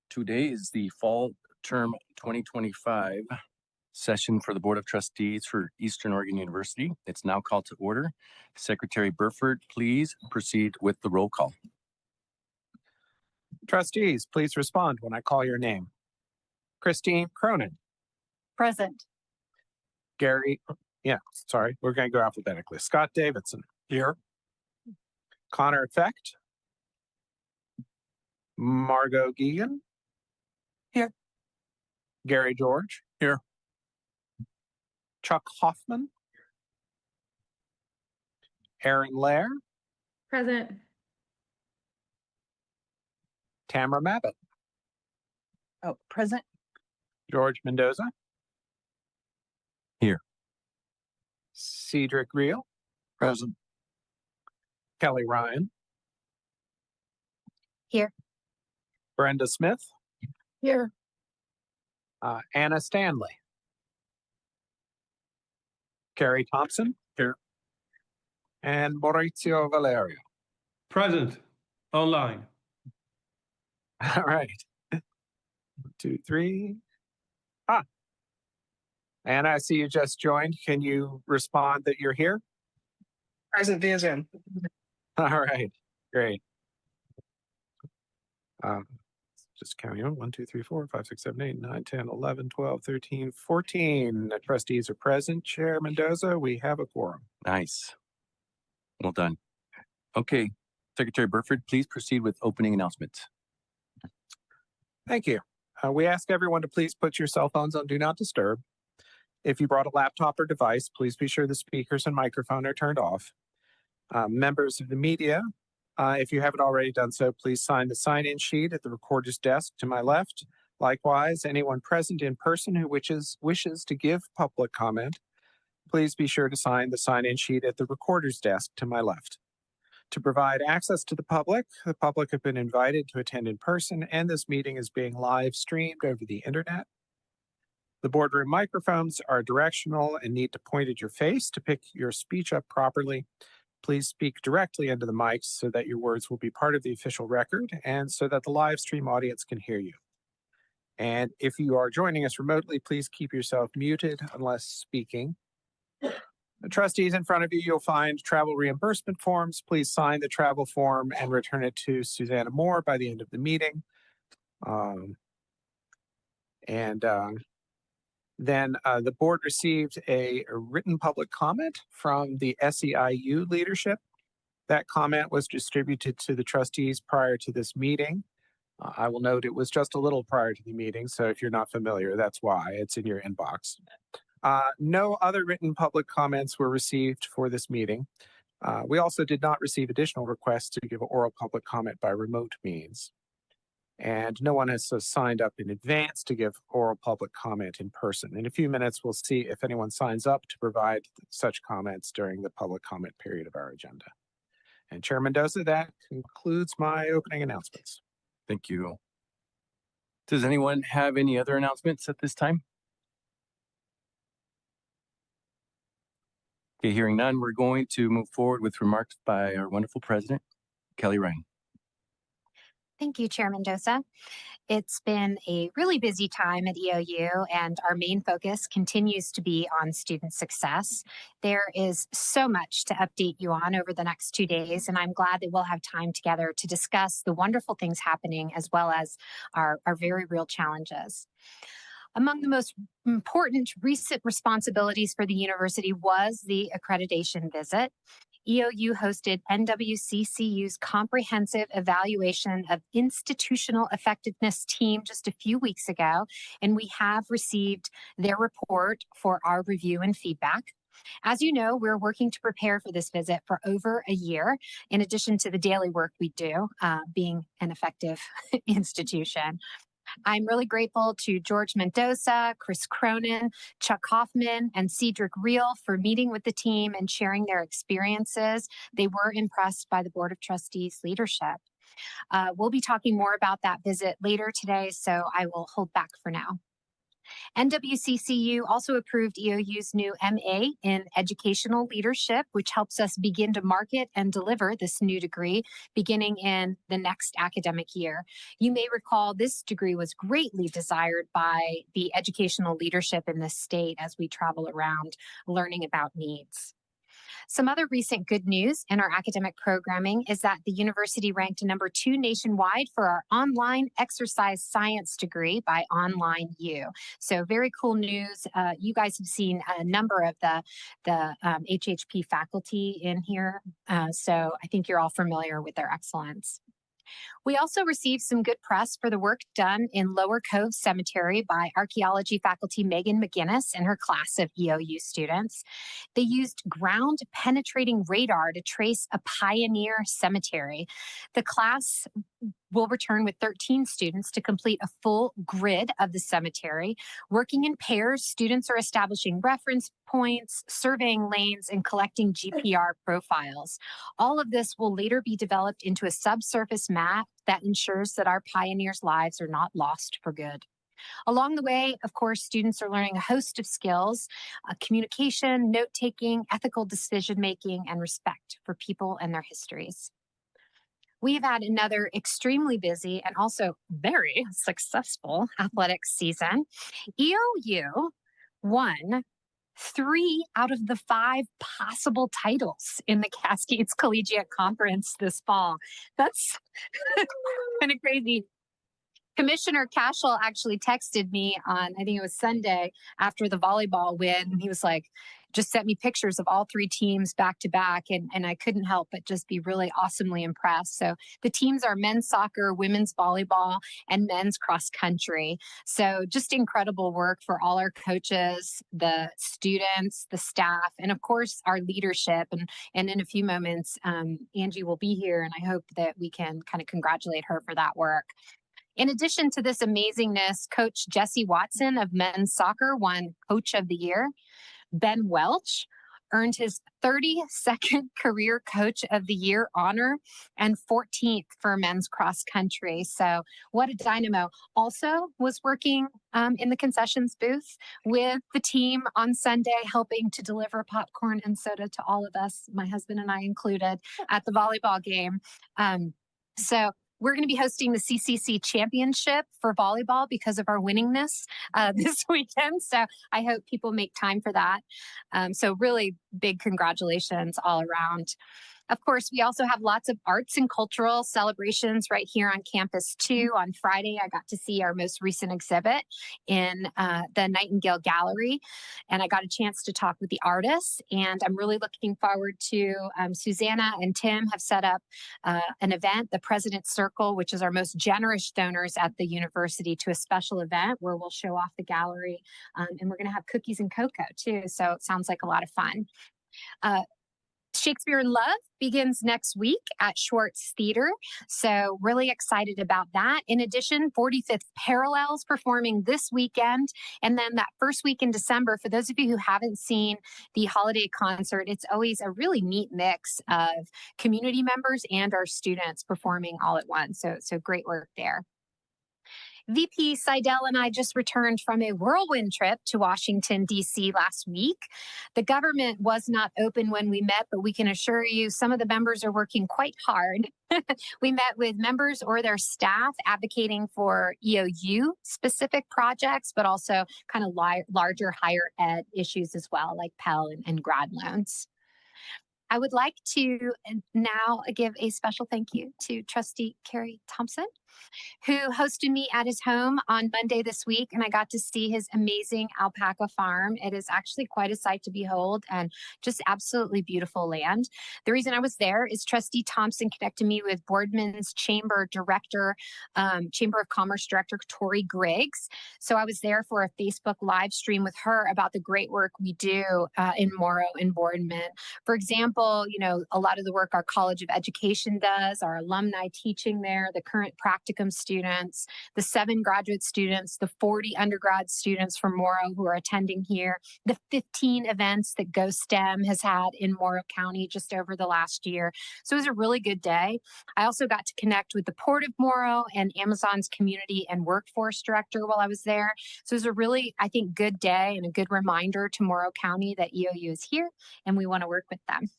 Today is the fall term 2025 session for the Board of Trustees for Eastern Oregon University. It's now called to order. Secretary Burford, please proceed with the roll call. Trustees, please respond when I call your name. Christine Cronin. Present. We're going to go alphabetically. Scott Davidson. Here. Connor Effect. Margot Geegan. Here. Gary George. Here. Chuck Hoffman. Aaron Lair. Present. Tamara Mabbitt. Oh, present. George Mendoza. Here. Cedric Reel. Present. Kelly Ryan. Here. Brenda Smith. Here. Anna Stanley. Carrie Thompson. Here. And Maurizio Valerio. Present. Online. All right. 1, 2, 3. Anna, I see you just joined. Can you respond that you're here? Present via Zoom. All right, great. Just counting on 1, 2, 3, 4, 5, 6, 7, 8, 9, 10, 11, 12, 13, 14. The trustees are present. Chair Mendoza, we have a quorum. Nice. Well done. Okay, Secretary Burford, please proceed with opening announcements. Thank you. We ask everyone to please put your cell phones on Do Not Disturb. If you brought a laptop or device, please be sure the speakers and microphone are turned off. Members of the media, if you haven't already done so, please sign the sign-in sheet at the recorder's desk to my left. Likewise, anyone present in person who wishes to give public comment, please be sure to sign the sign-in sheet at the recorder's desk to my left. To provide access to the public have been invited to attend in person, and this meeting is being live streamed over the internet. The boardroom microphones are directional and need to point at your face to pick your speech up properly. Please speak directly into the mics so that your words will be part of the official record and so that the live stream audience can hear you. And if you are joining us remotely, please keep yourself muted unless speaking. The trustees, in front of you, you'll find travel reimbursement forms. Please sign the travel form and return it to Susanna Moore by the end of the meeting. Then the board received a written public comment from the SEIU leadership. That comment was distributed to the trustees prior to this meeting. I will note it was just a little prior to the meeting, so if you're not familiar, that's why. It's in your inbox. No other written public comments were received for this meeting. We also did not receive additional requests to give oral public comment by remote means. And no one has signed up in advance to give oral public comment in person. In a few minutes, we'll see if anyone signs up to provide such comments during the public comment period of our agenda. And Chair Mendoza, that concludes my opening announcements. Thank you. Does anyone have any other announcements at this time? Okay, hearing none, we're going to move forward with remarks by our wonderful president, Kelly Ryan. Thank you, Chair Mendoza. It's been a really busy time at EOU, and our main focus continues to be on student success. There is so much to update you on over the next 2 days, and I'm glad that we'll have time together to discuss the wonderful things happening as well as our very real challenges. Among the most important recent responsibilities for the university was the accreditation visit. EOU hosted NWCCU's comprehensive evaluation of institutional effectiveness team just a few weeks ago, and we have received their report for our review and feedback. As you know, we're working to prepare for this visit for over a year, in addition to the daily work we do, being an effective institution. I'm really grateful to George Mendoza, Chris Cronin, Chuck Hoffman, and Cedric Reel for meeting with the team and sharing their experiences. They were impressed by the Board of Trustees leadership. We'll be talking more about that visit later today, so I will hold back for now. NWCCU also approved EOU's new MA in Educational Leadership, which helps us begin to market and deliver this new degree beginning in the next academic year. You may recall this degree was greatly desired by the educational leadership in this state as we travel around learning about needs. Some other recent good news in our academic programming is that the university ranked number 2 nationwide for our online exercise science degree by Online U. So very cool news. You guys have seen a number of the HHP faculty in here. So I think you're all familiar with their excellence. We also received some good press for the work done in Lower Cove Cemetery by archaeology faculty Megan McGinnis and her class of EOU students. They used ground penetrating radar to trace a pioneer cemetery. The class will return with 13 students to complete a full grid of the cemetery. Working in pairs, students are establishing reference points, surveying lanes, and collecting GPR profiles. All of this will later be developed into a subsurface map that ensures that our pioneers' lives are not lost for good. Along the way, of course, students are learning a host of skills, communication, note-taking, ethical decision-making, and respect for people and their histories. We've had another extremely busy and also very successful athletics season. EOU won 3 out of the 5 possible titles in the Cascades Collegiate Conference this fall. That's kind of crazy. Commissioner Cashel actually texted me on, I think it was Sunday after the volleyball win. He was like, just sent me pictures of all 3 teams back to back. And I couldn't help but just be really awesomely impressed. So the teams are men's soccer, women's volleyball, and men's cross country. So just incredible work for all our coaches, the students, the staff, and of course, our leadership. And in a few moments, Angie will be here, and I hope that we can kind of congratulate her for that work. In addition to this amazingness, Coach Jesse Watson of men's soccer won Coach of the Year. Ben Welch earned his 32nd Career Coach of the Year honor and 14th for men's cross country. So what a dynamo. Also was working in the concessions booth with the team on Sunday, helping to deliver popcorn and soda to all of us, my husband and I included, at the volleyball game. So we're going to be hosting the CCC Championship for volleyball because of our winningness this weekend. So I hope people make time for that. So really big congratulations all around. Of course, we also have lots of arts and cultural celebrations right here on campus too. On Friday, I got to see our most recent exhibit in the Nightingale Gallery, and I got a chance to talk with the artists. And I'm really looking forward to Susanna and Tim have set up an event, the President's Circle, which is our most generous donors at the university, to a special event where we'll show off the gallery, and we're going to have cookies and cocoa too. So it sounds like a lot of fun. Shakespeare in Love begins next week at Schwartz Theater. So really excited about that. In addition, 45th Parallels performing this weekend. And then that first week in December, for those of you who haven't seen the holiday concert, it's always a really neat mix of community members and our students performing all at once. So great work there. VP Seidel and I just returned from a whirlwind trip to Washington, D.C. last week. The government was not open when we met, but we can assure you some of the members are working quite hard. We met with members or their staff advocating for EOU specific projects, but also kind of larger higher ed issues as well, like Pell and grad loans. I would like to now give a special thank you to Trustee Carrie Thompson, who hosted me at his home on Monday this week, and I got to see his amazing alpaca farm. It is actually quite a sight to behold and just absolutely beautiful land. The reason I was there is Trustee Thompson connected me with Boardman's Chamber Director, Chamber of Commerce Director Tori Griggs. So I was there for a Facebook live stream with her about the great work we do in Morrow and Boardman. For example, example, a lot of the work our College of Education does, our alumni teaching there, the current practicum students, the 7 graduate students, the 40 undergrad students from Morrow who are attending here, the 15 events that Go STEM has had in Morrow County just over the last year. So it was a really good day. I also got to connect with the Port of Morrow and Amazon's community and workforce director while I was there. So it was a really, I think, good day and a good reminder to Morrow County that EOU is here and we want to work with them.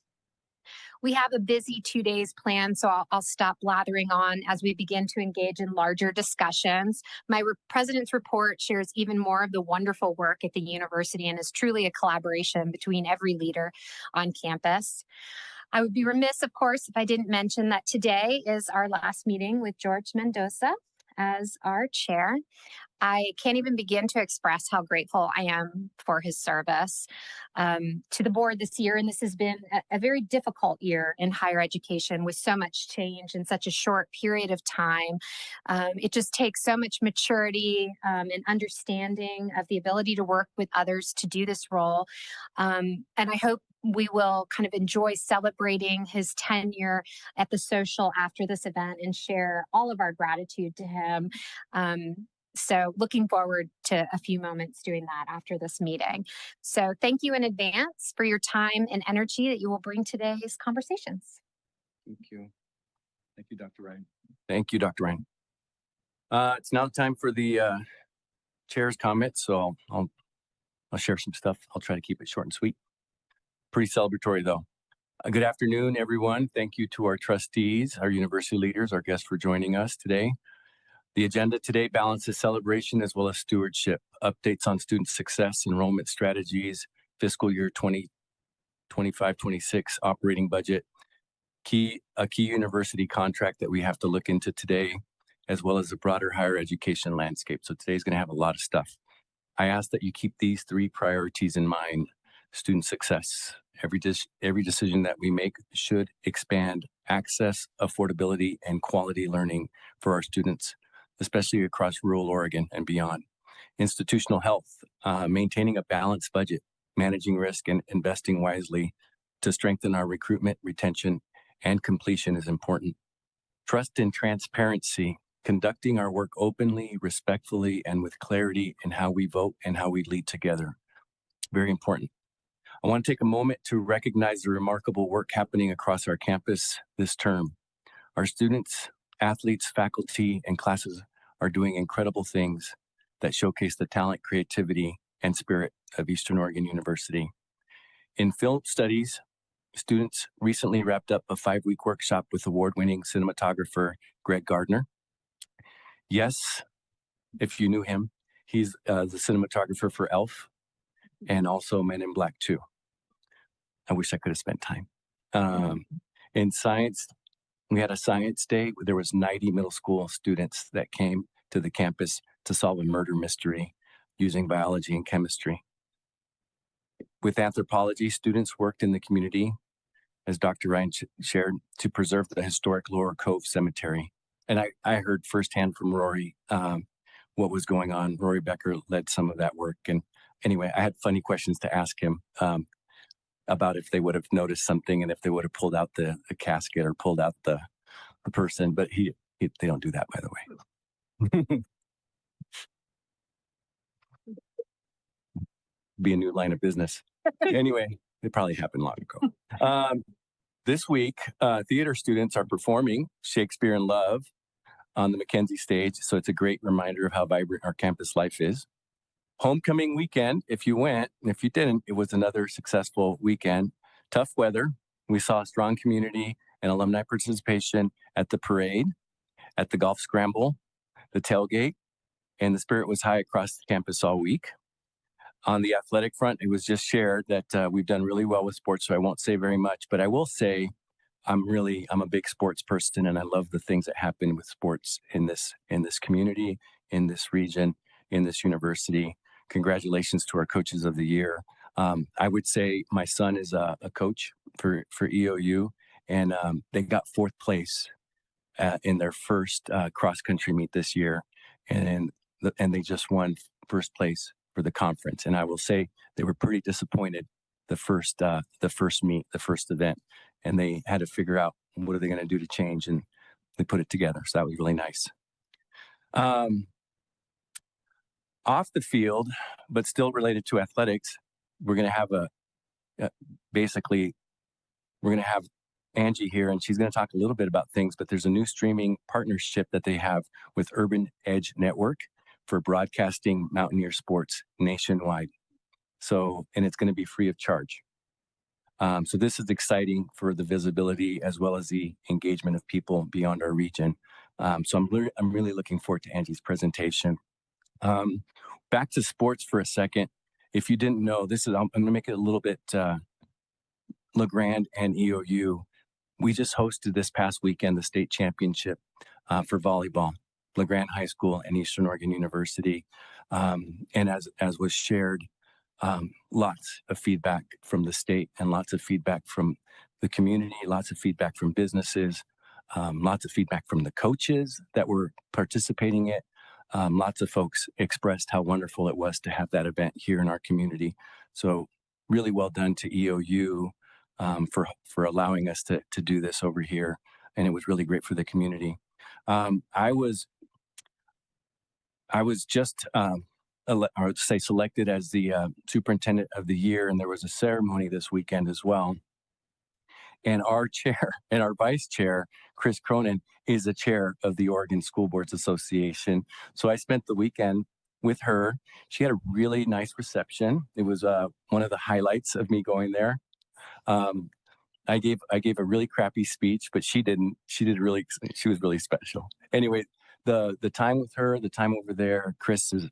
We have a busy 2 days planned, so I'll stop blathering on as we begin to engage in larger discussions. My president's report shares even more of the wonderful work at the university and is truly a collaboration between every leader on campus. I would be remiss, of course, if I didn't mention that today is our last meeting with George Mendoza as our chair. I can't even begin to express how grateful I am for his service to the board this year. And this has been a very difficult year in higher education with so much change in such a short period of time. It just takes so much maturity and understanding of the ability to work with others to do this role. And I hope we will kind of enjoy celebrating his tenure at the social after this event and share all of our gratitude to him. So looking forward to a few moments doing that after this meeting. So thank you in advance for your time and energy that you will bring to today's conversations. Thank you. Thank you, Dr. Ryan. Thank you, Dr. Ryan. It's now time for the chair's comments. So I'll share some stuff. I'll try to keep it short and sweet. Pretty celebratory though. Good afternoon, everyone. Thank you to our trustees, our university leaders, our guests for joining us today. The agenda today balances celebration as well as stewardship, updates on student success, enrollment strategies, fiscal year 2025-26 operating budget, a key university contract that we have to look into today, as well as the broader higher education landscape. So today's going to have a lot of stuff. I ask that you keep these 3 priorities in mind. Student success. Every decision that we make should expand access, affordability, and quality learning for our students, especially across rural Oregon and beyond. Institutional health, maintaining a balanced budget, managing risk, and investing wisely to strengthen our recruitment, retention, and completion is important. Trust and transparency, conducting our work openly, respectfully, and with clarity in how we vote and how we lead together. Very important. I want to take a moment to recognize the remarkable work happening across our campus this term. Our students, athletes, faculty, and classes are doing incredible things that showcase the talent, creativity, and spirit of Eastern Oregon University. In film studies, students recently wrapped up a 5-week workshop with award-winning cinematographer Greg Gardner. Yes, if you knew him, he's the cinematographer for Elf and also Men in Black 2. I wish I could have spent time. In science, we had a science day. There was 90 middle school students that came to the campus to solve a murder mystery using biology and chemistry. With anthropology, students worked in the community, as Dr. Ryan shared, to preserve the historic Lower Cove Cemetery. And I heard firsthand from Rory what was going on. Rory Becker led some of that work. And anyway, I had funny questions to ask him about if they would have noticed something and if they would have pulled out the casket or pulled out the person. But they don't do that, by the way. Be a new line of business. Anyway, it probably happened long ago. This week, theater students are performing Shakespeare in Love on the Mackenzie stage. So it's a great reminder of how vibrant our campus life is. Homecoming weekend, if you went, if you didn't, it was another successful weekend. Tough weather. We saw strong community and alumni participation at the parade, at the golf scramble, the tailgate, and the spirit was high across the campus all week. On the athletic front, it was just shared that we've done really well with sports, so I won't say very much, but I will say I'm a big sports person, and I love the things that happen with sports in this community, in this region, in this university. Congratulations to our coaches of the year. I would say my son is a coach for EOU, and they got 4th place in their first cross-country meet this year, and they just won 1st place for the conference. And I will say they were pretty disappointed the first event, and they had to figure out what are they going to do to change, and they put it together. So that was really nice. Off the field, but still related to athletics, we're going to have basically, we're going to have Angie here, and she's going to talk a little bit about things, but there's a new streaming partnership that they have with Urban Edge Network for broadcasting Mountaineer sports nationwide. So, and it's going to be free of charge. So this is exciting for the visibility as well as the engagement of people beyond our region. So I'm really looking forward to Angie's presentation. Back to sports for a second. If you didn't know, I'm going to make it a little bit LeGrand and EOU. We just hosted this past weekend the state championship for volleyball, LeGrand High School and Eastern Oregon University. And as was shared, lots of feedback from the state and lots of feedback from the community, lots of feedback from businesses, lots of feedback from the coaches that were participating in it. Lots of folks expressed how wonderful it was to have that event here in our community. So really well done to EOU for allowing us to do this over here. And it was really great for the community. I was just, I would say, selected as the superintendent of the year, and there was a ceremony this weekend as well. And our chair and our vice chair, Chris Cronin, is the chair of the Oregon School Boards Association. So I spent the weekend with her. She had a really nice reception. It was one of the highlights of me going there. I gave a really crappy speech, but she didn't. She was really special. Anyway, the time with her, the time over there, Chris is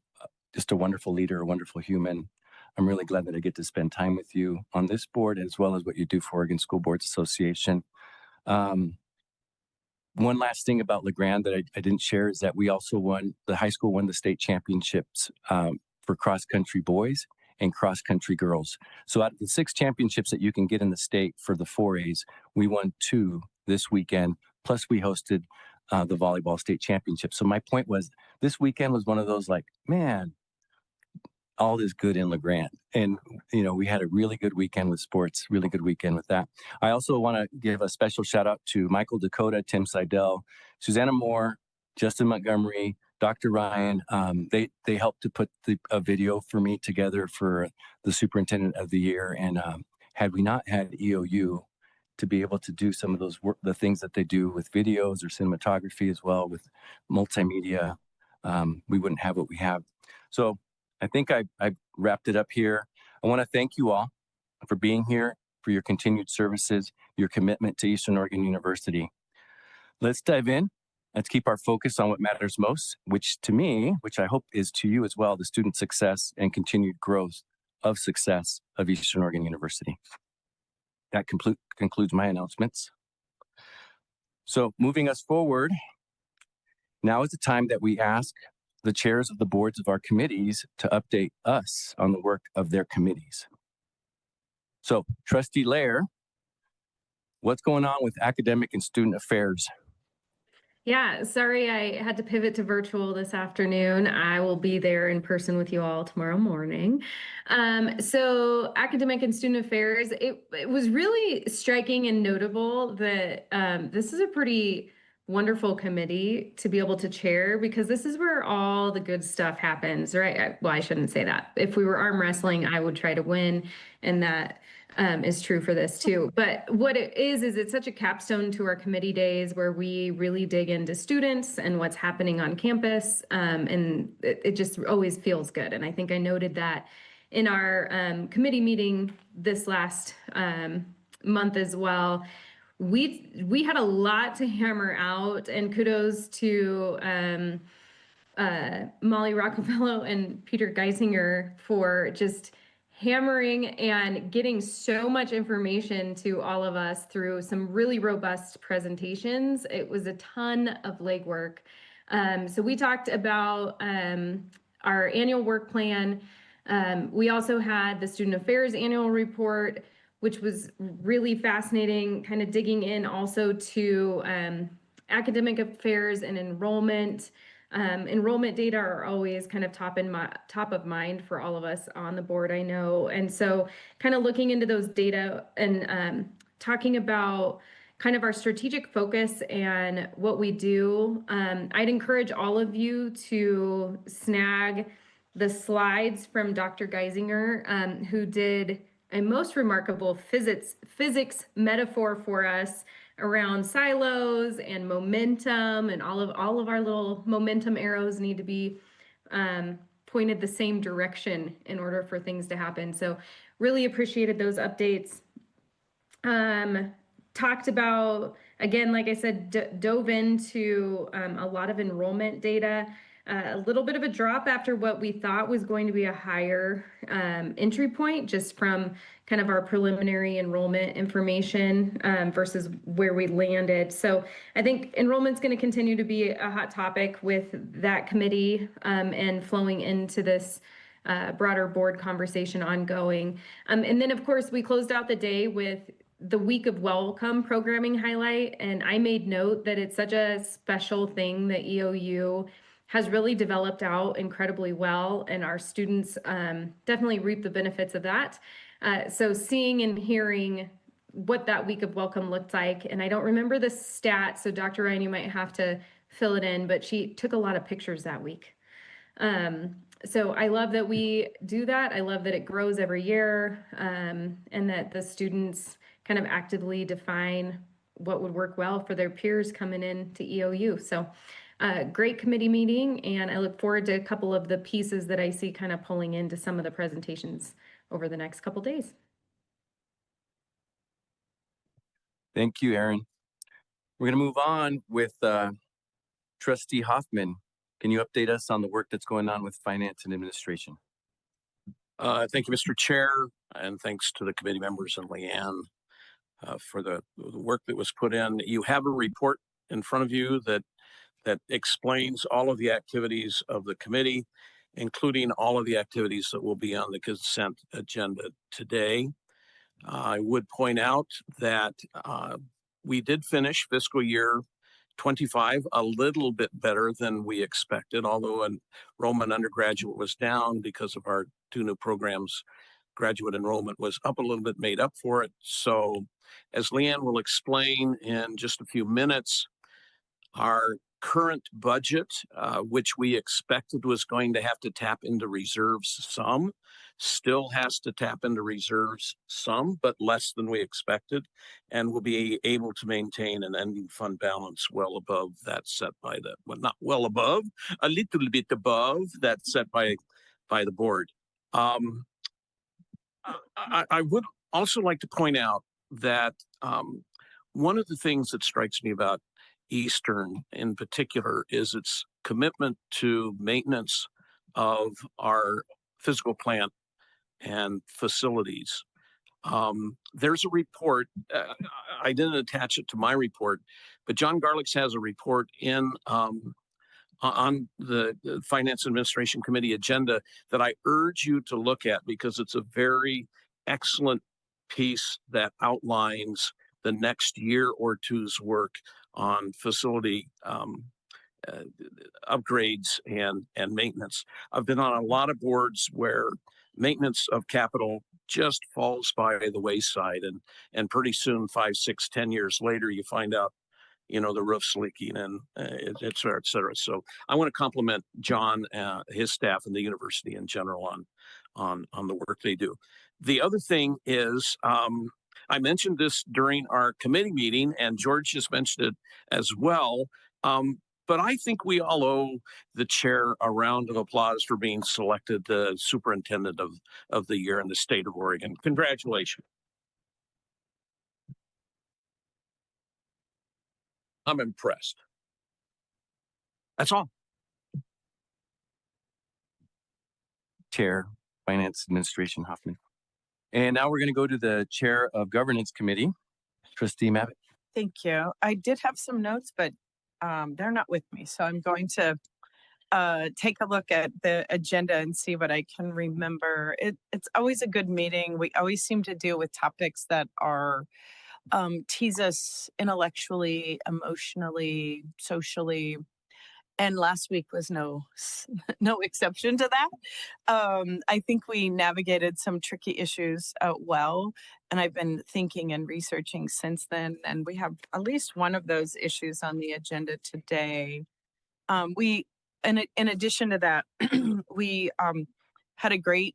just a wonderful leader, a wonderful human. I'm really glad that I get to spend time with you on this board, as well as what you do for Oregon School Boards Association. One last thing about LeGrand that I didn't share is that we also the high school won the state championships for cross country boys and cross country girls. So out of the 6 championships that you can get in the state for the 4As, we won 2 this weekend. Plus we hosted the volleyball state championship. So my point was, this weekend was one of those like, man, all is good in LeGrand. And, we had a really good weekend with sports, really good weekend with that. I also want to give a special shout out to Michael Dakota, Tim Seidel, Susanna Moore, Justin Montgomery, Dr. Ryan. They helped to put a video for me together for the superintendent of the year. And had we not had EOU to be able to do some of the things that they do with videos or cinematography as well with multimedia, we wouldn't have what we have. So I think I wrapped it up here. I want to thank you all for being here, for your continued services, your commitment to Eastern Oregon University. Let's dive in. Let's keep our focus on what matters most, which to me, which I hope is to you as well, the student success and continued growth of success of Eastern Oregon University. That concludes my announcements. So moving us forward, now is the time that we ask the chairs of the boards of our committees to update us on the work of their committees. So, Trustee Lair, what's going on with academic and student affairs? Yeah, sorry I had to pivot to virtual this afternoon. I will be there in person with you all tomorrow morning. So academic and student affairs, it was really striking and notable that this is a pretty wonderful committee to be able to chair, because this is where all the good stuff happens, right? Well, I shouldn't say that. If we were arm wrestling, I would try to win, and that is true for this too. But what it is it's such a capstone to our committee days where we really dig into students and what's happening on campus. And it just always feels good. And I think I noted that in our committee meeting this last month as well. We had a lot to hammer out, and kudos to Molly Rockefeller and Peter Geisinger for just hammering and getting so much information to all of us through some really robust presentations. It was a ton of legwork. So we talked about our annual work plan. We also had the Student Affairs Annual Report, which was really fascinating, kind of digging in also to academic affairs and enrollment. Enrollment data are always kind of top of mind for all of us on the board, I know. And so kind of looking into those data and talking about kind of our strategic focus and what we do, I'd encourage all of you to snag the slides from Dr. Geisinger, who did a most remarkable physics metaphor for us around silos and momentum, and all of our little momentum arrows need to be pointed the same direction in order for things to happen. So really appreciated those updates. Talked about, again, like I said, dove into a lot of enrollment data. A little bit of a drop after what we thought was going to be a higher entry point, just from kind of our preliminary enrollment information versus where we landed. So I think enrollment's going to continue to be a hot topic with that committee and flowing into this broader board conversation ongoing. And then, of course, we closed out the day with the Week of Welcome programming highlight. And I made note that it's such a special thing that EOU has really developed out incredibly well, and our students definitely reap the benefits of that. So seeing and hearing what that Week of Welcome looked like, and I don't remember the stat, so Dr. Ryan, you might have to fill it in, but she took a lot of pictures that week. So I love that we do that. I love that it grows every year, and that the students kind of actively define what would work well for their peers coming in to EOU. So great committee meeting, and I look forward to a couple of the pieces that I see kind of pulling into some of the presentations over the next couple days. Thank you, Erin. We're going to move on with Trustee Hoffman. Can you update us on the work that's going on with finance and administration? Thank you, Mr. Chair, and thanks to the committee members and Leanne for the work that was put in. You have a report in front of you that explains all of the activities of the committee, including all of the activities that will be on the consent agenda today. I would point out that we did finish fiscal year 25 a little bit better than we expected, although enrollment undergraduate was down because of our 2 new programs. Graduate enrollment was up a little bit, made up for it. So as Leanne will explain in just a few minutes, our current budget, which we expected was going to have to tap into reserves some, still has to tap into reserves some, but less than we expected, and will be able to maintain an ending fund balance well above that set by the, well, not well above, a little bit above that set by the board. I would also like to point out that one of the things that strikes me about Eastern in particular is its commitment to maintenance of our physical plant and facilities. There's a report, I didn't attach it to my report, but John Garlics has a report in on the Finance Administration Committee agenda that I urge you to look at, because it's a very excellent piece that outlines the next year or two's work on facility upgrades and maintenance. I've been on a lot of boards where maintenance of capital just falls by the wayside, and pretty soon, 5, 6, 10 years later, you find out, you know, the roof's leaking and et cetera, et cetera. So I want to compliment John, his staff, and the university in general on the work they do. The other thing is, I mentioned this during our committee meeting, and George just mentioned it as well. But I think we all owe the chair a round of applause for being selected the superintendent of the year in the state of Oregon. Congratulations. I'm impressed. That's all. Chair, Finance Administration Hoffman. And now we're going to go to the Chair of Governance Committee, Trustee Mavitt. Thank you. I did have some notes, but they're not with me. So I'm going to take a look at the agenda and see what I can remember. It's always a good meeting. We always seem to deal with topics that are tease us intellectually, emotionally, socially. And last week was no exception to that. I think we navigated some tricky issues well, and I've been thinking and researching since then. And we have at least one of those issues on the agenda today. In addition to that, we had a great.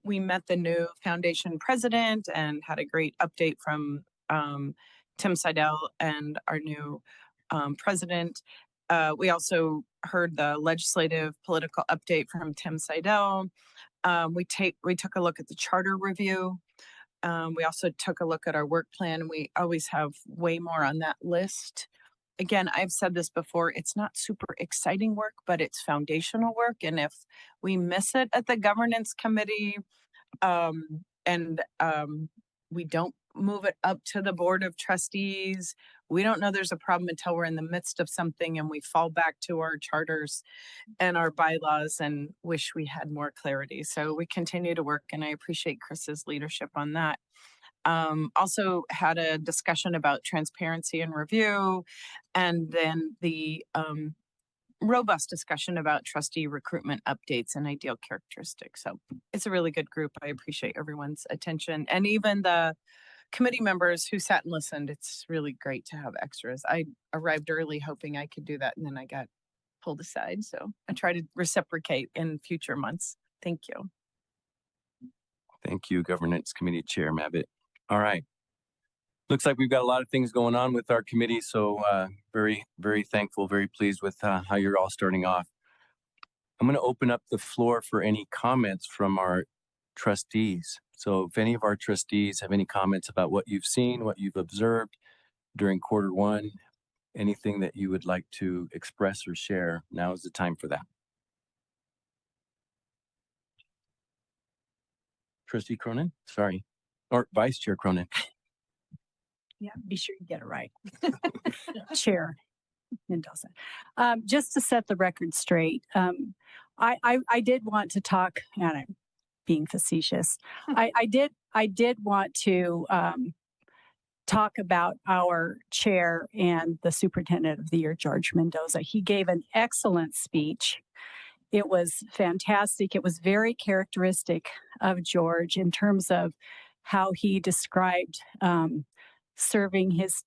We met the new foundation president and had a great update from Tim Seidel and our new president. We also heard the legislative political update from Tim Seidel. We took a look at the charter review. We also took a look at our work plan. We always have way more on that list. Again, I've said this before, it's not super exciting work, but it's foundational work. And if we miss it at the governance committee and we don't move it up to the board of trustees, we don't know there's a problem until we're in the midst of something and we fall back to our charters and our bylaws and wish we had more clarity. So we continue to work, and I appreciate Chris's leadership on that. Also had a discussion about transparency and review, and then the robust discussion about trustee recruitment updates and ideal characteristics. So it's a really good group. I appreciate everyone's attention, and even the committee members who sat and listened. It's really great to have extras. I arrived early hoping I could do that, and then I got pulled aside. So I try to reciprocate in future months. Thank you. Thank you, Governance Committee Chair Mabit. All right. Looks like we've got a lot of things going on with our committee. So very, very thankful, very pleased with how you're all starting off. I'm going to open up the floor for any comments from our trustees. So if any of our trustees have any comments about what you've seen, what you've observed during Q1, anything that you would like to express or share, now is the time for that. Trustee Cronin, sorry, or Vice Chair Cronin. Yeah, be sure you get it right. Chair Mendoza. Just to set the record straight, I did want to talk, and I'm being facetious. I did want to talk about our chair and the superintendent of the year, George Mendoza. He gave an excellent speech. It was fantastic. It was very characteristic of George in terms of how he described serving his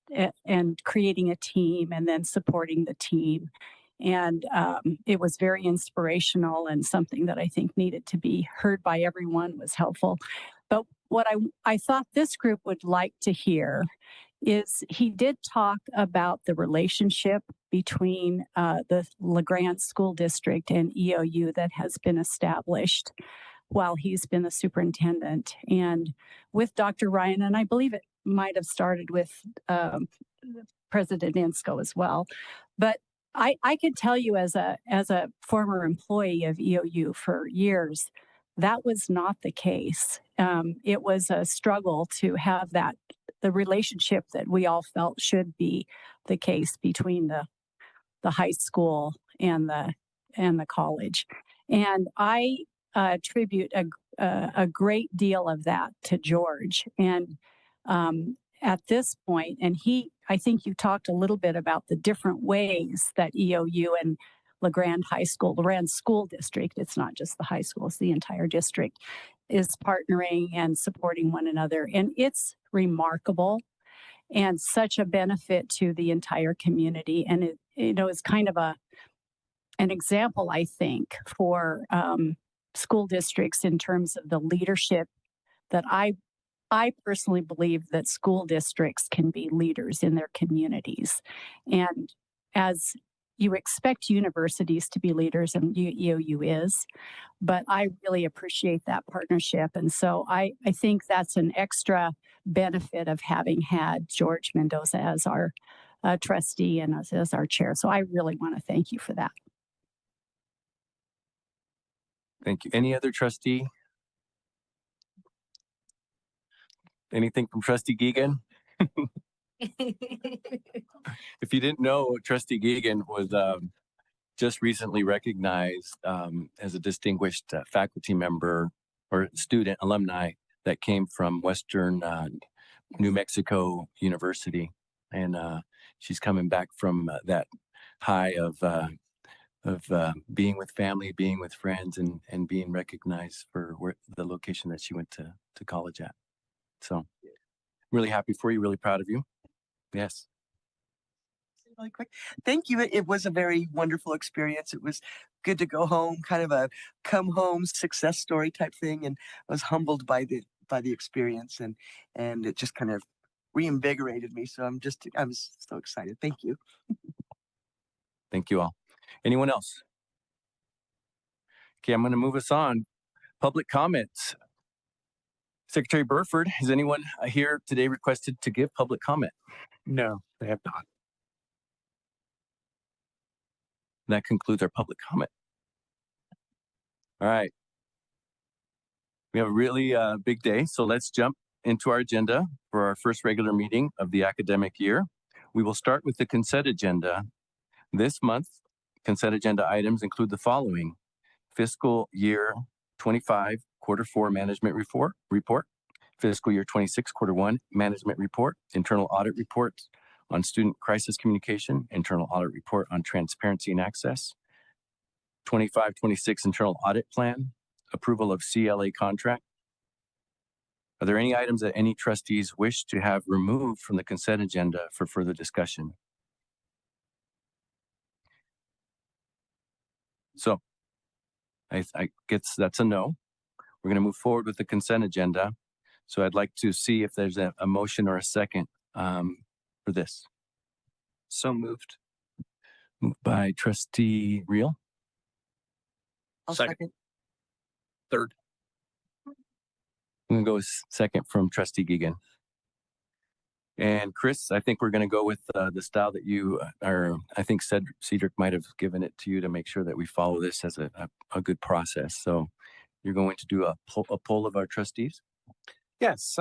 and creating a team and then supporting the team. And it was very inspirational and something that I think needed to be heard by everyone, was helpful. But what I thought this group would like to hear is he did talk about the relationship between the LeGrand School District and EOU that has been established while he's been the superintendent. And with Dr. Ryan, and I believe it might have started with President Insko as well. But I could tell you as a former employee of EOU for years, that was not the case. It was a struggle to have the relationship that we all felt should be the case between the high school and the college. And I attribute a great deal of that to George. And at this point, and I think you talked a little bit about the different ways that EOU and LeGrand School District, it's not just the high school, it's the entire district, is partnering and supporting one another. And it's remarkable and such a benefit to the entire community. And it, is kind of an example, I think, for school districts in terms of the leadership that I personally believe that school districts can be leaders in their communities. And as you expect universities to be leaders, and EOU is, but I really appreciate that partnership. And so I think that's an extra benefit of having had George Mendoza as our trustee and as our chair. So I really want to thank you for that. Thank you. Any other trustee? Anything from Trustee Geegan? If you didn't know, Trustee Geegan was just recently recognized as a distinguished faculty member or student alumni that came from Western New Mexico University. And she's coming back from that high of being with family, being with friends, and being recognized for the location that she went to college at. So really happy for you, really proud of you. Yes. Really quick. Thank you. It was a very wonderful experience. It was good to go home, kind of a come home success story type thing. And I was humbled by the experience, and it just kind of reinvigorated me. So I was so excited. Thank you. Thank you all. Anyone else? Okay, I'm going to move us on. Public comments. Secretary Burford, is anyone here today requested to give public comment? No, they have not. That concludes our public comment. All right. We have a really big day, so let's jump into our agenda for our first regular meeting of the academic year. We will start with the consent agenda. This month, consent agenda items include the following: fiscal year 25 quarter 4 management report, fiscal year 26 quarter 1 management report, internal audit reports on student crisis communication, internal audit report on transparency and access, 25-26 internal audit plan, approval of CLA contract. Are there any items that any trustees wish to have removed from the consent agenda for further discussion? So I guess that's a no. We're going to move forward with the consent agenda. So I'd like to see if there's a motion or a second for this. So moved. Moved by Trustee Reel. I'll Second. Third. I'm going to go with second from Trustee Geoghegan. And Chris, I think we're going to go with the style that you are. I think Cedric might have given it to you to make sure that we follow this as a good process. So you're going to do a poll of our trustees? Yes,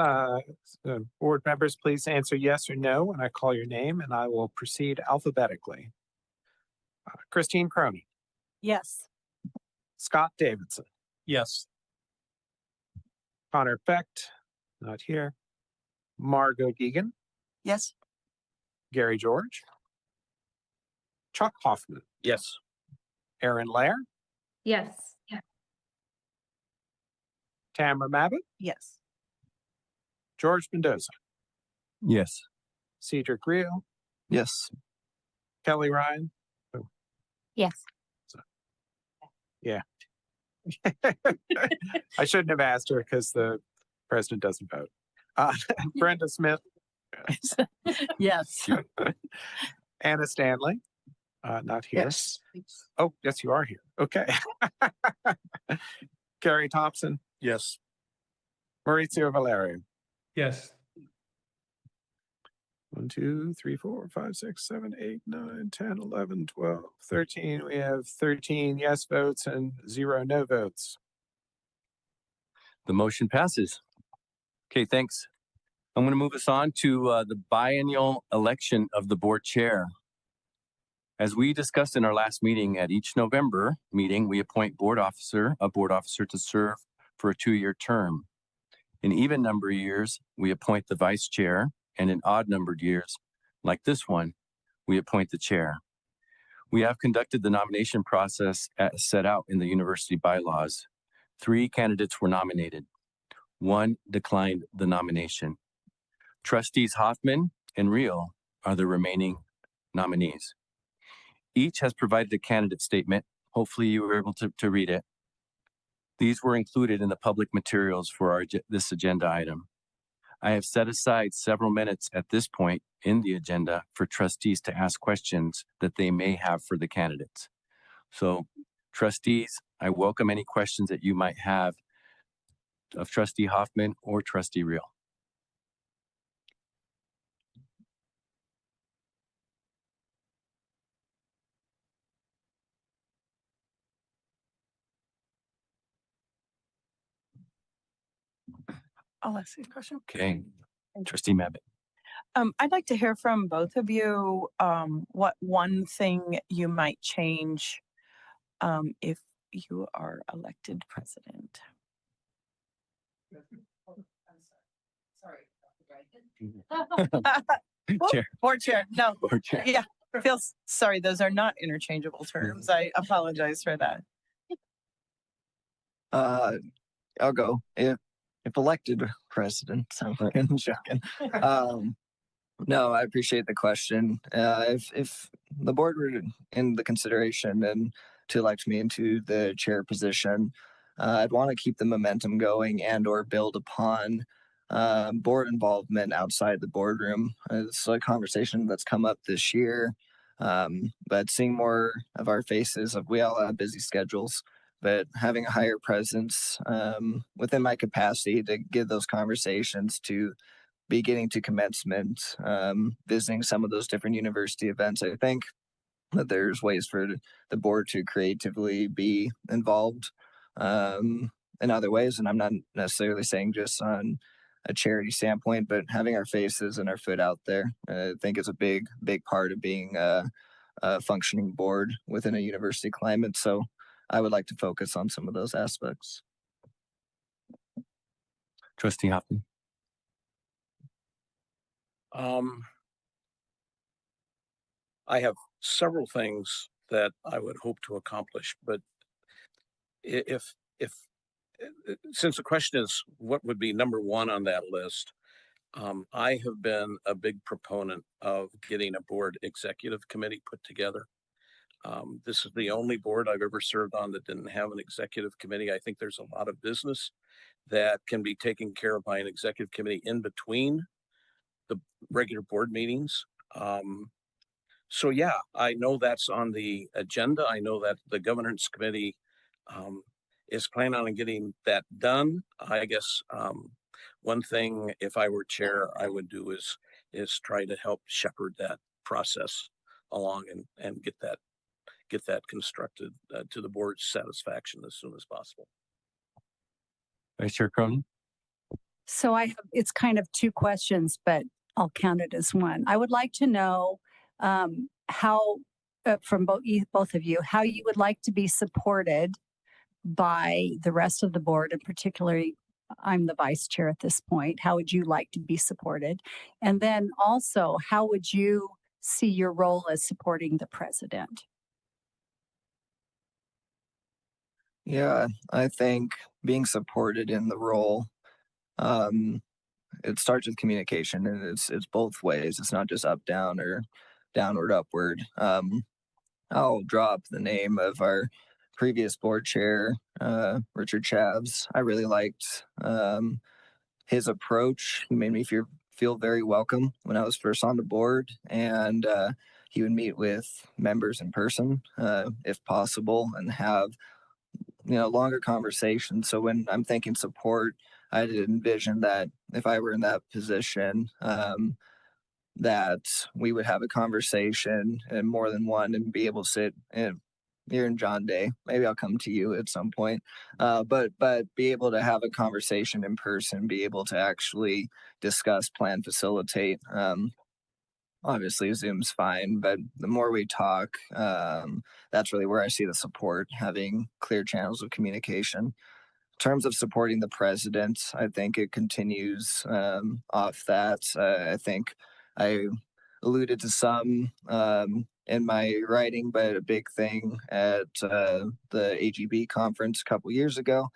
board members, please answer yes or no when I call your name, and I will proceed alphabetically. Christine Croney, Yes. Scott Davidson, Yes. Connor Becht, not here. Margot Geoghegan, Yes. Gary George, Chuck Hoffman, Yes. Aaron Lair, Yes. Tamara Mabott, Yes. George Mendoza, Yes. Cedric Reel, Yes. Kelly Ryan. Yes. Yeah. I shouldn't have asked her because the president doesn't vote. Brenda Smith, Yes. Anna Stanley, not here. Oh, yes, you are here. Okay. Carrie Thompson, Yes. Maurizio Valerio. Yes. 1, 2, 3, 4, 5, 6, 7, 8, 9, 10, 11, 12, 13. We have 13 yes votes and 0 no votes. The motion passes. Okay, thanks. I'm going to move us on to the biennial election of the board chair. As we discussed in our last meeting, at each November meeting, we appoint a board officer to serve for a 2-year term. In even number years, we appoint the vice chair, and in odd numbered years, like this one, we appoint the chair. We have conducted the nomination process as set out in the university bylaws. 3 candidates were nominated. 1 declined the nomination. Trustees Hoffman and Reel are the remaining nominees. Each has provided a candidate statement. Hopefully you were able to read it. These were included in the public materials for this agenda item. I have set aside several minutes at this point in the agenda for trustees to ask questions that they may have for the candidates. So, trustees, I welcome any questions that you might have of Trustee Hoffman or Trustee Reel. I'll ask you a question. Okay, Trustee Mabott. I'd like to hear from both of you, what one thing you might change, if you are elected president. Chair, Board chair, no, board chair. yeah, feels, sorry, those are not interchangeable terms. I apologize for that. I'll go if elected president. I'm joking. No, I appreciate the question. If the board were in the consideration and to elect me into the chair position, I'd want to keep the momentum going and or build upon board involvement outside the boardroom. It's a conversation that's come up this year, but seeing more of our faces, we all have busy schedules, but having a higher presence within my capacity to give those conversations, to be getting to commencement, visiting some of those different university events. I think that there's ways for the board to creatively be involved in other ways. And I'm not necessarily saying just on a charity standpoint, but having our faces and our foot out there, I think is a big part of being a functioning board within a university climate. So I would like to focus on some of those aspects. Trustee Hoffman. I have several things that I would hope to accomplish, but if since the question is what would be number one on that list, I have been a big proponent of getting a board executive committee put together. This is the only board I've ever served on that didn't have an executive committee. I think there's a lot of business that can be taken care of by an executive committee in between the regular board meetings. So yeah, I know that's on the agenda. I know that the governance committee is planning on getting that done. I guess one thing, if I were chair, I would do is try to help shepherd that process along and get that constructed to the board's satisfaction as soon as possible. Vice Chair Cronin. So it's kind of two questions, but I'll count it as one. I would like to know how, from both of you, how you would like to be supported by the rest of the board, and particularly, I'm the vice chair at this point. How would you like to be supported? And then also, how would you see your role as supporting the president? Yeah, I think being supported in the role, it starts with communication, and it's both ways. It's not just up, down, or downward, upward. I'll drop the name of our previous board chair, Richard Chavs. I really liked his approach. He made me feel very welcome when I was first on the board, and he would meet with members in person, if possible, and have longer conversations. So when I'm thinking support, I did envision that if I were in that position, that we would have a conversation and more than one, and be able to sit and you're in John Day. Maybe I'll come to you at some point, but be able to have a conversation in person, be able to actually discuss, plan, facilitate. Obviously Zoom's fine, but the more we talk, that's really where I see the support, having clear channels of communication. In terms of supporting the president, I think it continues off that. I think I alluded to some in my writing, but a big thing at the AGB conference a couple years ago,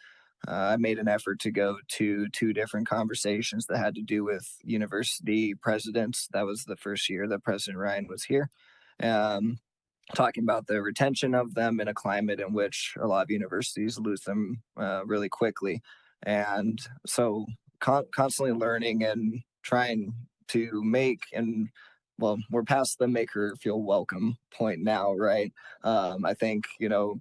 I made an effort to go to 2 different conversations that had to do with university presidents. That was the first year that President Ryan was here. Talking about the retention of them in a climate in which a lot of universities lose them really quickly. And so constantly learning and trying to make, and well, we're past the make her feel welcome point now, right? I think,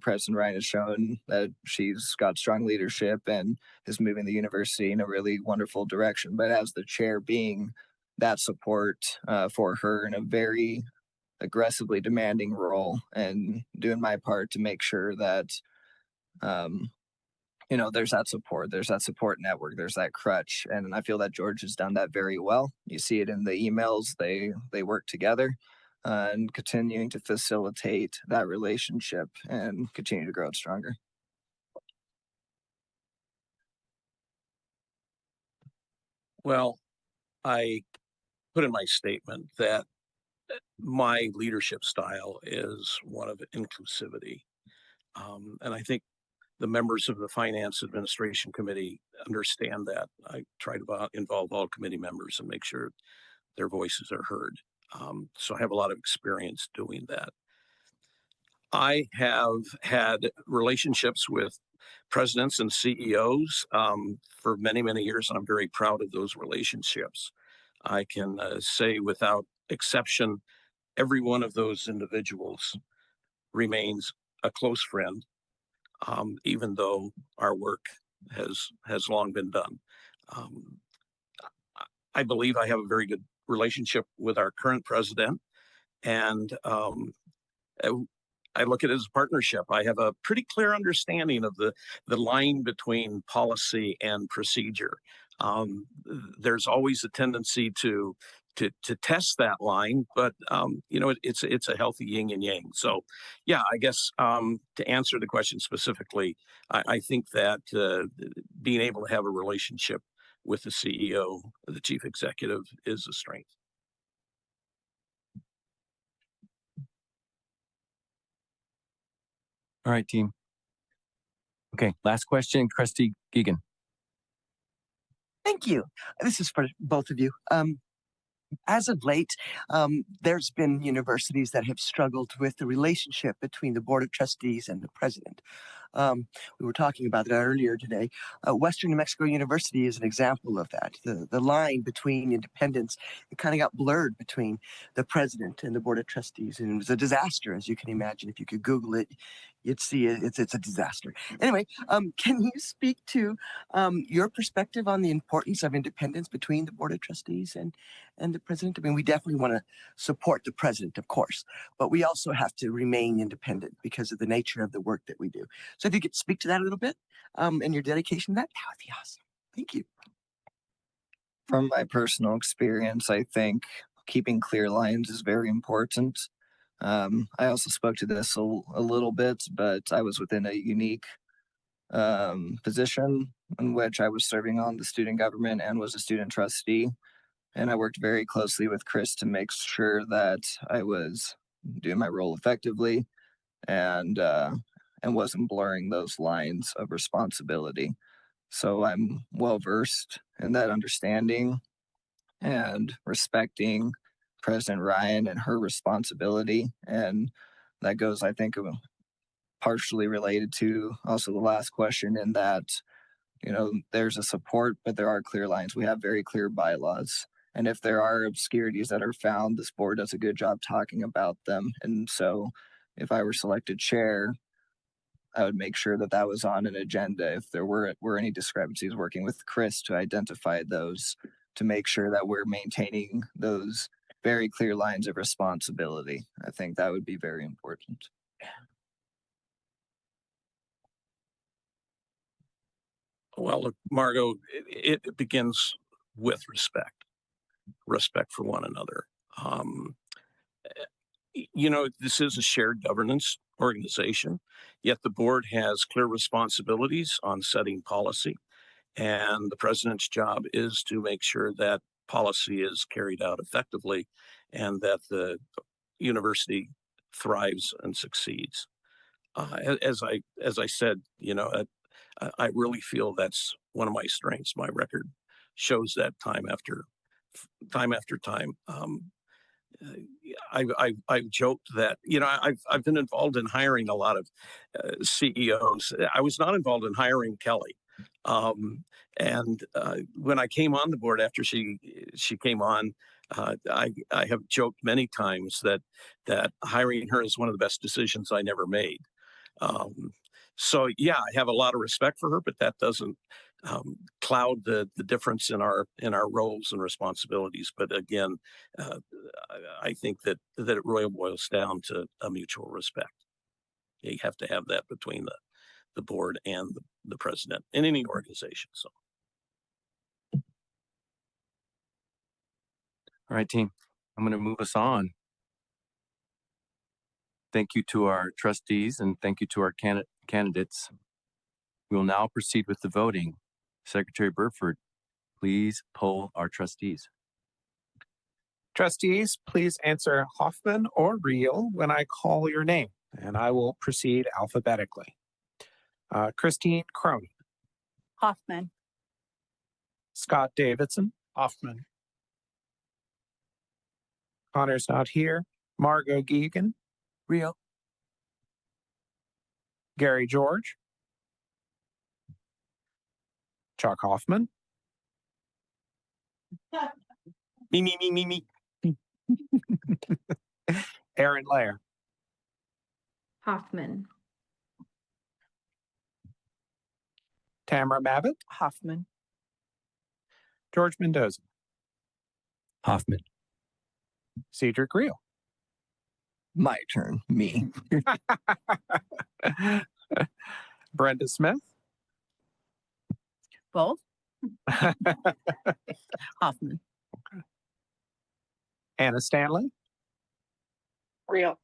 President Ryan has shown that she's got strong leadership and is moving the university in a really wonderful direction. But as the chair, being that support for her in a very aggressively demanding role, and doing my part to make sure that there's that support network, there's that crutch. And I feel that George has done that very well. You see it in the emails. They work together and continuing to facilitate that relationship and continue to grow it stronger. Well, I put in my statement that my leadership style is one of inclusivity. And I think the members of the Finance Administration Committee understand that. I try to involve all committee members and make sure their voices are heard. So I have a lot of experience doing that. I have had relationships with presidents and CEOs for many, many years, and I'm very proud of those relationships. I can say without exception, every one of those individuals remains a close friend, even though our work has long been done. I believe I have a very good relationship with our current president, and I look at it as a partnership. I have a pretty clear understanding of the line between policy and procedure. There's always a tendency to test that line, but it's a healthy yin and yang. So, yeah, I guess to answer the question specifically, I think that being able to have a relationship with the CEO, the chief executive, is a strength. All right, team. Okay, last question, Trustee Geegan. Thank you. This is for both of you. As of late, there's been universities that have struggled with the relationship between the Board of Trustees and the president. We were talking about that earlier today. Western New Mexico University is an example of that. The line between independence, it kind of got blurred between the president and the Board of Trustees, and it was a disaster, as you can imagine. If you could Google it, you'd see it's a disaster. Anyway, can you speak to your perspective on the importance of independence between the Board of Trustees and the president? I mean, we definitely want to support the president, of course, but we also have to remain independent because of the nature of the work that we do. So if you could speak to that a little bit and your dedication to that, that would be awesome. Thank you. From my personal experience, I think keeping clear lines is very important. I also spoke to this a little bit, but I was within a unique position in which I was serving on the student government and was a student trustee. And I worked very closely with Chris to make sure that I was doing my role effectively and wasn't blurring those lines of responsibility. So I'm well versed in that understanding and respecting President Ryan and her responsibility. And that goes, I think, partially related to also the last question in that, there's a support, but there are clear lines. We have very clear bylaws. And if there are obscurities that are found, this board does a good job talking about them. And so if I were selected chair, I would make sure that that was on an agenda. If there were any discrepancies, working with Chris to identify those, to make sure that we're maintaining those very clear lines of responsibility. I think that would be very important. Well, look, Margot, it begins with respect for one another. This is a shared governance organization, yet the board has clear responsibilities on setting policy, and the president's job is to make sure that policy is carried out effectively and that the university thrives and succeeds. As I said, I really feel that's one of my strengths. My record shows that time after time. I've joked that I've been involved in hiring a lot of CEOs. I was not involved in hiring Kelly, and when I came on the board after she came on, I have joked many times that hiring her is one of the best decisions I never made. So yeah, I have a lot of respect for her, but that doesn't cloud the difference in our roles and responsibilities. But again, I think that it really boils down to a mutual respect. You have to have that between the board and the president in any organization. So, All right, team. I'm going to move us on. Thank you to our trustees and thank you to our candidates. We will now proceed with the voting. Secretary Burford, please poll our trustees. Trustees, please answer Hoffman or Reel when I call your name, and I will proceed alphabetically. Christine Cronin, Hoffman. Scott Davidson, Hoffman. Connor's not here. Margot Geegan, Rio. Gary George, Chuck Hoffman, Me. Aaron Lair, Hoffman. Tamara Mabbitt, Hoffman. George Mendoza, Hoffman. Cedric Reel. My turn. Me. Brenda Smith, Both. Hoffman. Anna Stanley, Real.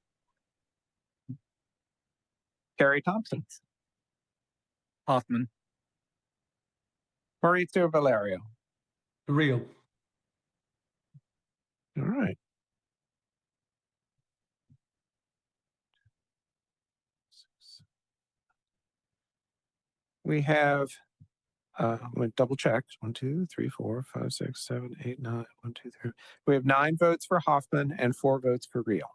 Carrie Thompson, Hoffman. Maurizio Valerio. Real. All right. We have, I'm going to double check. 1, 2, 3, 4, 5, 6, 7, 8, 9. 1, 2, 3. We have 9 votes for Hoffman and 4 votes for Reel.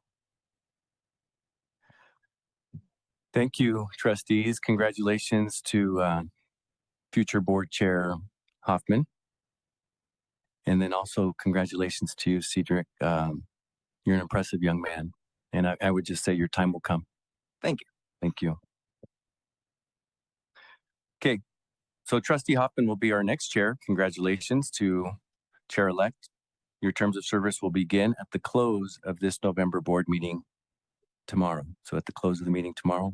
Thank you, trustees. Congratulations to future board chair Hoffman. And then also congratulations to you, Cedric. You're an impressive young man. And I would just say your time will come. Thank you. Thank you. Okay, so Trustee Hoffman will be our next chair. Congratulations to Chair-elect. Your terms of service will begin at the close of this November board meeting tomorrow. So at the close of the meeting tomorrow.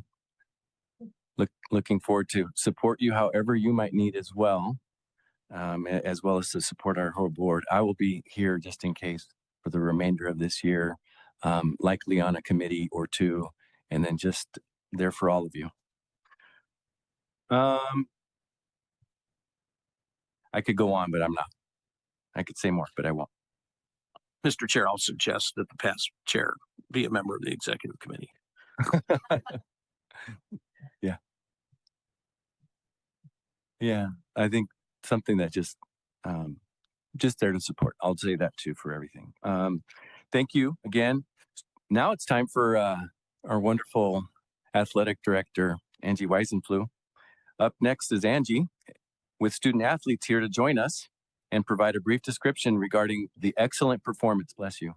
Looking forward to support you however you might need as well as to support our whole board. I will be here just in case for the remainder of this year, likely on a committee or two, and then just there for all of you. I could go on, but I'm not. I could say more, but I won't. Mr. Chair, I'll suggest that the past chair be a member of the executive committee. Yeah, I think something that just there to support. I'll say that too for everything. Thank you again. Now it's time for our wonderful athletic director, Angie Weisenfluh. Up next is Angie with student athletes here to join us and provide a brief description regarding the excellent performance, bless you,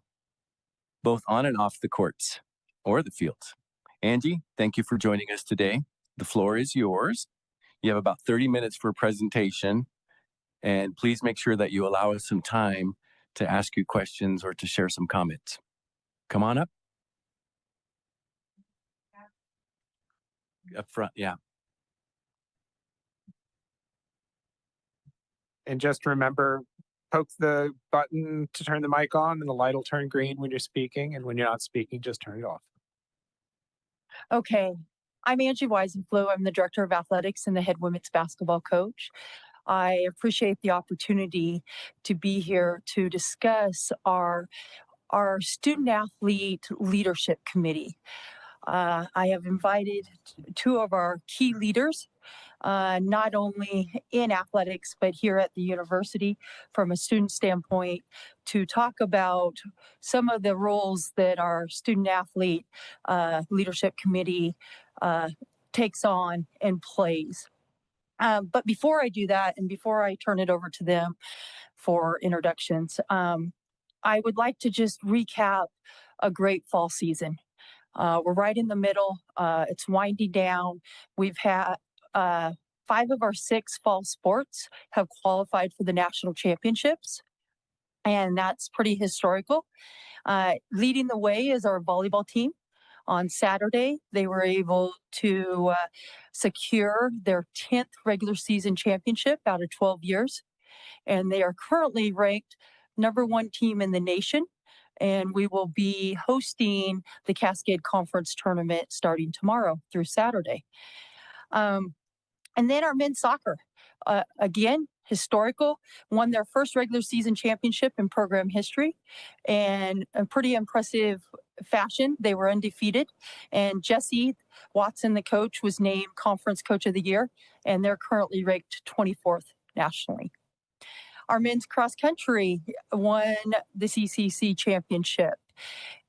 both on and off the courts or the fields. Angie, thank you for joining us today. The floor is yours. You have about 30 minutes for a presentation, and please make sure that you allow us some time to ask you questions or to share some comments. Come on up. Up front, yeah. And just remember, poke the button to turn the mic on and the light will turn green when you're speaking. And when you're not speaking, just turn it off. Okay. I'm Angie Weisenfluh. I'm the Director of Athletics and the head women's basketball coach. I appreciate the opportunity to be here to discuss our student athlete leadership committee. I have invited 2 of our key leaders, not only in athletics, but here at the university from a student standpoint, to talk about some of the roles that our student athlete leadership committee takes on and plays. But before I do that, and before I turn it over to them for introductions, I would like to just recap a great fall season. We're right in the middle. It's winding down. We've had 5 of our 6 fall sports have qualified for the national championships, and that's pretty historical. Leading the way is our volleyball team. On Saturday, they were able to secure their 10th regular season championship out of 12 years. And they are currently ranked #1 team in the nation. And we will be hosting the Cascade Conference tournament starting tomorrow through Saturday. And then our men's soccer, again, historical, won their first regular season championship in program history, and a pretty impressive fashion. They were undefeated, and Jesse Watson, the coach, was named Conference Coach of the Year, and they're currently ranked 24th nationally. Our men's cross country won the CCC championship,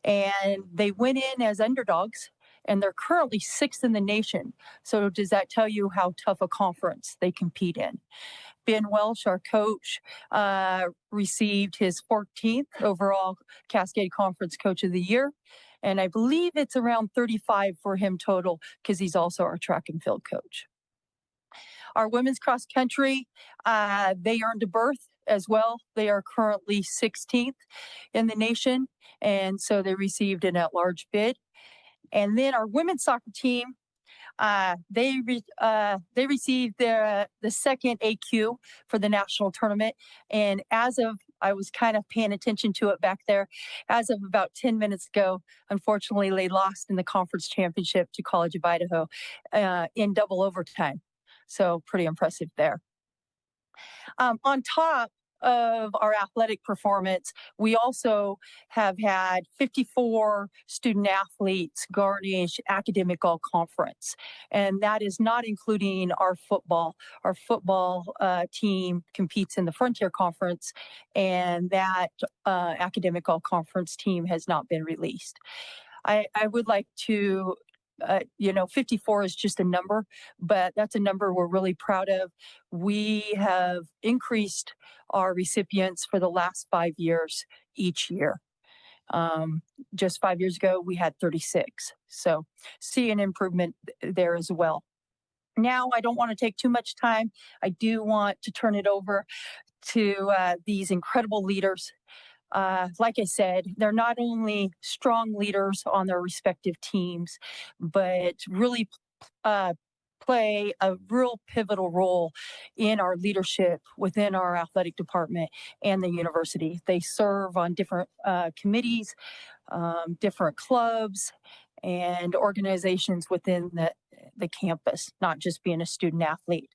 and they went in as underdogs, and they're currently 6th in the nation. So does that tell you how tough a conference they compete in? Ben Welsh, our coach, received his 14th overall Cascade Conference Coach of the Year. And I believe it's around 35 for him total because he's also our track and field coach. Our women's cross country, they earned a berth as well. They are currently 16th in the nation, and so they received an at-large bid. And then our women's soccer team, they received the second AQ for the national tournament. And as of, I was kind of paying attention to it back there, as of about 10 minutes ago, unfortunately, they lost in the conference championship to College of Idaho in double overtime. So pretty impressive there. On top of our athletic performance, we also have had 54 student athletes garnish academic all conference. And that is not including our football. Our football team competes in the Frontier Conference, and that academic all conference team has not been released. I would like to 54 is just a number, but that's a number we're really proud of. We have increased our recipients for the last 5 years each year. Just 5 years ago, we had 36. So see an improvement there as well. Now, I don't want to take too much time. I do want to turn it over to these incredible leaders. Like I said, they're not only strong leaders on their respective teams, but really play a real pivotal role in our leadership within our athletic department and the university. They serve on different committees, different clubs, and organizations within the campus, not just being a student athlete.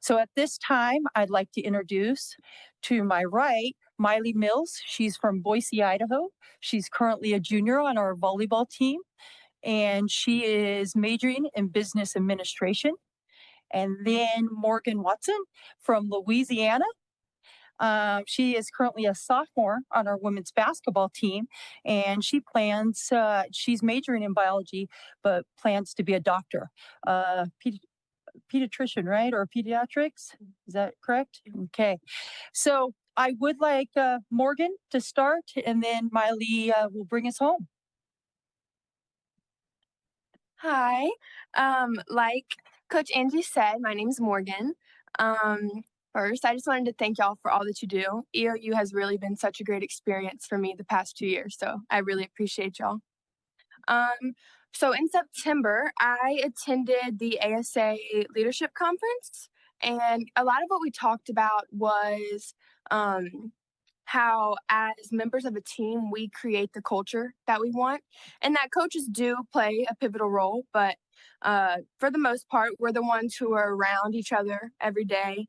So at this time, I'd like to introduce to my right, Miley Mills. She's from Boise, Idaho. She's currently a junior on our volleyball team, and she is majoring in business administration. And then Morgan Watson from Louisiana. She is currently a sophomore on our women's basketball team, and she plans, she's majoring in biology, but plans to be a doctor, pediatrician, right? Or pediatrics? Is that correct? Okay. So I would like Morgan to start, and then Miley will bring us home. Hi. Like Coach Angie said, my name is Morgan. First, I just wanted to thank y'all for all that you do. EOU has really been such a great experience for me the past 2 years, so I really appreciate y'all. So in September, I attended the ASA Leadership Conference, and a lot of what we talked about was how as members of a team, we create the culture that we want, and that coaches do play a pivotal role, but for the most part, we're the ones who are around each other every day.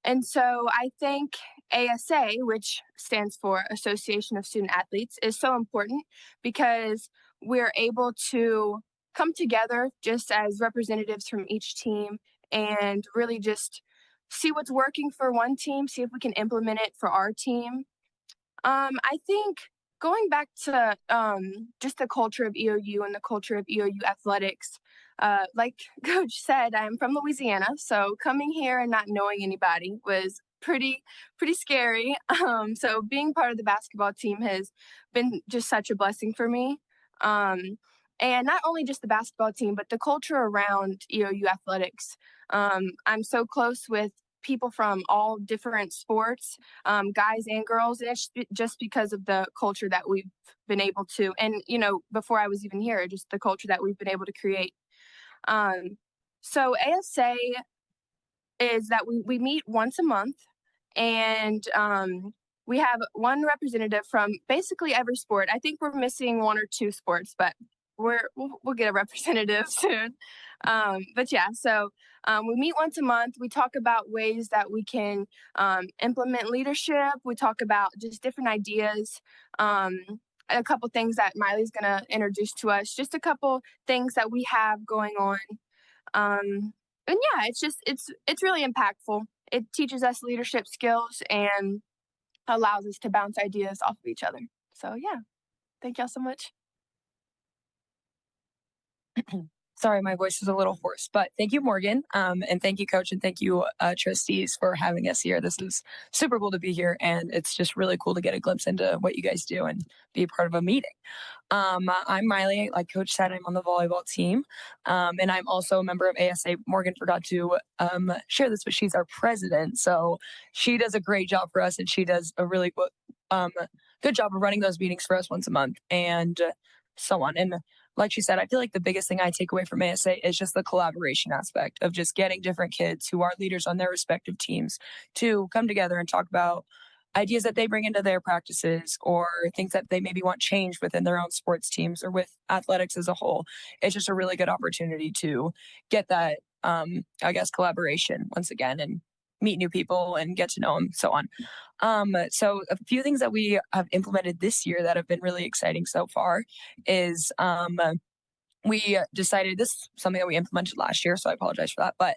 And so I think ASA, which stands for Association of Student Athletes, is so important because we're able to come together just as representatives from each team and really just see what's working for one team, see if we can implement it for our team. I think going back to just the culture of EOU and the culture of EOU athletics, like Coach said, I'm from Louisiana, so coming here and not knowing anybody was pretty scary. So being part of the basketball team has been just such a blessing for me. And not only just the basketball team, but the culture around EOU athletics. I'm so close with people from all different sports, guys and girls, and it's just because of the culture that we've been able to, and before I was even here, just the culture that we've been able to create. So ASA is that we meet once a month, and we have one representative from basically every sport. I think we're missing one or two sports, but we'll get a representative soon. But yeah, so we meet once a month. We talk about ways that we can implement leadership. We talk about just different ideas. A couple things that Miley's gonna introduce to us. Just a couple things that we have going on. And yeah, it's really impactful. It teaches us leadership skills and allows us to bounce ideas off of each other. So yeah, thank y'all so much. Sorry, my voice is a little hoarse, but thank you, Morgan. And thank you, Coach, and thank you, trustees, for having us here. This is super cool to be here, and it's just really cool to get a glimpse into what you guys do and be a part of a meeting. I'm Miley. Like Coach said, I'm on the volleyball team, and I'm also a member of ASA. Morgan forgot to share this, but she's our president, so she does a great job for us, and she does a really good job of running those meetings for us once a month, and so on. And like she said, I feel like the biggest thing I take away from ASA is just the collaboration aspect of just getting different kids who are leaders on their respective teams to come together and talk about ideas that they bring into their practices or things that they maybe want changed within their own sports teams or with athletics as a whole. It's just a really good opportunity to get that, I guess, collaboration once again and meet new people and get to know them, so on. So a few things that we have implemented this year that have been really exciting so far is we decided, this is something that we implemented last year, so I apologize for that, but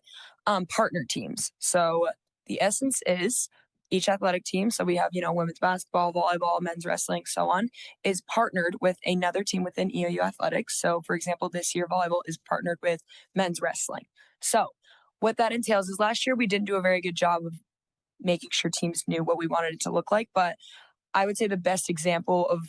partner teams. So the essence is each athletic team, so we have, women's basketball, volleyball, men's wrestling, so on, is partnered with another team within EOU athletics. So for example, this year volleyball is partnered with men's wrestling. So what that entails is last year we didn't do a very good job of making sure teams knew what we wanted it to look like. But I would say the best example of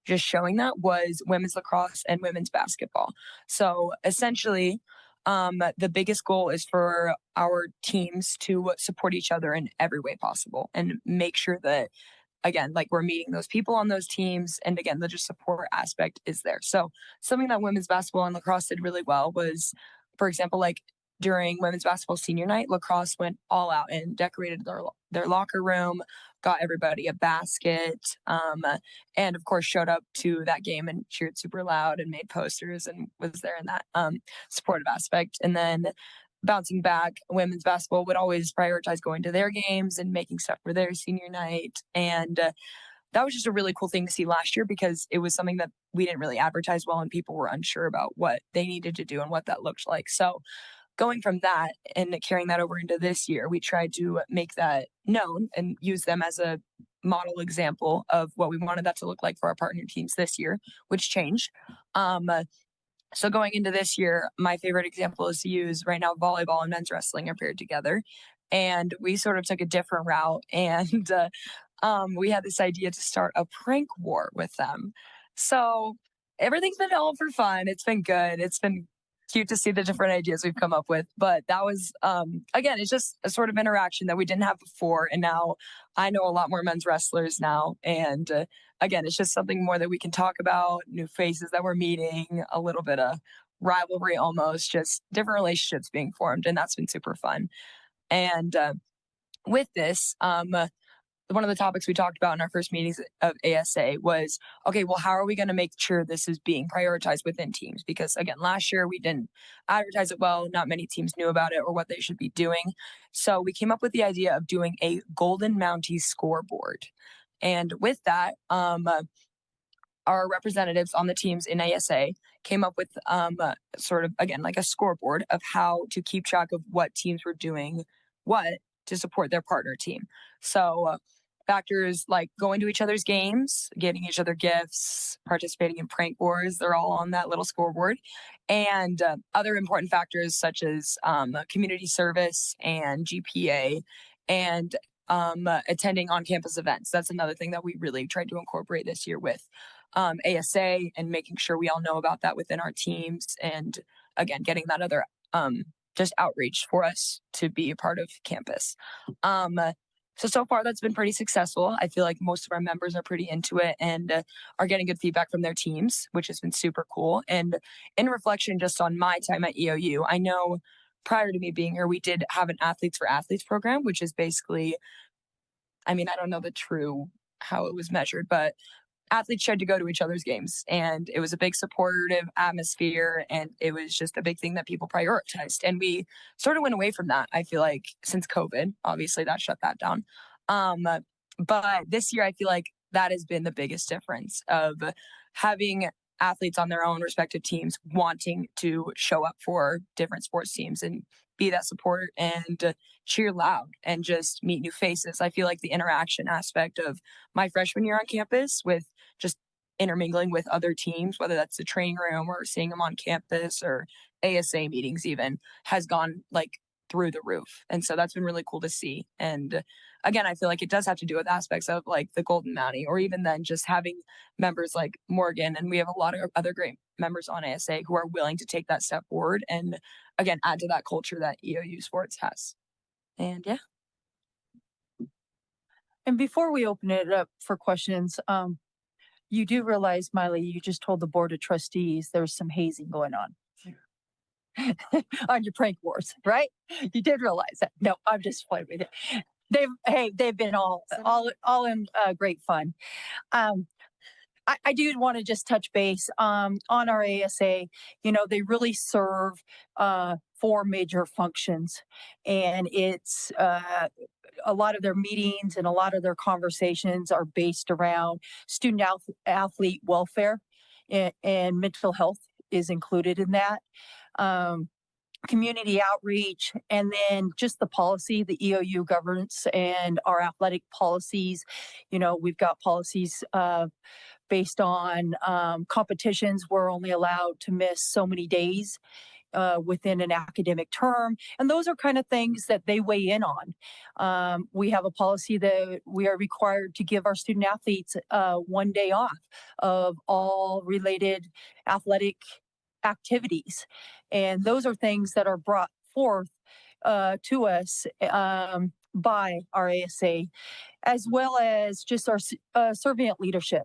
just showing that was women's lacrosse and women's basketball. So essentially, the biggest goal is for our teams to support each other in every way possible and make sure that, again, like we're meeting those people on those teams. And again, the just support aspect is there. So something that women's basketball and lacrosse did really well was, for example, like during women's basketball senior night, lacrosse went all out and decorated their locker room, got everybody a basket, and of course showed up to that game and cheered super loud and made posters and was there in that supportive aspect. And then bouncing back, women's basketball would always prioritize going to their games and making stuff for their senior night. And that was just a really cool thing to see last year because it was something that we didn't really advertise well and people were unsure about what they needed to do and what that looked like. So going from that and carrying that over into this year, we tried to make that known and use them as a model example of what we wanted that to look like for our partner teams this year, which changed. So going into this year, my favorite example is to use right now volleyball and men's wrestling are paired together. And we sort of took a different route and we had this idea to start a prank war with them. So everything's been all for fun. It's been good. It's been cute to see the different ideas we've come up with. But that was, again, it's just a sort of interaction that we didn't have before. And now I know a lot more men's wrestlers now. And again, it's just something more that we can talk about, new faces that we're meeting, a little bit of rivalry almost, just different relationships being formed. And that's been super fun. And with this, one of the topics we talked about in our first meetings of ASA was, okay, well, how are we going to make sure this is being prioritized within teams? Because again, last year we didn't advertise it well. Not many teams knew about it or what they should be doing. So we came up with the idea of doing a Golden Mountie scoreboard. And with that, our representatives on the teams in ASA came up with sort of, again, like a scoreboard of how to keep track of what teams were doing what to support their partner team. So factors like going to each other's games, getting each other gifts, participating in prank wars, they're all on that little scoreboard. And other important factors such as community service and GPA and attending on-campus events. That's another thing that we really tried to incorporate this year with ASA and making sure we all know about that within our teams. And again, getting that other just outreach for us to be a part of campus. So far that's been pretty successful. I feel like most of our members are pretty into it and are getting good feedback from their teams, which has been super cool. And in reflection just on my time at EOU, I know prior to me being here, we did have an Athletes for Athletes program, which is basically, I mean, I don't know the true how it was measured, but athletes tried to go to each other's games, and it was a big supportive atmosphere, and it was just a big thing that people prioritized. And we sort of went away from that, I feel like, since COVID. Obviously that shut that down. But this year I feel like that has been the biggest difference of having athletes on their own respective teams wanting to show up for different sports teams and be that support and cheer loud and just meet new faces. I feel like the interaction aspect of my freshman year on campus with just intermingling with other teams, whether that's the training room or seeing them on campus or ASA meetings even, has gone like through the roof. And so that's been really cool to see. And again, I feel like it does have to do with aspects of like the Golden Mountie, or even then just having members like Morgan. And we have a lot of other great members on ASA who are willing to take that step forward and again, add to that culture that EOU sports has. And yeah. And before we open it up for questions, you do realize, Miley, you just told the Board of Trustees there's some hazing going on. On your prank wars, right? You did realize that. No, I'm just playing with you. They've been all in great fun. I do want to just touch base on our ASA. You know, they really serve 4 major functions, and it's a lot of their meetings and a lot of their conversations are based around student athlete welfare, and mental health is included in that. Community outreach, and then just the policy, the EOU governance and our athletic policies. You know, we've got policies based on competitions. We're only allowed to miss so many days within an academic term. And those are kind of things that they weigh in on. We have a policy that we are required to give our student athletes 1 day off of all related athletic activities. And those are things that are brought forth to us by our ASA, as well as just our servant leadership.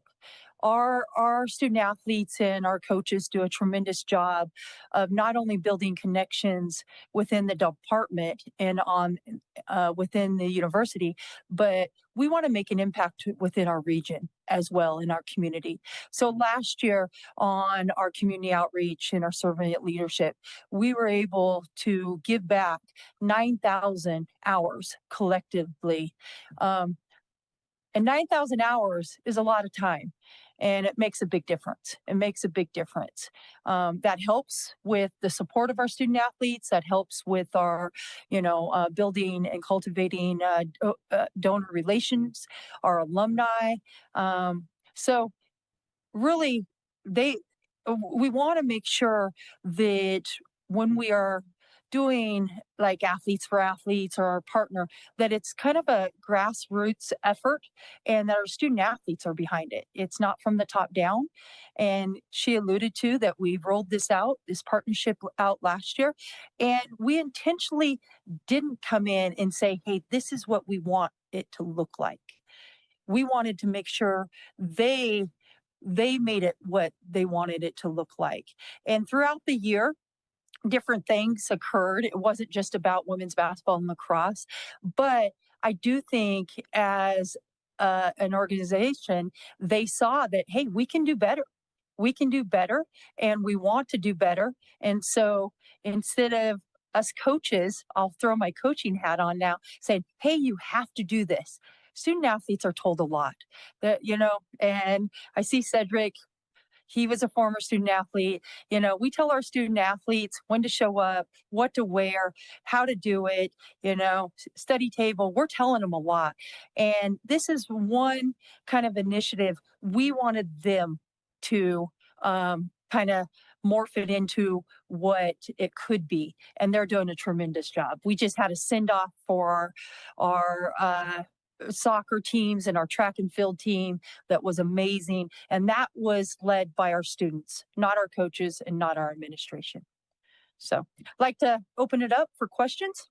Our student athletes and our coaches do a tremendous job of not only building connections within the department and on within the university, but we want to make an impact within our region as well, in our community. So last year on our community outreach and our servant leadership, we were able to give back 9,000 hours collectively. And 9,000 hours is a lot of time. And it makes a big difference. It makes a big difference. That helps with the support of our student athletes. That helps with our, building and cultivating donor relations, our alumni. So really, we want to make sure that when we are doing like Athletes for Athletes or our partner, that it's kind of a grassroots effort and that our student athletes are behind it. It's not from the top down. And she alluded to that we rolled this partnership out last year. And we intentionally didn't come in and say, hey, this is what we want it to look like. We wanted to make sure they made it what they wanted it to look like. And throughout the year, different things occurred. It wasn't just about women's basketball and lacrosse, but I do think as an organization, they saw that, hey, we can do better. We can do better and we want to do better. And so instead of us coaches, I'll throw my coaching hat on now, saying, hey, you have to do this. Student athletes are told a lot that, and I see Cedric. He was a former student athlete. We tell our student athletes when to show up, what to wear, how to do it, study table. We're telling them a lot. And this is one kind of initiative we wanted them to kind of morph it into what it could be. And they're doing a tremendous job. We just had a send off for our soccer teams and our track and field team that was amazing, and that was led by our students, not our coaches and not our administration. So I'd like to open it up for questions.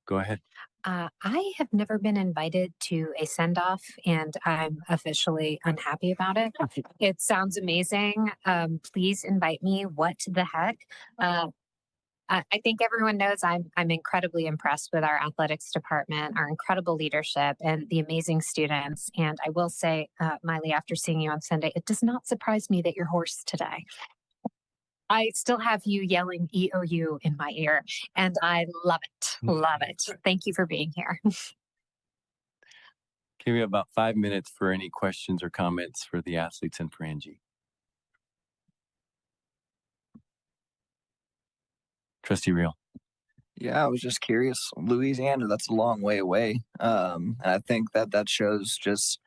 Go ahead. I have never been invited to a send-off, and I'm officially unhappy about it. It sounds amazing. Please invite me. What the heck? I think everyone knows I'm incredibly impressed with our athletics department, our incredible leadership, and the amazing students. And I will say, Miley, after seeing you on Sunday, it does not surprise me that you're hoarse today. I still have you yelling EOU in my ear, and I love it. Love it. Thank you for being here. Okay, we have about 5 minutes for any questions or comments for the athletes and for Angie. Trustee Real. Yeah, I was just curious. Louisiana, that's a long way away. And I think that shows just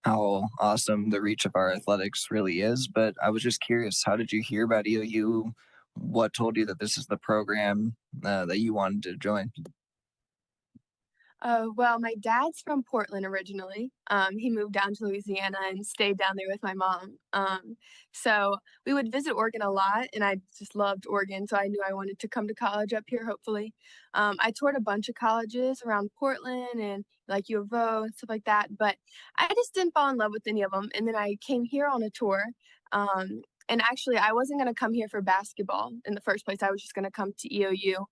how awesome the reach of our athletics really is. But I was just curious, how did you hear about EOU? What told you that this is the program that you wanted to join? Well, my dad's from Portland originally. He moved down to Louisiana and stayed down there with my mom. So we would visit Oregon a lot, and I just loved Oregon. So I knew I wanted to come to college up here, hopefully. I toured a bunch of colleges around Portland and like U of O and stuff like that, but I just didn't fall in love with any of them. And then I came here on a tour. And actually, I wasn't going to come here for basketball in the first place. I was just going to come to EOU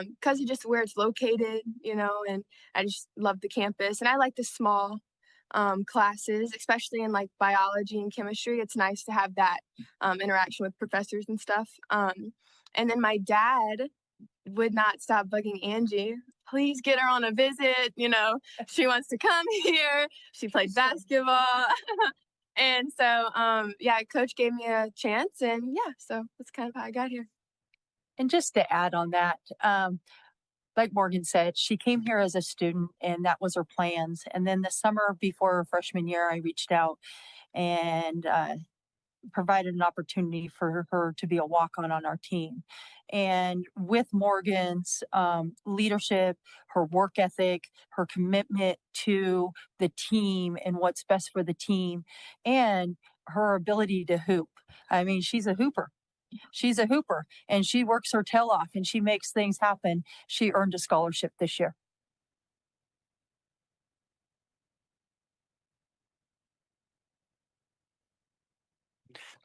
because of just where it's located, and I just love the campus. And I like the small classes, especially in like biology and chemistry. It's nice to have that interaction with professors and stuff. And then my dad would not stop bugging Angie. Please get her on a visit. She wants to come here. She played basketball. And so, yeah, coach gave me a chance, and yeah, so that's kind of how I got here. And just to add on that, like Morgan said, she came here as a student and that was her plans. And then the summer before her freshman year, I reached out and provided an opportunity for her to be a walk-on on our team. And with Morgan's leadership, her work ethic, her commitment to the team and what's best for the team, and her ability to hoop. I mean, she's a hooper. She's a hooper and she works her tail off and she makes things happen. She earned a scholarship this year.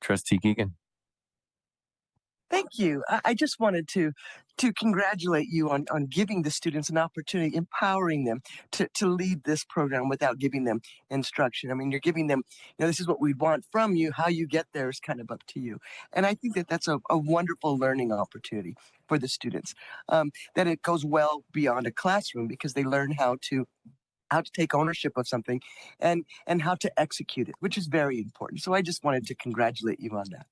Trustee Keegan. Thank you. I just wanted to congratulate you on giving the students an opportunity, empowering them to lead this program without giving them instruction. I mean, you're giving them, this is what we want from you. How you get there is kind of up to you. And I think that that's a wonderful learning opportunity for the students. That it goes well beyond a classroom because they learn how to take ownership of something and how to execute it, which is very important. So I just wanted to congratulate you on that.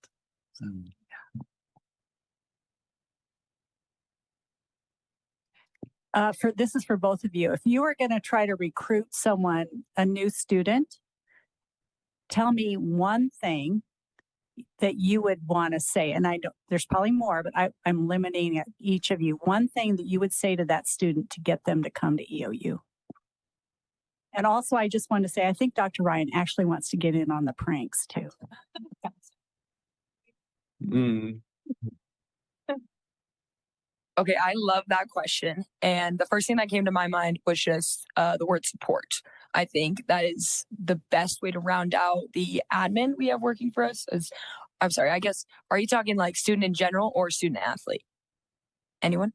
This is for both of you. If you were going to try to recruit someone, a new student, tell me one thing that you would want to say. And there's probably more, but I'm limiting each of you. One thing that you would say to that student to get them to come to EOU. And also, I just want to say, I think Dr. Ryan actually wants to get in on the pranks too. Okay, I love that question. And the first thing that came to my mind was just the word support. I think that is the best way to round out the admin we have working for us. I'm sorry, I guess, are you talking like student in general or student athlete? Anyone?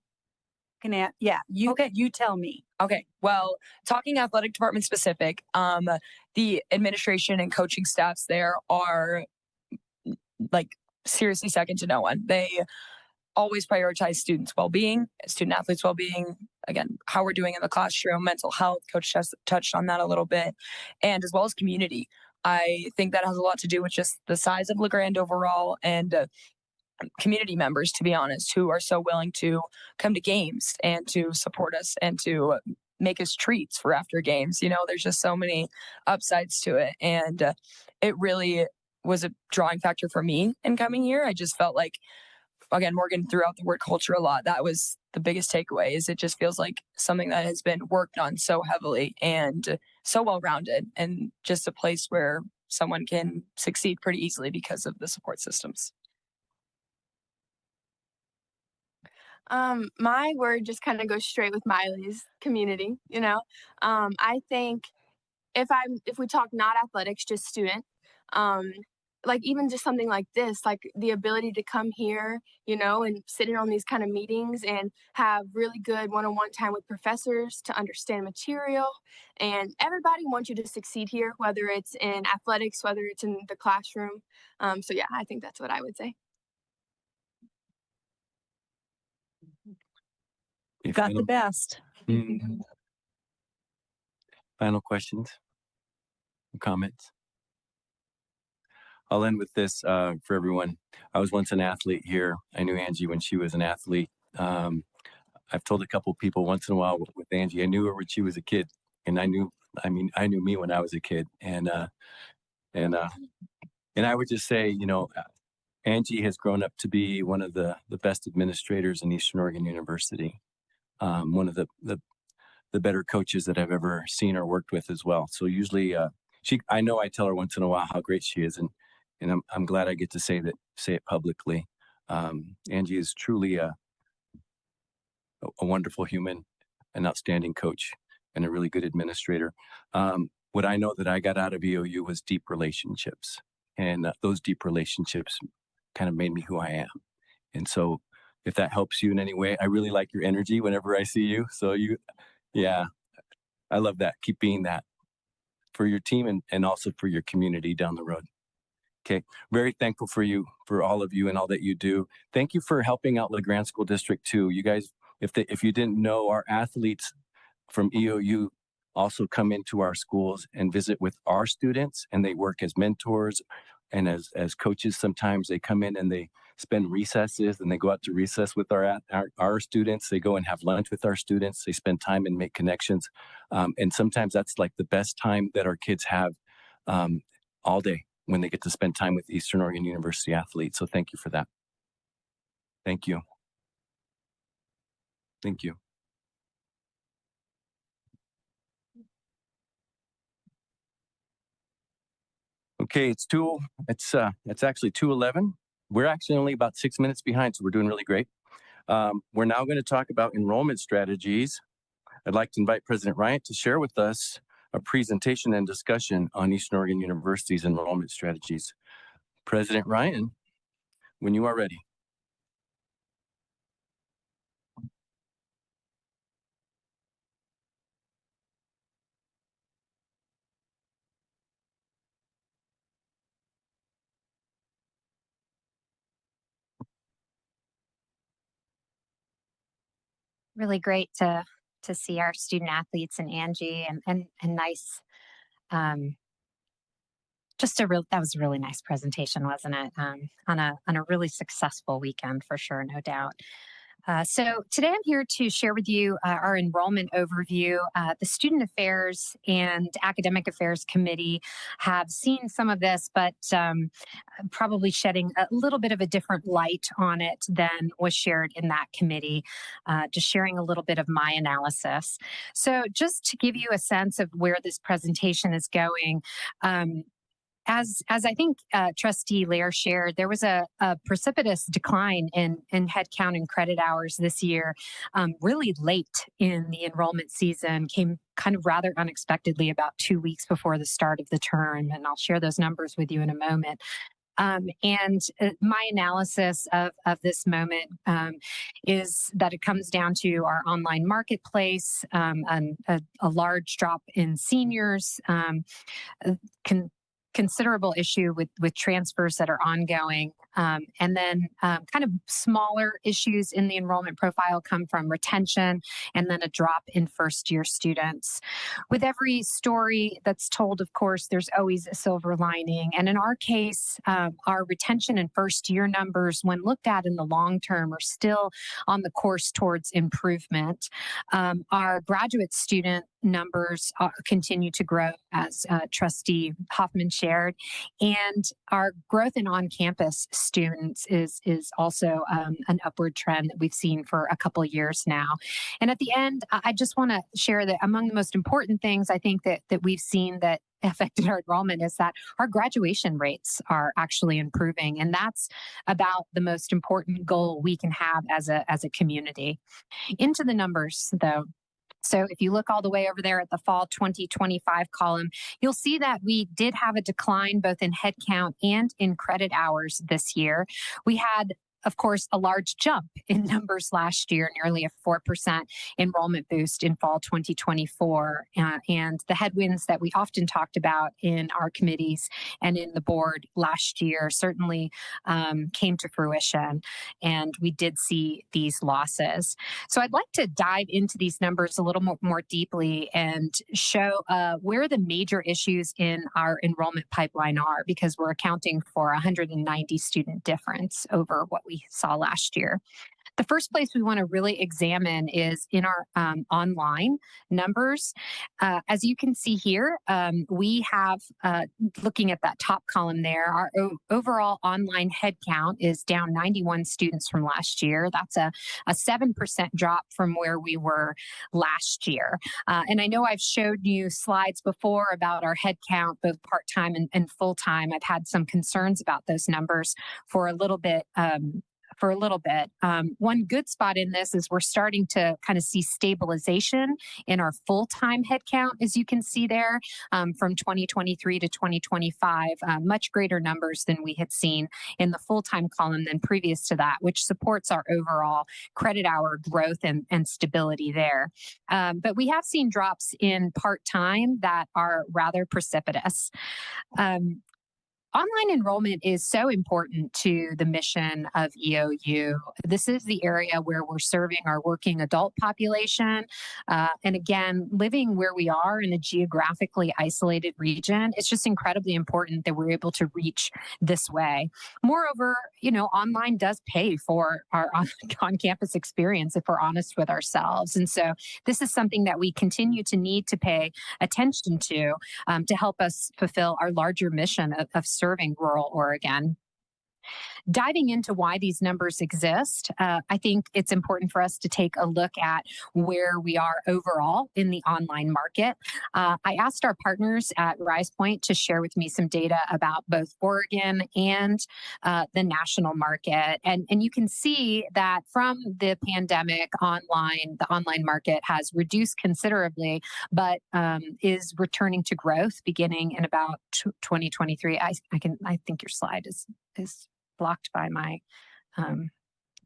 Yeah, you tell me. Okay, well, talking athletic department specific, the administration and coaching staffs there are like seriously second to no one. They always prioritize students' well-being, student athletes' well-being. Again, how we're doing in the classroom, mental health. Coach just touched on that a little bit, and as well as community. I think that has a lot to do with just the size of LeGrand overall and community members, to be honest, who are so willing to come to games and to support us and to make us treats for after games. There's just so many upsides to it, and it really was a drawing factor for me in coming here. I just felt like, again, Morgan threw out the word culture a lot. That was the biggest takeaway. Is it just feels like something that has been worked on so heavily and so well-rounded, and just a place where someone can succeed pretty easily because of the support systems. My word just kind of goes straight with Miley's community. I think if we talk not athletics, just student, like even just something like this, like the ability to come here, you know, and sit in on these kind of meetings and have really good one-on-one time with professors to understand material. And everybody wants you to succeed here, whether it's in athletics, whether it's in the classroom. So yeah, I think that's what I would say. Got the best. Final questions, comments? I'll end with this for everyone. I was once an athlete here. I knew Angie when she was an athlete. I've told a couple people once in a while with Angie, I knew her when she was a kid, and I knew me when I was a kid. And I would just say, you know, Angie has grown up to be one of the best administrators in Eastern Oregon University. One of the better coaches that I've ever seen or worked with as well. So usually, I know I tell her once in a while how great she is, and I'm glad I get to say it publicly. Angie is truly a wonderful human, an outstanding coach, and a really good administrator. What I know that I got out of EOU was deep relationships, and those deep relationships kind of made me who I am. And so if that helps you in any way, I really like your energy whenever I see you. So yeah, I love that. Keep being that for your team and also for your community down the road. Okay. Very thankful for you, for all of you and all that you do. Thank you for helping out LeGrand School District too. You guys, if you didn't know, our athletes from EOU also come into our schools and visit with our students, and they work as mentors and as coaches. Sometimes they come in and they spend recesses, and they go out to recess with our students. They go and have lunch with our students. They spend time and make connections. And sometimes that's like the best time that our kids have all day, when they get to spend time with Eastern Oregon University athletes. So thank you for that. Thank you. Thank you. Okay, it's actually 2:11. We're actually only about 6 minutes behind, so we're doing really great. We're now going to talk about enrollment strategies. I'd like to invite President Ryan to share with us a presentation and discussion on Eastern Oregon University's enrollment strategies. President Ryan, when you are ready. Really great to see our student athletes and Angie and nice that was a really nice presentation, wasn't it? On a really successful weekend for sure, no doubt. So today I'm here to share with you our enrollment overview. The Student Affairs and Academic Affairs Committee have seen some of this, but probably shedding a little bit of a different light on it than was shared in that committee, just sharing a little bit of my analysis. So just to give you a sense of where this presentation is going, as I think Trustee Lair shared, there was a precipitous decline in headcount and credit hours this year, really late in the enrollment season, came kind of rather unexpectedly about 2 weeks before the start of the term, and I'll share those numbers with you in a moment. And my analysis of this moment is that it comes down to our online marketplace, and a large drop in seniors, considerable issue with transfers that are ongoing. And then kind of smaller issues in the enrollment profile come from retention and then a drop in first-year students. With every story that's told, of course, there's always a silver lining. And in our case, our retention and first-year numbers, when looked at in the long term, are still on the course towards improvement. Our graduate student numbers continue to grow, as Trustee Hoffman shared, and our growth in on-campus students is also an upward trend that we've seen for a couple of years now. And at the end, I just want to share that among the most important things I think that we've seen that affected our enrollment is that our graduation rates are actually improving, and that's about the most important goal we can have as a community. Into the numbers, though. So if you look all the way over there at the fall 2025 column, you'll see that we did have a decline both in headcount and in credit hours this year. We had, of course, a large jump in numbers last year, nearly a 4% enrollment boost in fall 2024. And the headwinds that we often talked about in our committees and in the board last year certainly came to fruition. And we did see these losses. So I'd like to dive into these numbers a little more deeply and show where the major issues in our enrollment pipeline are, because we're accounting for 190 student difference over what we saw last year. The first place we want to really examine is in our online numbers. As you can see here, we have, looking at that top column there, our overall online head count is down 91 students from last year. That's a 7% drop from where we were last year. And I know I've showed you slides before about our head count, both part-time and full-time. I've had some concerns about those numbers for a little bit. One good spot in this is we're starting to kind of see stabilization in our full-time headcount, as you can see there, from 2023 to 2025, much greater numbers than we had seen in the full-time column than previous to that, which supports our overall credit hour growth and stability there. But we have seen drops in part-time that are rather precipitous. Online enrollment is so important to the mission of EOU. This is the area where we're serving our working adult population. And again, living where we are in a geographically isolated region, it's just incredibly important that we're able to reach this way. Moreover, online does pay for our on-campus experience if we're honest with ourselves. And so this is something that we continue to need to pay attention to help us fulfill our larger mission of serving rural Oregon. Diving into why these numbers exist, I think it's important for us to take a look at where we are overall in the online market. I asked our partners at RisePoint to share with me some data about both Oregon and the national market. And you can see that from the pandemic the online market has reduced considerably, but is returning to growth beginning in about 2023. I think your slide is blocked by my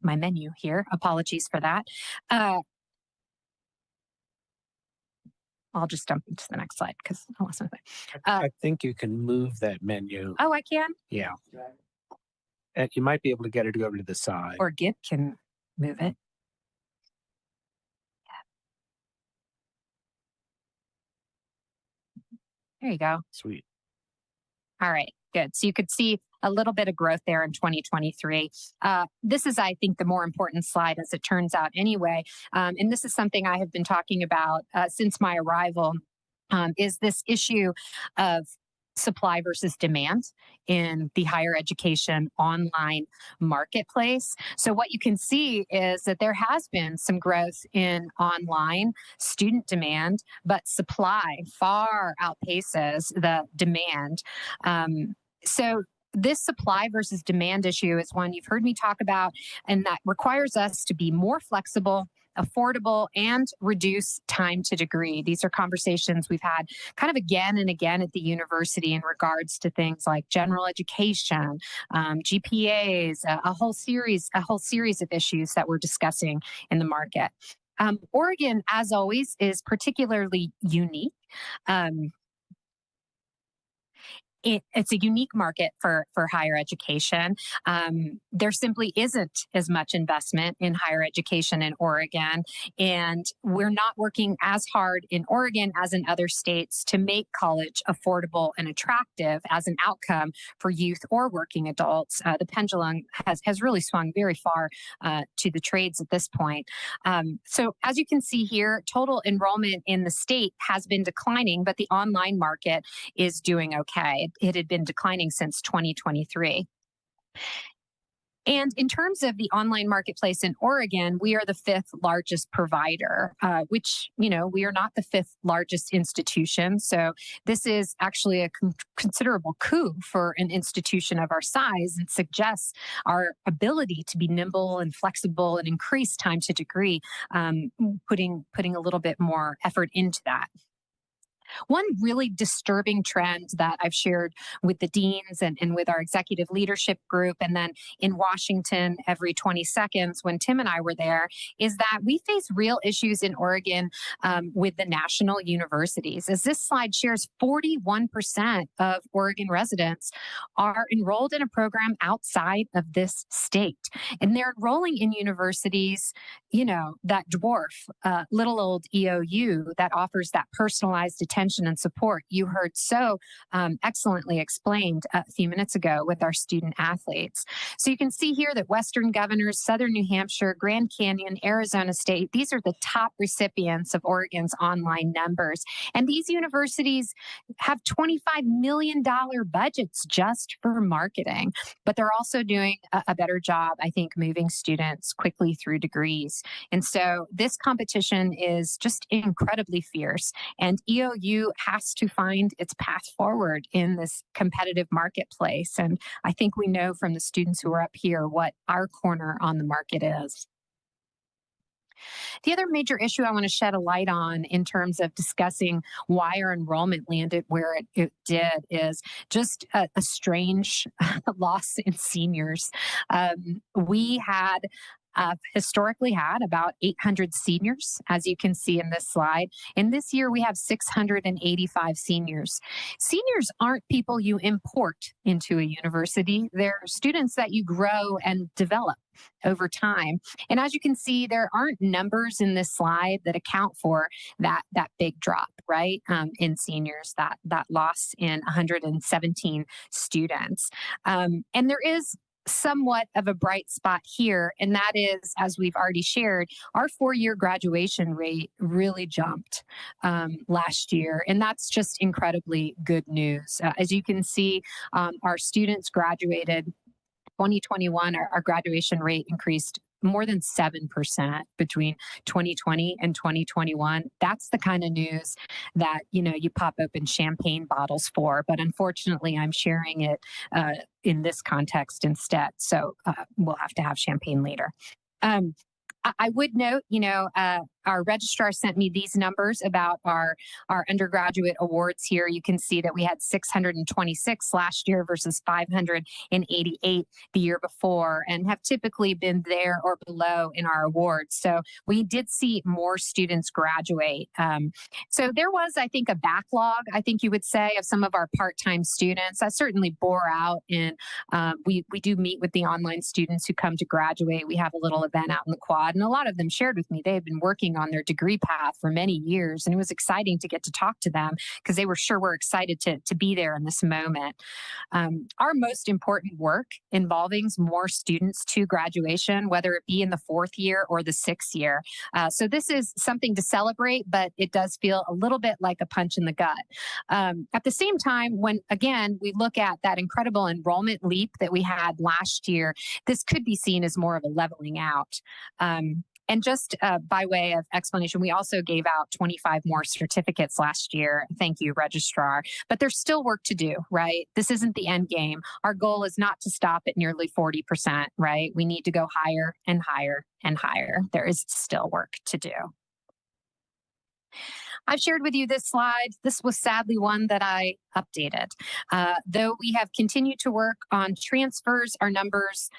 my menu here. Apologies for that. I'll just jump into the next slide because I lost my thing. I think you can move that menu. Oh, I can? Yeah. And you might be able to get it to go over to the side. Or Gib can move it. There you go. Sweet. All right, good. So you could see a little bit of growth there in 2023. This is, I think, the more important slide as it turns out anyway. And this is something I have been talking about since my arrival, is this issue of supply versus demand in the higher education online marketplace. So what you can see is that there has been some growth in online student demand, but supply far outpaces the demand. So this supply versus demand issue is one you've heard me talk about, and that requires us to be more flexible, affordable, and reduce time to degree. These are conversations we've had kind of again and again at the university in regards to things like general education, GPAs, a whole series of issues that we're discussing in the market. Oregon, as always, is particularly unique. It's a unique market for higher education. There simply isn't as much investment in higher education in Oregon, and we're not working as hard in Oregon as in other states to make college affordable and attractive as an outcome for youth or working adults. The pendulum has really swung very far to the trades at this point. So as you can see here, total enrollment in the state has been declining, but the online market is doing okay. It had been declining since 2023. And in terms of the online marketplace in Oregon, we are the 5th largest provider, which, we are not the 5th largest institution. So this is actually a considerable coup for an institution of our size and suggests our ability to be nimble and flexible and increase time to degree, putting a little bit more effort into that. One really disturbing trend that I've shared with the deans and with our executive leadership group, and then in Washington every 20 seconds when Tim and I were there, is that we face real issues in Oregon with the national universities. As this slide shares, 41% of Oregon residents are enrolled in a program outside of this state. And they're enrolling in universities, that dwarf little old EOU that offers that personalized attention and support you heard so excellently explained a few minutes ago with our student athletes. So you can see here that Western Governors, Southern New Hampshire, Grand Canyon, Arizona State, these are the top recipients of Oregon's online numbers. And these universities have $25 million budgets just for marketing, but they're also doing a better job, I think, moving students quickly through degrees. And so this competition is just incredibly fierce, and EOU has to find its path forward in this competitive marketplace. And I think we know from the students who are up here what our corner on the market is. The other major issue I want to shed a light on in terms of discussing why our enrollment landed where it did is just a strange loss in seniors. We had historically had about 800 seniors, as you can see in this slide. And this year we have 685 seniors. Seniors aren't people you import into a university. They're students that you grow and develop over time. And as you can see, there aren't numbers in this slide that account for that big drop, right? In seniors, that loss in 117 students. And there is somewhat of a bright spot here, and that is, as we've already shared, our 4-year graduation rate really jumped last year, and that's just incredibly good news. As you can see, our students graduated 2021, our graduation rate increased more than 7% between 2020 and 2021. That's the kind of news that, you pop open champagne bottles for. But unfortunately, I'm sharing it in this context instead. So we'll have to have champagne later. I would note, our registrar sent me these numbers about our undergraduate awards here. You can see that we had 626 last year versus 588 the year before, and have typically been there or below in our awards. So we did see more students graduate. So there was, I think, a backlog, I think you would say, of some of our part-time students. That certainly bore out in, we do meet with the online students who come to graduate. We have a little event out in the quad, and a lot of them shared with me they had been working on their degree path for many years, and it was exciting to get to talk to them because they were excited to be there in this moment. Our most important work involving more students to graduation, whether it be in the 4th year or the 6th year. So this is something to celebrate, but it does feel a little bit like a punch in the gut. At the same time, when again we look at that incredible enrollment leap that we had last year, this could be seen as more of a leveling out. And just by way of explanation, we also gave out 25 more certificates last year. Thank you, Registrar. But there's still work to do, right? This isn't the end game. Our goal is not to stop at nearly 40%, right? We need to go higher and higher and higher. There is still work to do. I've shared with you this slide. This was sadly one that I updated. Though we have continued to work on transfers, our numbers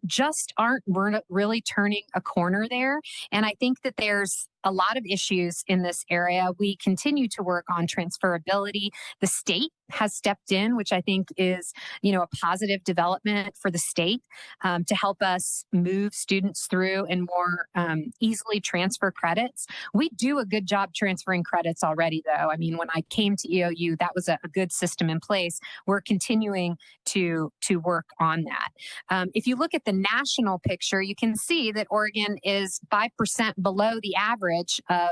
just aren't really turning a corner there. And I think that there's a lot of issues in this area. We continue to work on transferability. The state has stepped in, which I think is, a positive development for the state to help us move students through and more easily transfer credits. We do a good job transferring credits already, though. I mean, when I came to EOU, that was a a good system in place. We're continuing to work on that. If you look at the national picture, you can see that Oregon is 5% below the average of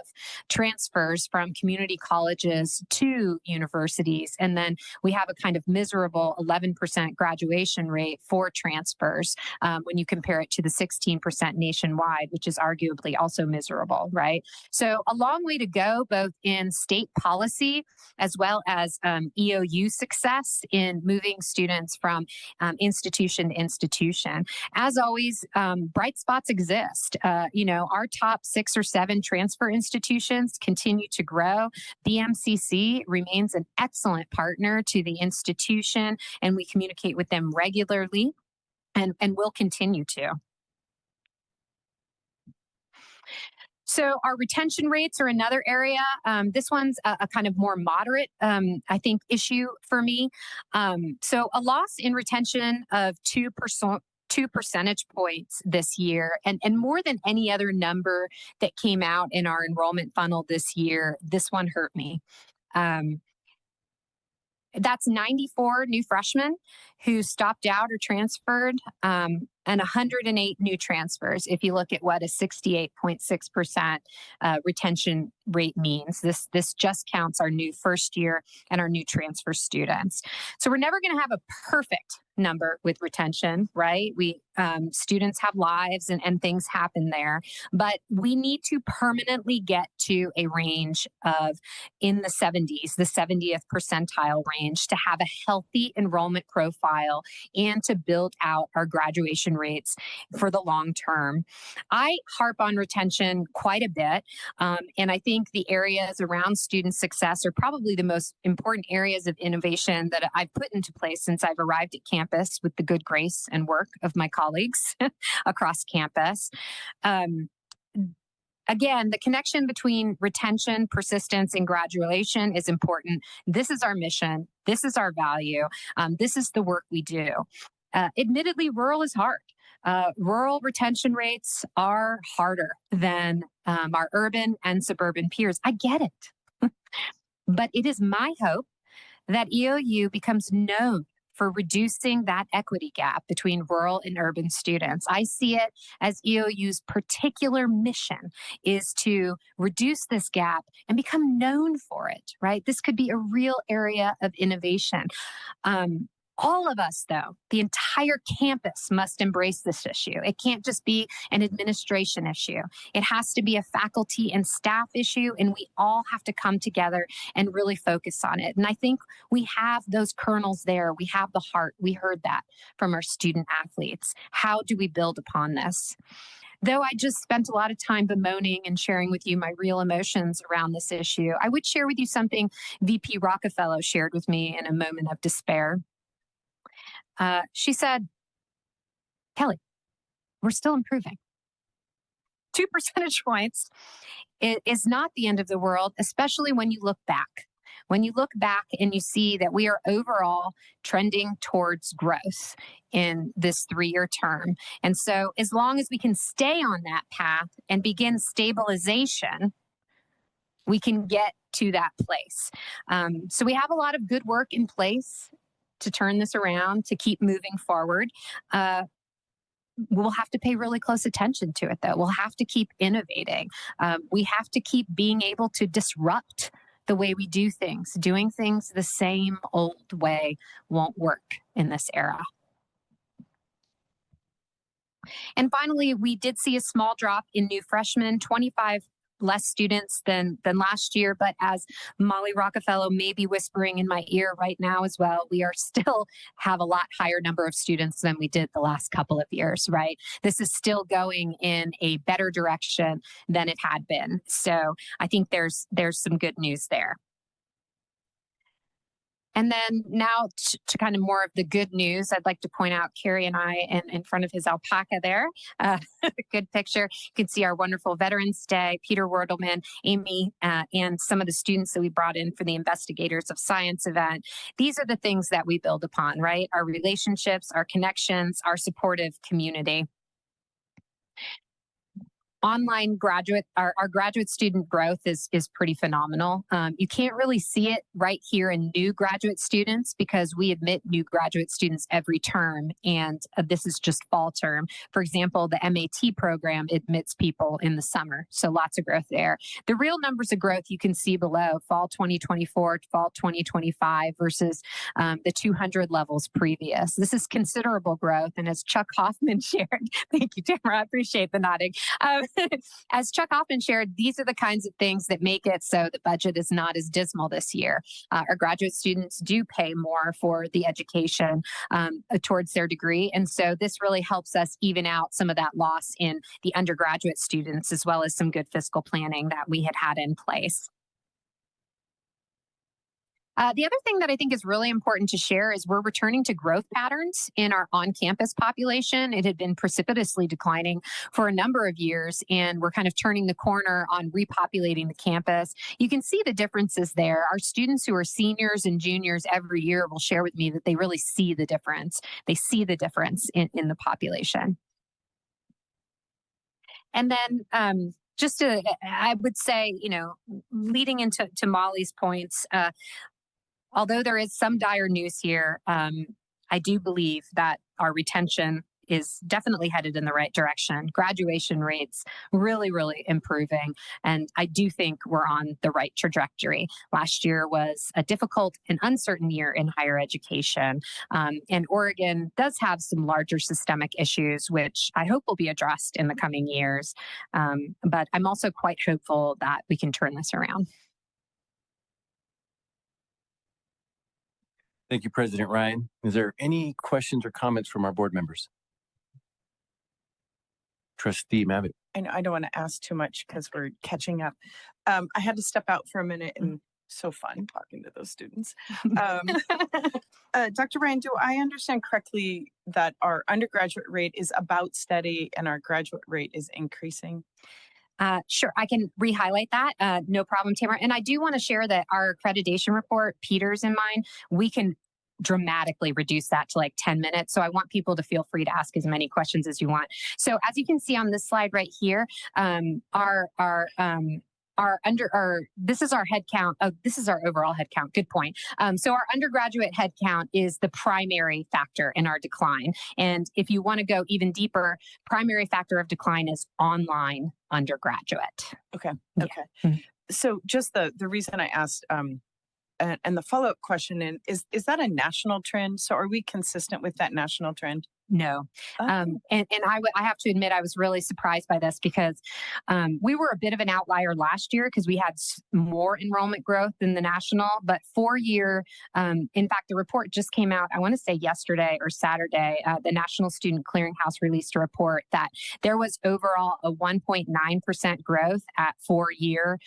transfers from community colleges to universities. And then we have a kind of miserable 11% graduation rate for transfers when you compare it to the 16% nationwide, which is arguably also miserable, right? So a long way to go, both in state policy as well as EOU success in moving students from institution to institution. As always, bright spots exist. Our top 6 or 7 transfer institutions continue to grow. BMCC remains an excellent partner to the institution, and we communicate with them regularly and will continue to. So our retention rates are another area. This one's a kind of more moderate, I think, issue for me. So a loss in retention of 2 percentage points this year, and more than any other number that came out in our enrollment funnel this year, this one hurt me. That's 94 new freshmen who stopped out or transferred, and 108 new transfers. If you look at what a 68.6% retention rate means, this just counts our new first year and our new transfer students. So we're never going to have a perfect number with retention, right? Students have lives and things happen there, but we need to permanently get to a range of in the 70s, the 70th percentile range, to have a healthy enrollment profile and to build out our graduation rates for the long term. I harp on retention quite a bit, and I think the areas around student success are probably the most important areas of innovation that I've put into place since I've arrived at campus with the good grace and work of my colleagues across campus. Again, the connection between retention, persistence, and graduation is important. This is our mission. This is our value. This is the work we do. Admittedly, rural is hard. Rural retention rates are harder than our urban and suburban peers. I get it. But it is my hope that EOU becomes known for reducing that equity gap between rural and urban students. I see it as EOU's particular mission is to reduce this gap and become known for it, right? This could be a real area of innovation. All of us, though, the entire campus must embrace this issue. It can't just be an administration issue. It has to be a faculty and staff issue, and we all have to come together and really focus on it. And I think we have those kernels there. We have the heart. We heard that from our student athletes. How do we build upon this? Though I just spent a lot of time bemoaning and sharing with you my real emotions around this issue, I would share with you something VP Rockefeller shared with me in a moment of despair. She said, Kelly, we're still improving. 2 percentage points is not the end of the world, especially when you look back. When you look back and you see that we are overall trending towards growth in this 3-year term. And so as long as we can stay on that path and begin stabilization, we can get to that place. So we have a lot of good work in place to turn this around, to keep moving forward. We'll have to pay really close attention to it, though. We'll have to keep innovating. We have to keep being able to disrupt the way we do things. Doing things the same old way won't work in this era. And finally, we did see a small drop in new freshmen, 25 less students than last year. But as Molly Rockefeller may be whispering in my ear right now as well, we are still have a lot higher number of students than we did the last couple of years, right? This is still going in a better direction than it had been. So I think there's some good news there. And then now to kind of more of the good news, I'd like to point out Carrie and I in front of his alpaca there. Good picture. You can see our wonderful Veterans Day, Peter Werdelman, Amy, and some of the students that we brought in for the Investigators of Science event. These are the things that we build upon, right? Our relationships, our connections, our supportive community. online graduate, our graduate student growth is pretty phenomenal. You can't really see it right here in new graduate students because we admit new graduate students every term, and this is just fall term. For example, the MAT program admits people in the summer, so lots of growth there. The real numbers of growth you can see below: fall 2024 to fall 2025 versus the 200 levels previous. This is considerable growth, and as Chuck Hoffman shared, thank you, Tamara, I appreciate the nodding. As Chuck Hoffman shared, these are the kinds of things that make it so the budget is not as dismal this year. Our graduate students do pay more for the education towards their degree. And so this really helps us even out some of that loss in the undergraduate students, as well as some good fiscal planning that we had in place. The other thing that I think is really important to share is we're returning to growth patterns in our on-campus population. It had been precipitously declining for a number of years, and we're kind of turning the corner on repopulating the campus. You can see the differences there. Our students who are seniors and juniors every year will share with me that they really see the difference. They see the difference in the population. And then I would say, leading into Molly's points, although there is some dire news here, I do believe that our retention is definitely headed in the right direction. Graduation rates really, really improving. And I do think we're on the right trajectory. Last year was a difficult and uncertain year in higher education. And Oregon does have some larger systemic issues, which I hope will be addressed in the coming years. But I'm also quite hopeful that we can turn this around. Thank you, President Ryan. Is there any questions or comments from our board members? Trustee Mavitt. I don't want to ask too much because we're catching up. I had to step out for a minute, and so fun talking to those students. Dr. Ryan, do I understand correctly that our undergraduate rate is about steady and our graduate rate is increasing? Sure, I can re-highlight that. No problem, Tamara. And I do want to share that our accreditation report, Peter's in mine, we can dramatically reduce that to like 10 minutes. So I want people to feel free to ask as many questions as you want. So as you can see on this slide right here, this is our head count. Oh, this is our overall head count. Good point. So our undergraduate head count is the primary factor in our decline. And if you want to go even deeper, primary factor of decline is online undergraduate. Okay. Yeah. Okay. Mm-hmm. So just the reason I asked, and the follow-up question is that a national trend? So are we consistent with that national trend? No. And I have to admit, I was really surprised by this because we were a bit of an outlier last year because we had more enrollment growth than the national, but 4-year, in fact, the report just came out, I want to say yesterday or Saturday, the National Student Clearinghouse released a report that there was overall a 1.9% growth at 4-year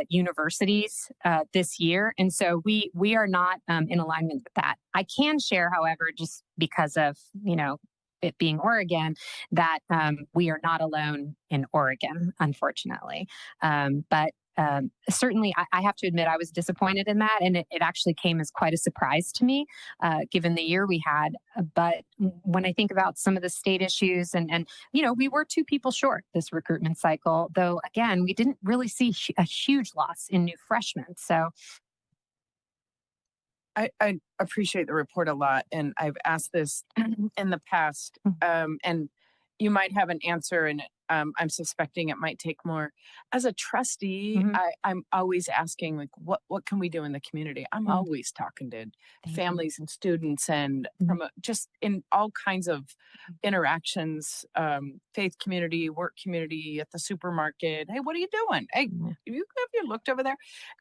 universities this year. And so we are not in alignment with that. I can share, however, just because of, it being Oregon, that we are not alone in Oregon, unfortunately. But certainly, I have to admit, I was disappointed in that. And it actually came as quite a surprise to me, given the year we had. But when I think about some of the state issues and we were 2 people short this recruitment cycle, though, again, we didn't really see a huge loss in new freshmen. So I appreciate the report a lot, and I've asked this in the past, and you might have an answer, and I'm suspecting it might take more. As a trustee, I'm always asking, like, what can we do in the community? I'm always talking to families and students, and from just in all kinds of interactions, faith community, work community, at the supermarket. Hey, what are you doing? Hey, have you looked over there?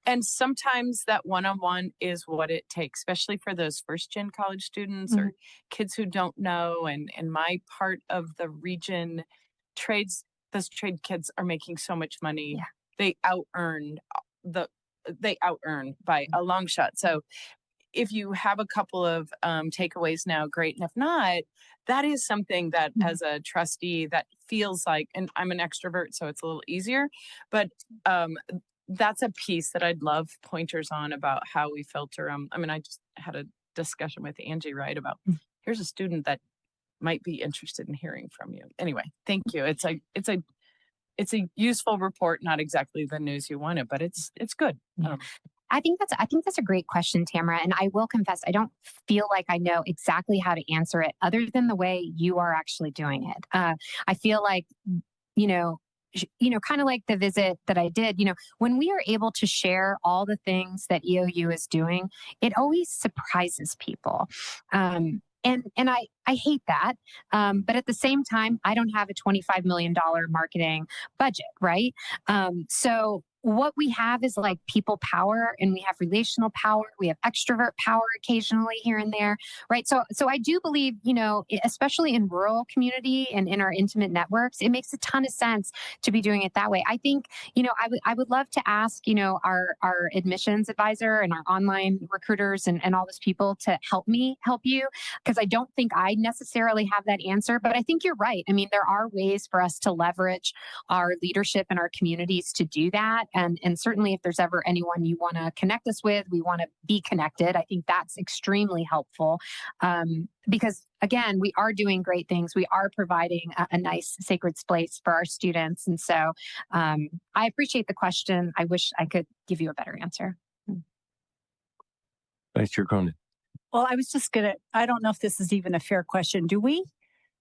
And sometimes that one-on-one is what it takes, especially for those first-gen college students or kids who don't know. And in my part of the region, those trade kids are making so much money. Yeah. They out-earn by a long shot. So if you have a couple of takeaways now, great. And if not, that is something that as a trustee that feels like, and I'm an extrovert, so it's a little easier, but that's a piece that I'd love pointers on about how we filter them. I mean, I just had a discussion with Angie, right, about here's a student that might be interested in hearing from you. Anyway, thank you. It's a it's a useful report, not exactly the news you wanted, but it's good. Yeah. I think that's a great question, Tamara. And I will confess, I don't feel like I know exactly how to answer it other than the way you are actually doing it. I feel like, kind of like the visit that I did, when we are able to share all the things that EOU is doing, it always surprises people. And I hate that. But at the same time, I don't have a $25 million marketing budget, right? So what we have is like people power, and we have relational power. We have extrovert power occasionally here and there, right? So I do believe, especially in rural community and in our intimate networks, it makes a ton of sense to be doing it that way. I think, I would love to ask, our admissions advisor and our online recruiters and all those people to help you, because I don't think I necessarily have that answer, but I think you're right. I mean, there are ways for us to leverage our leadership in our communities to do that. And certainly if there's ever anyone you want to connect us with, we want to be connected. I think that's extremely helpful. Because again, we are doing great things. We are providing a nice sacred space for our students. And so I appreciate the question. I wish I could give you a better answer. Vice Chair Cronin. Well, I was just I don't know if this is even a fair question. Do we,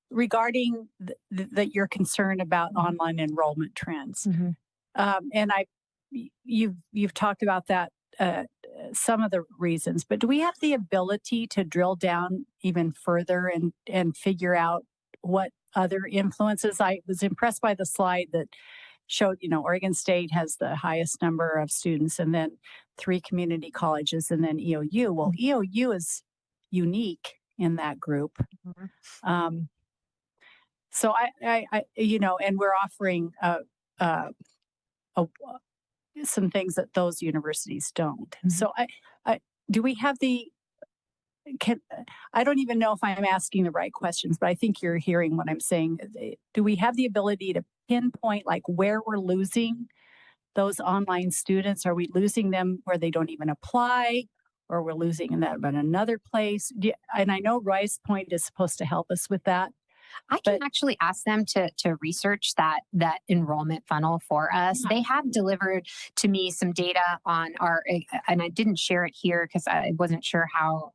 regarding your concern about online enrollment trends, and you've talked about that, some of the reasons, but do we have the ability to drill down even further and figure out what other influences? I was impressed by the slide that showed, Oregon State has the highest number of students, and then 3 community colleges, and then EOU. Well, EOU is unique in that group. So I and we're offering some things that those universities don't. So do we have I don't even know if I'm asking the right questions, but I think you're hearing what I'm saying. Do we have the ability to pinpoint like where we're losing those online students? Are we losing them where they don't even apply, or we're losing them in another place? And I know Rise Point is supposed to help us with that. I can actually ask them to research that enrollment funnel for us. They have delivered to me some data on and I didn't share it here because I wasn't sure how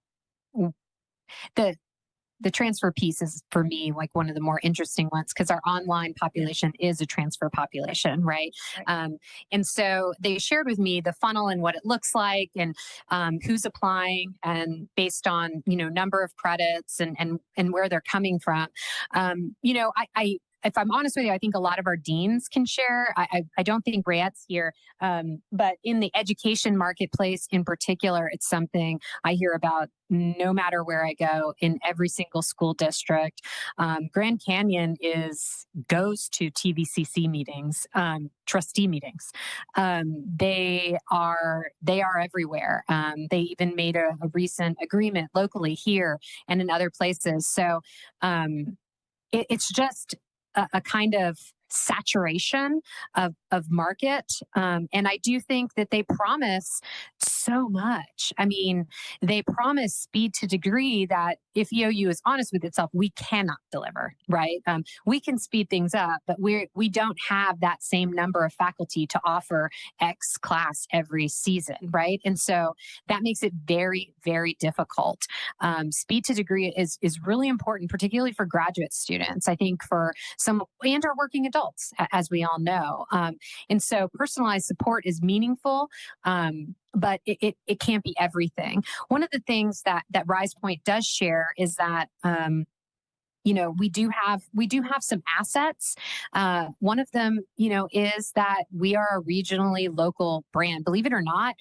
the transfer piece is for me like one of the more interesting ones, because our online population is a transfer population, right? And so they shared with me the funnel and what it looks like, and who's applying, and based on number of credits and where they're coming from. If I'm honest with you, I think a lot of our deans can share. I don't think Briette's here, but in the education marketplace in particular, it's something I hear about no matter where I go in every single school district. Grand Canyon goes to TVCC meetings, trustee meetings. They are everywhere. They even made a recent agreement locally here and in other places. So it's just a kind of saturation of market. And I do think that they promise so much. I mean, they promise speed to degree that if EOU is honest with itself, we cannot deliver, right? We can speed things up, but we don't have that same number of faculty to offer X class every season, right? And so that makes it very, very difficult. Speed to degree is really important, particularly for graduate students. I think for some and our working adults, as we all know. And so personalized support is meaningful, but it can't be everything. One of the things that Rise Point does share is that we do have some assets. One of them, is that we are a regionally local brand. Believe it or not,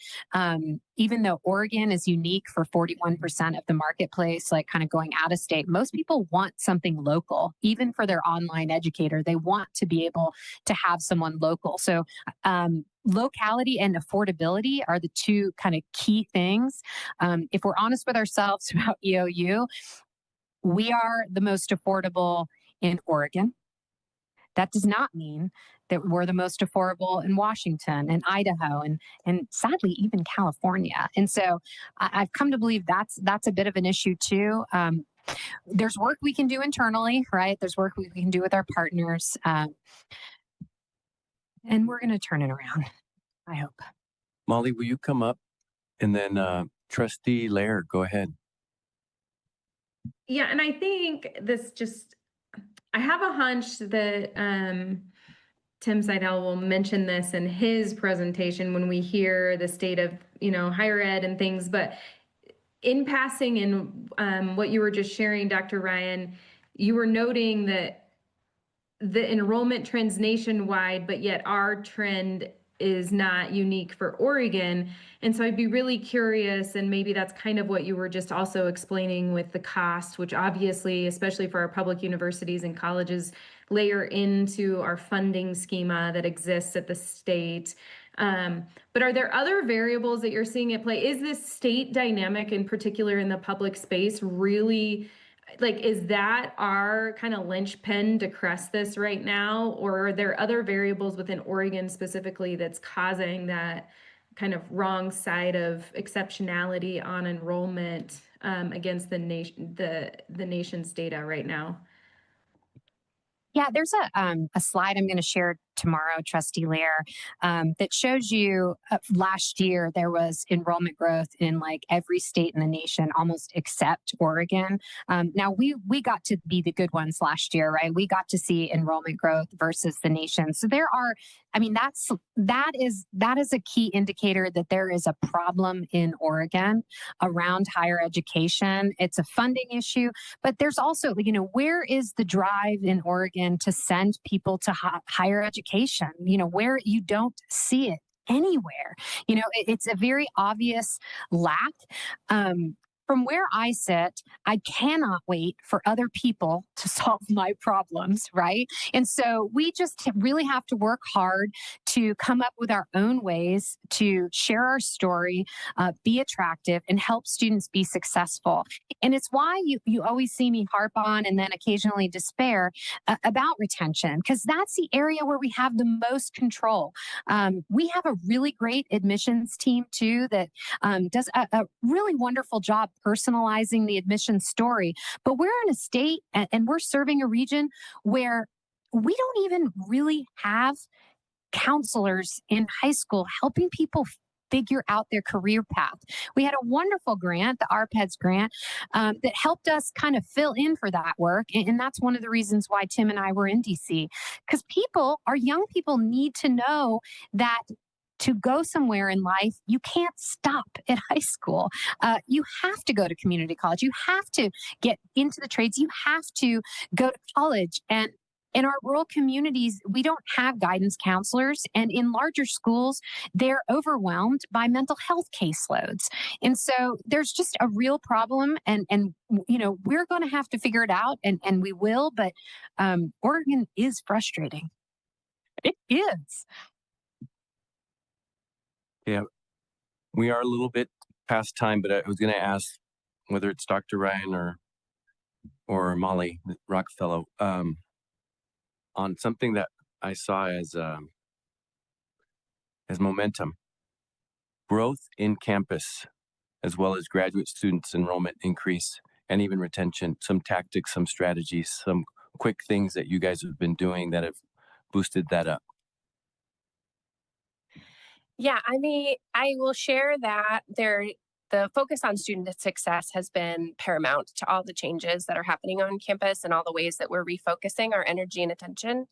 even though Oregon is unique for 41% of the marketplace, like kind of going out of state, most people want something local, even for their online educator. They want to be able to have someone local. So locality and affordability are the two kind of key things. If we're honest with ourselves about EOU, we are the most affordable in Oregon. That does not mean that we're the most affordable in Washington and Idaho and sadly even California. And so I've come to believe that's a bit of an issue too. There's work we can do internally, right? There's work we can do with our partners. and we're going to turn it around. I hope. Molly, will you come up? And then Trustee Lair, go ahead. Yeah, and I think I have a hunch that Tim Seidel will mention this in his presentation when we hear the state of, higher ed and things. But in passing, and what you were just sharing, Dr. Ryan, you were noting that the enrollment trends nationwide, but yet our trend is not unique for Oregon. And so I'd be really curious, and maybe that's kind of what you were just also explaining with the cost, which obviously, especially for our public universities and colleges, layer into our funding schema that exists at the state. But are there other variables that you're seeing at play? Is this state dynamic in particular in the public space really, is that our kind of linchpin to crest this right now? Or are there other variables within Oregon specifically that's causing that kind of wrong side of exceptionality on enrollment against the nation's data right now? Yeah, there's a slide I'm going to share tomorrow, Trustee Lair, that shows you last year there was enrollment growth in like every state in the nation, almost except Oregon. Now we got to be the good ones last year, right? We got to see enrollment growth versus the nation. So there are, that is a key indicator that there is a problem in Oregon around higher education. It's a funding issue, but there's also, where is the drive in Oregon to send people to higher education? Where you don't see it anywhere. It's a very obvious lack. From where I sit, I cannot wait for other people to solve my problems, right? And so we just really have to work hard to come up with our own ways to share our story, be attractive, and help students be successful. And it's why you always see me harp on and then occasionally despair about retention, because that's the area where we have the most control. We have a really great admissions team too that does a really wonderful job personalizing the admissions story. But we're in a state and we're serving a region where we don't even really have counselors in high school helping people figure out their career path. We had a wonderful grant, the ARPEDS grant, that helped us kind of fill in for that work. And that's one of the reasons why Tim and I were in DC, because our young people need to know that to go somewhere in life, you can't stop at high school. You have to go to community college. You have to get into the trades. You have to go to college. And in our rural communities, we don't have guidance counselors. And in larger schools, they're overwhelmed by mental health caseloads. And so there's just a real problem. And we're going to have to figure it out, and we will. But Oregon is frustrating. It is. Yeah, we are a little bit past time, but I was going to ask whether it's Dr. Ryan or Molly Rockfellow on something that I saw as momentum. Growth in campus, as well as graduate students enrollment increase and even retention, some tactics, some strategies, some quick things that you guys have been doing that have boosted that up. Yeah, I will share that the focus on student success has been paramount to all the changes that are happening on campus and all the ways that we're refocusing our energy and attention.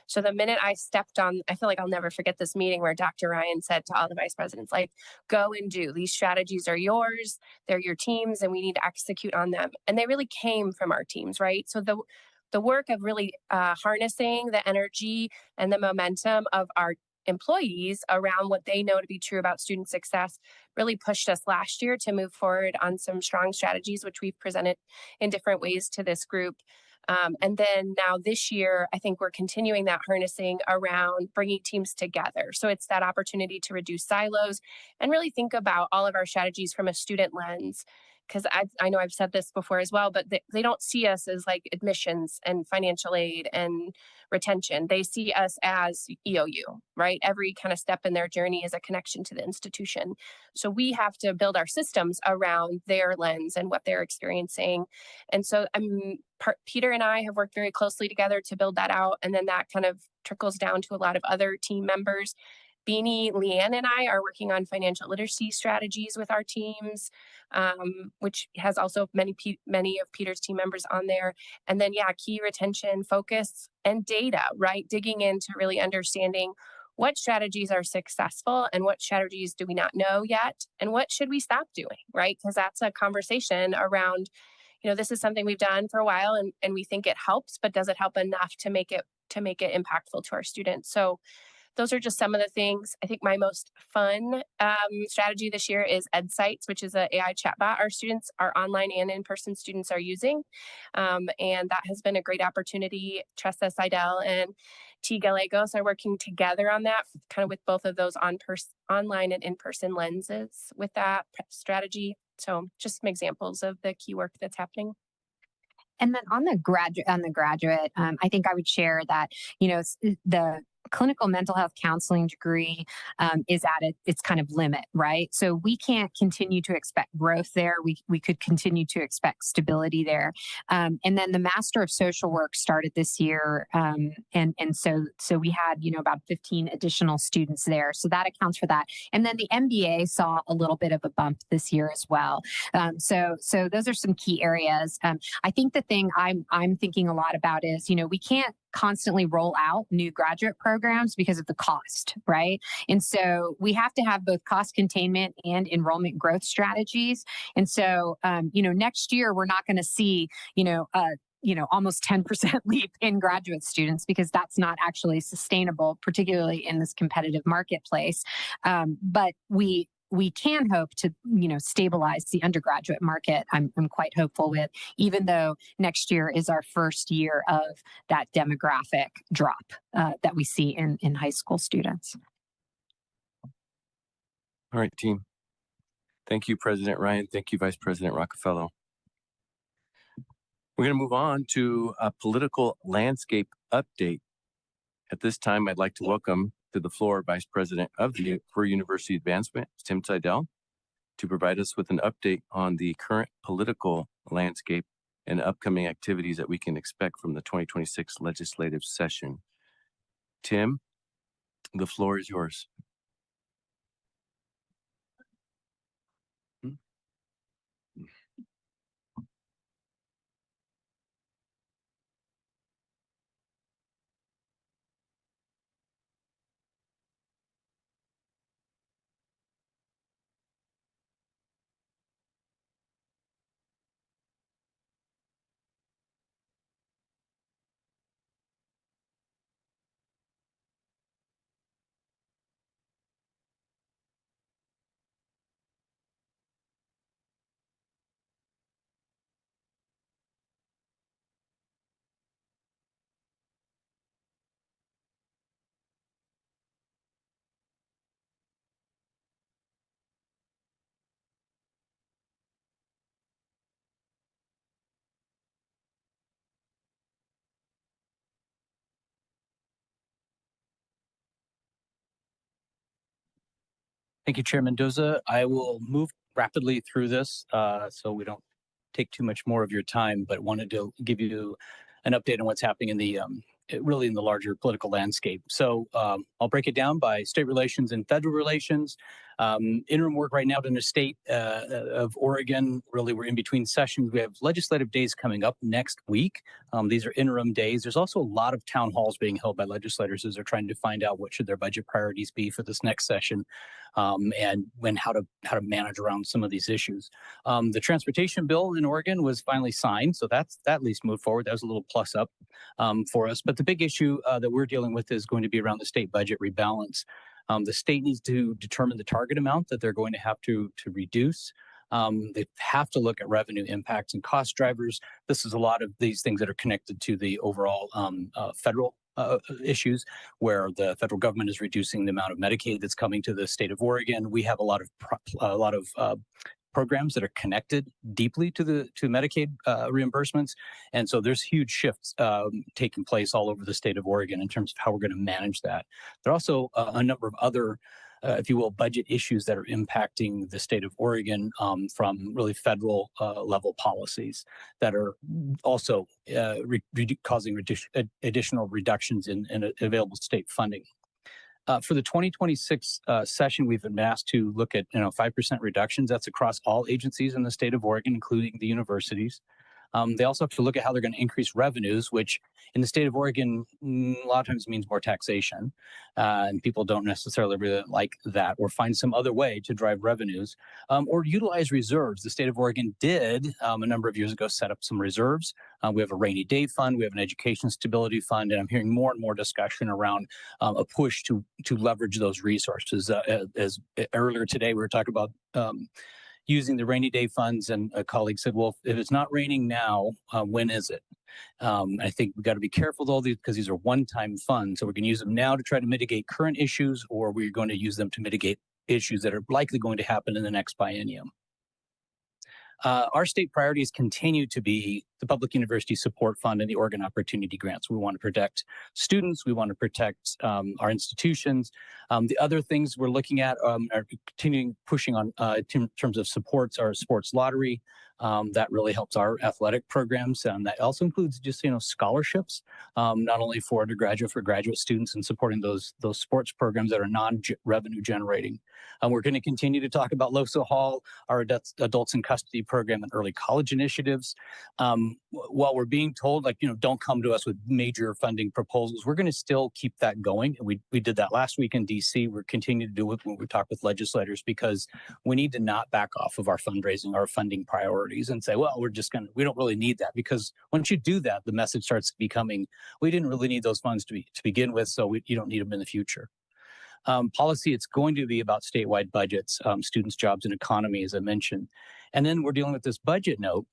So the minute I stepped on, I feel like I'll never forget this meeting where Dr. Ryan said to all the vice presidents, go and do. These strategies are yours, they're your teams, and we need to execute on them. And they really came from our teams, right? So the work of really harnessing the energy and the momentum of our employees around what they know to be true about student success really pushed us last year to move forward on some strong strategies, which we've presented in different ways to this group. And then now this year, I think we're continuing that harnessing around bringing teams together. So it's that opportunity to reduce silos and really think about all of our strategies from a student lens. because I know I've said this before as well, but they don't see us as like admissions and financial aid and retention. They see us as EOU, right? Every kind of step in their journey is a connection to the institution. So we have to build our systems around their lens and what they're experiencing. And so Peter and I have worked very closely together to build that out. And then that kind of trickles down to a lot of other team members. Beanie, Leanne, and I are working on financial literacy strategies with our teams, which has also many of Peter's team members on there. And then, key retention, focus, and data, right? Digging into really understanding what strategies are successful and what strategies do we not know yet, and what should we stop doing, right? Because that's a conversation around, this is something we've done for a while and we think it helps, but does it help enough to make it impactful to our students? So those are just some of the things. I think my most fun strategy this year is EdSites, which is an AI chatbot our students, our online and in-person students are using. And that has been a great opportunity. Tressa Seidel and T. Gallegos are working together on that, kind of with both of those online and in-person lenses with that strategy. So just some examples of the key work that's happening. And then on the graduate, I think I would share that, the clinical mental health counseling degree is at its kind of limit, right? So we can't continue to expect growth there. We could continue to expect stability there. And then the Master of Social Work started this year. And so we had, about 15 additional students there. So that accounts for that. And then the MBA saw a little bit of a bump this year as well. So those are some key areas. I think the thing I'm thinking a lot about is, we can't constantly roll out new graduate programs because of the cost, right? And so we have to have both cost containment and enrollment growth strategies. And so, next year we're not going to see, almost 10% leap in graduate students, because that's not actually sustainable, particularly in this competitive marketplace. But we can hope to, stabilize the undergraduate market. I'm quite hopeful with, even though next year is our first year of that demographic drop that we see in high school students. All right, team. Thank you, President Ryan. Thank you, Vice President Rockefeller. We're going to move on to a political landscape update. At this time, I'd like to welcome to the floor Vice President for University Advancement, Tim Seidel, to provide us with an update on the current political landscape and upcoming activities that we can expect from the 2026 legislative session. Tim, the floor is yours. Thank you, Chair Mendoza. I will move rapidly through this so we don't take too much more of your time, but wanted to give you an update on what's happening in the really in the larger political landscape. So I'll break it down by state relations and federal relations. Interim work right now in the state of Oregon. Really, we're in between sessions. We have legislative days coming up next week. These are interim days. There's also a lot of town halls being held by legislators as they're trying to find out what should their budget priorities be for this next session, and how to manage around some of these issues. The transportation bill in Oregon was finally signed, so that at least moved forward. That was a little plus up for us. But the big issue that we're dealing with is going to be around the state budget rebalance. The state needs to determine the target amount that they're going to have to reduce. They have to look at revenue impacts and cost drivers. This is a lot of these things that are connected to the overall federal issues, where the federal government is reducing the amount of Medicaid that's coming to the state of Oregon. We have a lot of programs that are connected deeply to Medicaid reimbursements. And so there's huge shifts taking place all over the state of Oregon in terms of how we're going to manage that. There are also a number of other if you will, budget issues that are impacting the state of Oregon from really federal level policies that are also causing additional reductions in available state funding. For the 2026 session, we've been asked to look at 5% reductions. That's across all agencies in the state of Oregon, including the universities. They also have to look at how they're going to increase revenues, which in the state of Oregon, a lot of times means more taxation. And people don't necessarily really like that, or find some other way to drive revenues, or utilize reserves. The state of Oregon did a number of years ago set up some reserves. We have a rainy day fund, we have an education stability fund, and I'm hearing more and more discussion around a push to leverage those resources. As earlier today, we were talking about using the rainy day funds, and a colleague said, well, if it's not raining now, when is it? I think we've got to be careful though, because these are one-time funds. So we can use them now to try to mitigate current issues, or we're going to use them to mitigate issues that are likely going to happen in the next biennium. Our state priorities continue to be the Public University Support Fund and the Oregon Opportunity Grants. We want to protect students. We want to protect our institutions. The other things we're looking at are continuing pushing on in terms of supports our sports lottery. That really helps our athletic programs. That also includes just, scholarships, not only for undergraduate, for graduate students, and supporting those sports programs that are non-revenue generating. We're going to continue to talk about LOSA Hall, our adults in custody program, and early college initiatives. While we're being told, don't come to us with major funding proposals, we're going to still keep that going. And we did that last week in DC. We're continuing to do it when we talk with legislators, because we need to not back off of our fundraising, our funding priorities, and say, well, we don't really need that. Because once you do that, the message starts becoming, we didn't really need those funds to begin with, so you don't need them in the future. Policy, it's going to be about statewide budgets, students, jobs, and economy, as I mentioned. And then we're dealing with this budget note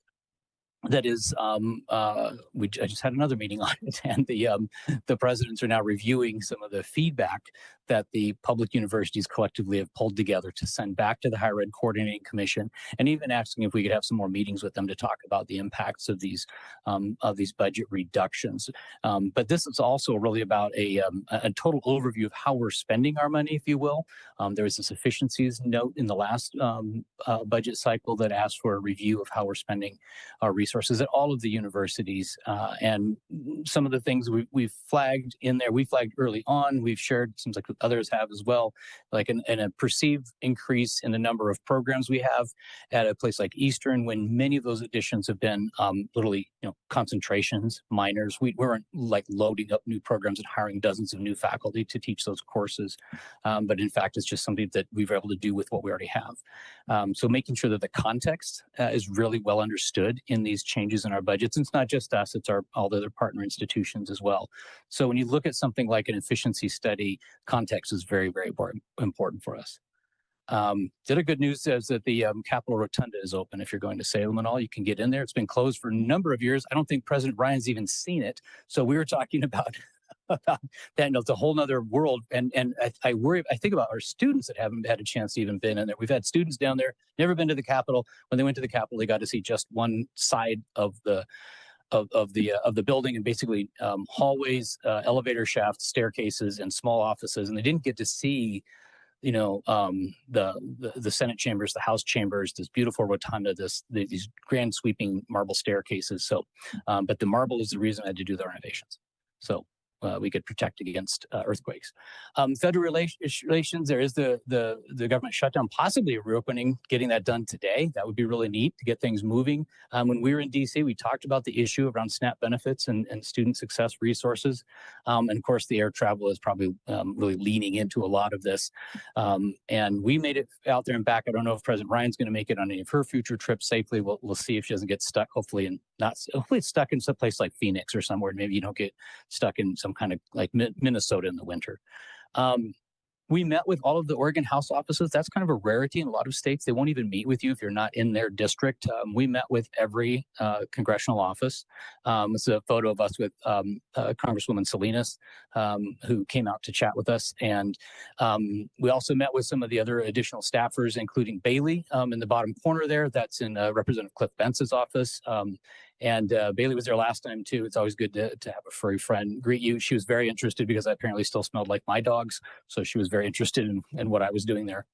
that is, I just had another meeting on it, and the presidents are now reviewing some of the feedback that the public universities collectively have pulled together to send back to the Higher Ed Coordinating Commission, and even asking if we could have some more meetings with them to talk about the impacts of these budget reductions. But this is also really about a total overview of how we're spending our money, if you will. There was this efficiencies note in the last budget cycle that asked for a review of how we're spending our resources at all of the universities. And some of the things we've flagged in there, we flagged early on, we've shared, seems like others have as well, like a perceived increase in the number of programs we have at a place like Eastern, when many of those additions have been literally, concentrations, minors. We weren't like loading up new programs and hiring dozens of new faculty to teach those courses. But in fact, it's just something that we've been able to do with what we already have. So making sure that the context is really well understood in these changes in our budgets. And it's not just us, it's all the other partner institutions as well. So when you look at something like an efficiency study, context is very, very important for us. The other good news is that the Capitol Rotunda is open. If you're going to Salem and all, you can get in there. It's been closed for a number of years. I don't think President Ryan's even seen it. So we were talking about that. It's a whole nother world. And I worry, I think about our students that haven't had a chance to even been in there. We've had students down there, never been to the Capitol. When they went to the Capitol, they got to see just one side of the building, and basically hallways, elevator shafts, staircases, and small offices. And they didn't get to see, the Senate chambers, the House chambers, this beautiful rotunda, these grand sweeping marble staircases. So, but the marble is the reason I had to do the renovations. So we could protect against earthquakes. Federal relations, there is the government shutdown, possibly a reopening, getting that done today. That would be really neat to get things moving. When we were in DC, we talked about the issue around SNAP benefits and student success resources. And of course, the air travel is probably really leaning into a lot of this. And we made it out there and back. I don't know if President Ryan's going to make it on any of her future trips safely. We'll see if she doesn't get stuck, hopefully it's stuck in some place like Phoenix or somewhere. Maybe you don't get stuck in some kind of like Minnesota in the winter. We met with all of the Oregon House offices. That's kind of a rarity in a lot of states. They won't even meet with you if you're not in their district. We met with every congressional office. It's a photo of us with Congresswoman Salinas, who came out to chat with us. And we also met with some of the other additional staffers, including Bailey in the bottom corner there. That's in Representative Cliff Bence's office. And Bailey was there last time too. It's always good to have a furry friend greet you. She was very interested because I apparently still smelled like my dogs. So she was very interested in what I was doing there.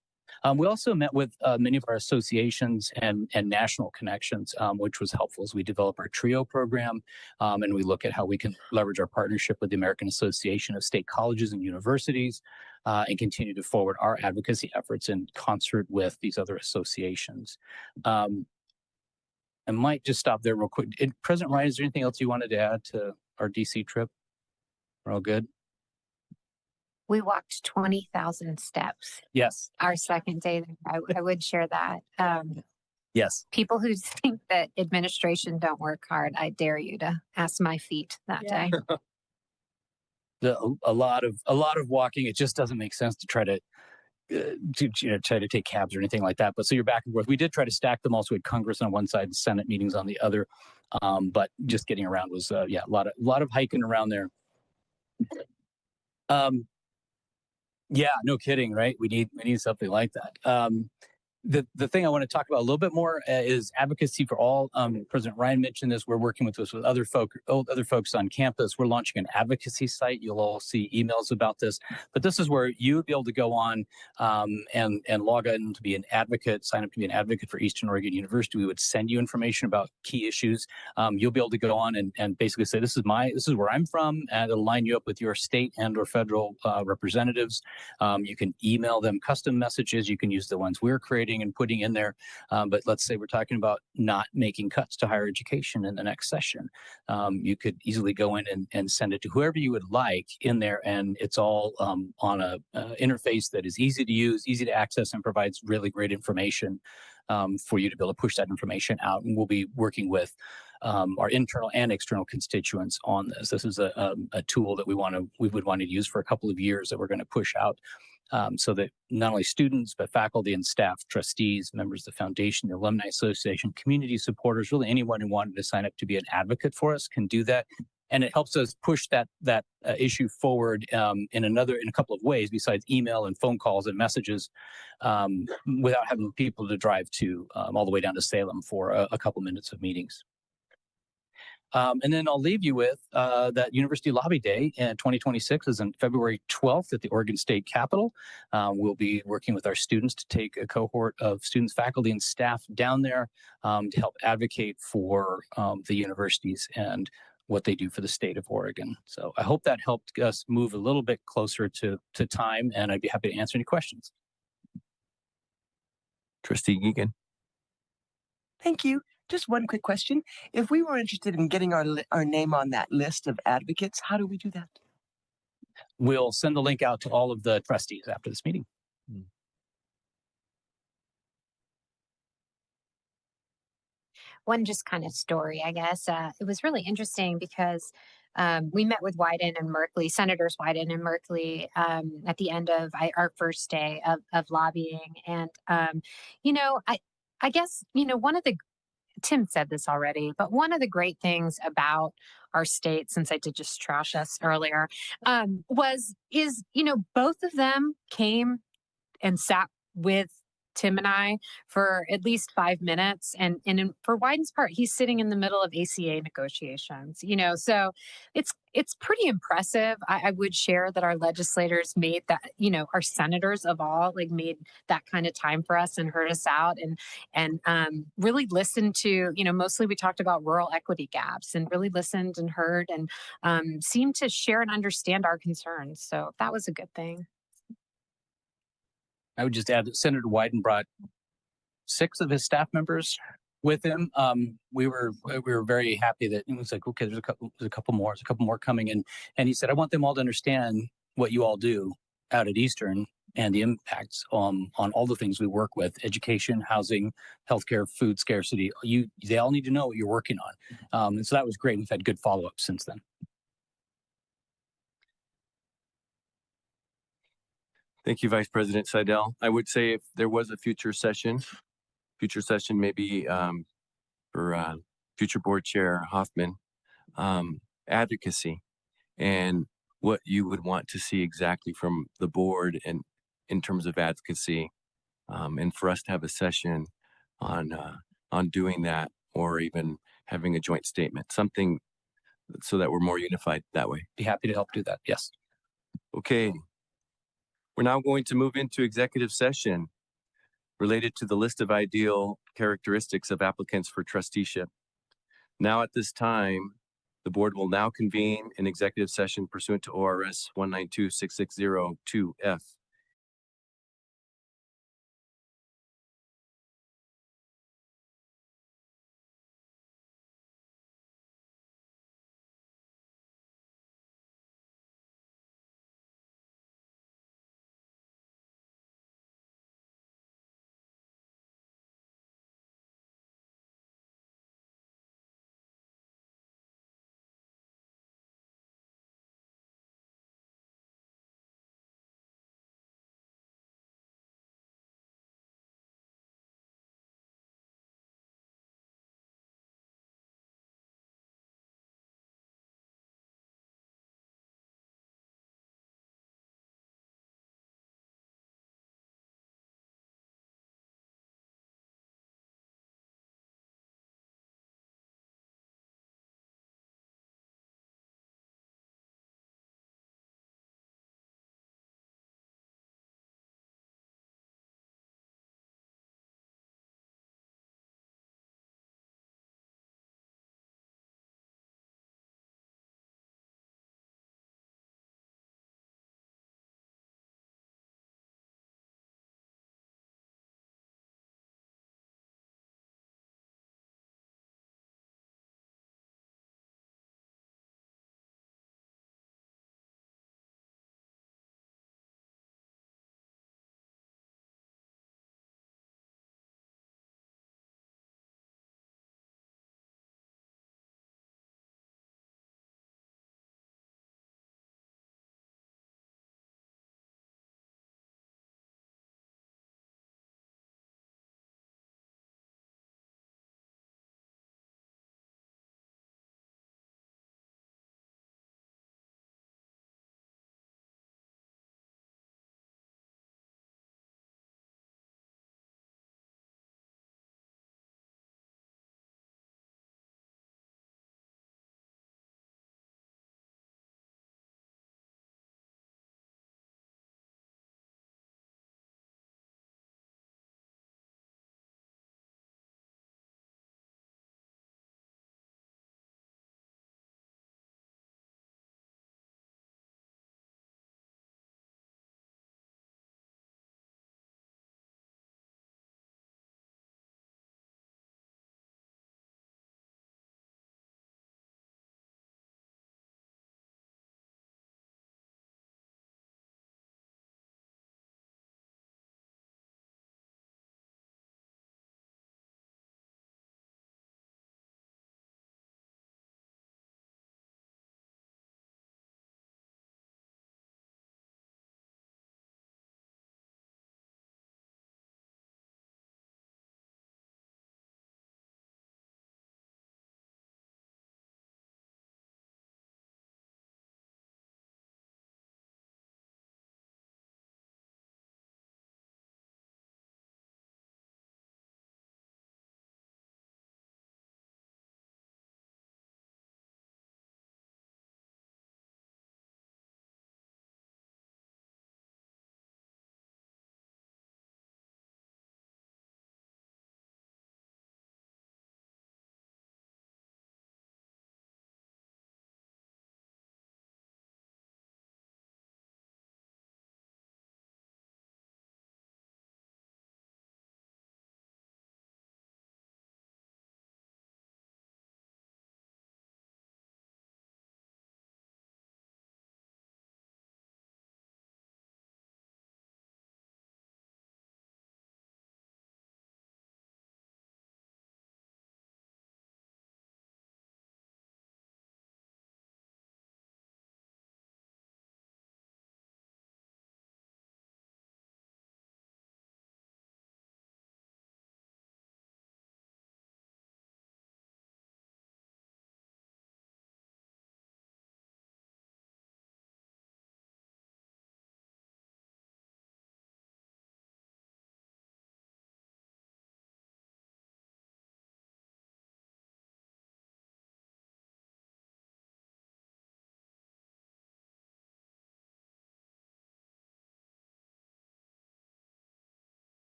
We also met with many of our associations and national connections, which was helpful as we develop our TRIO program. And we look at how we can leverage our partnership with the American Association of State Colleges and Universities and continue to forward our advocacy efforts in concert with these other associations. I might just stop there real quick. President Ryan, is there anything else you wanted to add to our DC trip? We're all good? We walked 20,000 steps. Yes. Our second day there. I would share that. Yes. People who think that administration don't work hard, I dare you to ask my feet that day. A lot of walking. It just doesn't make sense to try to take cabs or anything like that. But so you're back and forth. We did try to stack them also. We had Congress on one side and Senate meetings on the other. But just getting around was a lot of hiking around there. Yeah, no kidding, right? We need something like that. The thing I want to talk about a little bit more is advocacy for all. President Ryan mentioned this. We're working with other folks on campus. We're launching an advocacy site. You'll all see emails about this. But this is where you would be able to go on and log in to be an advocate, sign up to be an advocate for Eastern Oregon University. We would send you information about key issues. You'll be able to go on and basically say, this is where I'm from, and it'll line you up with your state and or federal representatives. You can email them custom messages. You can use the ones we're creating and putting in there. But let's say we're talking about not making cuts to higher education in the next session. You could easily go in and send it to whoever you would like in there. And it's all on a interface that is easy to use, easy to access, and provides really great information for you to be able to push that information out. And we'll be working with our internal and external constituents on this. This is a tool that we would want to use for a couple of years that we're going to push out. So that not only students, but faculty and staff, trustees, members of the foundation, the Alumni Association, community supporters, really anyone who wanted to sign up to be an advocate for us can do that. And it helps us push that issue forward in a couple of ways besides email and phone calls and messages without having people to drive to all the way down to Salem for a couple minutes of meetings. And then I'll leave you with that University Lobby Day in 2026 is on February 12th at the Oregon State Capitol. We'll be working with our students to take a cohort of students, faculty, and staff down there to help advocate for the universities and what they do for the state of Oregon. So I hope that helped us move a little bit closer to time, and I'd be happy to answer any questions. Trustee Geegan. Thank you. Just one quick question. If we were interested in getting our name on that list of advocates, how do we do that? We'll send the link out to all of the trustees after this meeting. One just kind of story, I guess. It was really interesting because we met with Wyden and Merkley, Senators Wyden and Merkley, at the end of our first day of lobbying. And, I guess, one of the Tim said this already, but one of the great things about our state, since I did just trash us earlier, is both of them came and sat with Tim and I for at least 5 minutes. And for Wyden's part, he's sitting in the middle of ACA negotiations, so it's pretty impressive. I would share that our legislators made that, our senators of all made that kind of time for us and heard us out and really listened to, mostly we talked about rural equity gaps and really listened and heard and seemed to share and understand our concerns. So that was a good thing. I would just add that Senator Wyden brought 6 of his staff members with him. We were very happy that it was like, okay, there's a couple more coming in, and he said, I want them all to understand what you all do out at Eastern and the impacts on all the things we work with: education, housing, healthcare, food scarcity. They all need to know what you're working on, and so that was great. We've had good follow up since then. Thank you, Vice President Seidel. I would say if there was a future session maybe for future Board Chair Hoffman, advocacy and what you would want to see exactly from the board and in terms of advocacy, and for us to have a session on doing that, or even having a joint statement, something so that we're more unified that way. Be happy to help do that. Yes. Okay. We're now going to move into executive session related to the list of ideal characteristics of applicants for trusteeship. Now at this time, the board will now convene an executive session pursuant to ORS 192-660-2F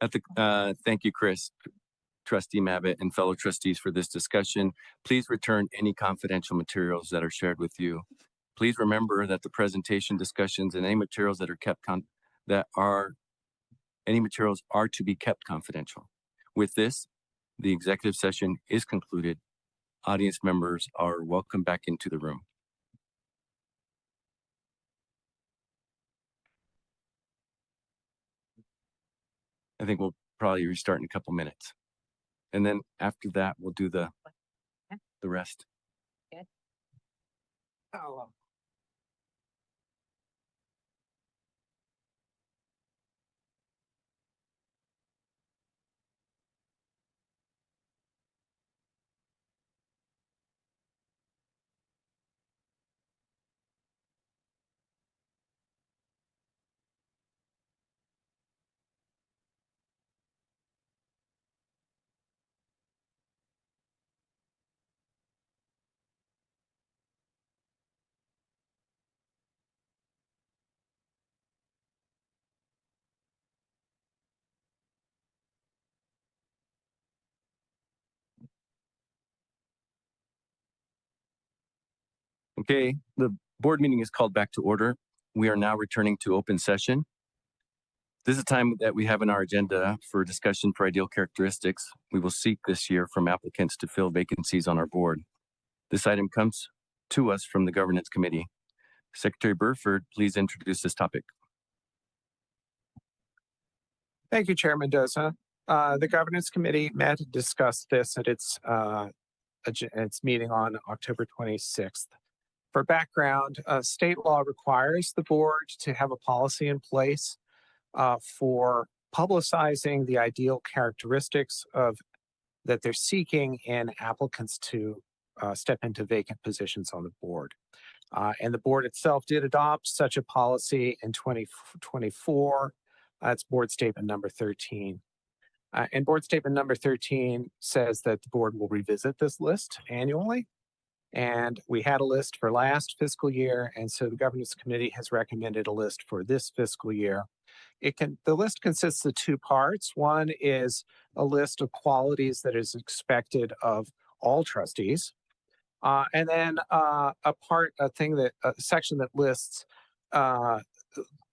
Thank you, Chris, Trustee Mabbitt, and fellow trustees for this discussion. Please return any confidential materials that are shared with you. Please remember that the presentation discussions and any materials that are any materials are to be kept confidential. With this, the executive session is concluded. Audience members are welcome back into the room. I think we'll probably restart in a couple minutes. And then after that, we'll do the rest. Good. Oh, Okay, the board meeting is called back to order. We are now returning to open session. This is a time that we have in our agenda for discussion for ideal characteristics we will seek this year from applicants to fill vacancies on our board. This item comes to us from the Governance Committee. Secretary Burford, please introduce this topic. thank you, Chair Mendoza. The Governance Committee met and discussed this at its meeting on October 26th. For background, state law requires the board to have a policy in place for publicizing the ideal characteristics that they're seeking in applicants to step into vacant positions on the board. And the board itself did adopt such a policy in 2024. That's board statement number 13. And board statement number 13 says that the board will revisit this list annually. And we had a list for last fiscal year. And so the Governance Committee has recommended a list for this fiscal year. The list consists of two parts. One is a list of qualities that is expected of all trustees. And then a section that lists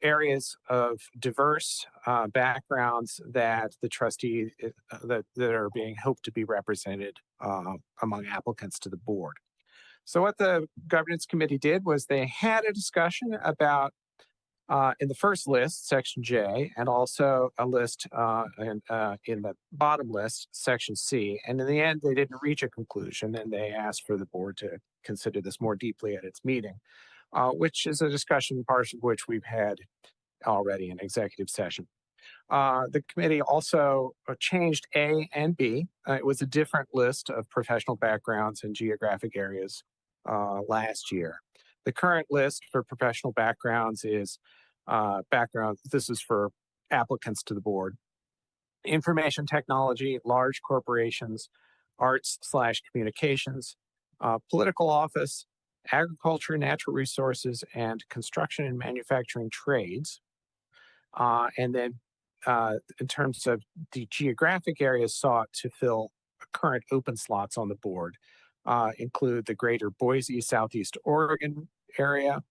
areas of diverse backgrounds that the trustee that are being hoped to be represented among applicants to the board. So what the Governance Committee did was they had a discussion about in the first list, section J, and also a list in the bottom list, section C. And in the end, they didn't reach a conclusion, and they asked for the board to consider this more deeply at its meeting, which is a discussion, part of which we've had already in executive session. The committee also changed A and B. It was a different list of professional backgrounds and geographic areas last year. The current list for professional backgrounds is this is for applicants to the board: information technology, large corporations, arts/communications, political office, agriculture, natural resources, and construction and manufacturing trades. And then in terms of the geographic areas sought to fill current open slots on the board, include the greater Boise, Southeast Oregon area,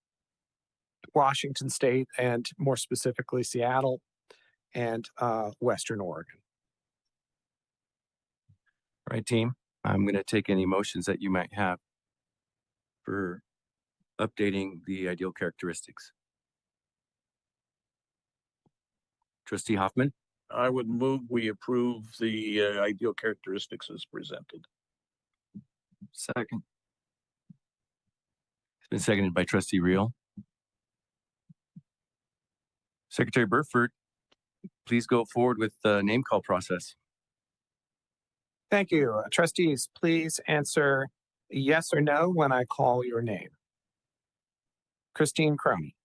Washington State, and more specifically Seattle, and Western Oregon. All right, team. I'm going to take any motions that you might have for updating the ideal characteristics. Trustee Hoffman? I would move we approve the ideal characteristics as presented. Second. It's been seconded by Trustee Reel. Secretary Burford, please go forward with the name call process. Thank you. Trustees, please answer yes or no when I call your name. Christine Crony.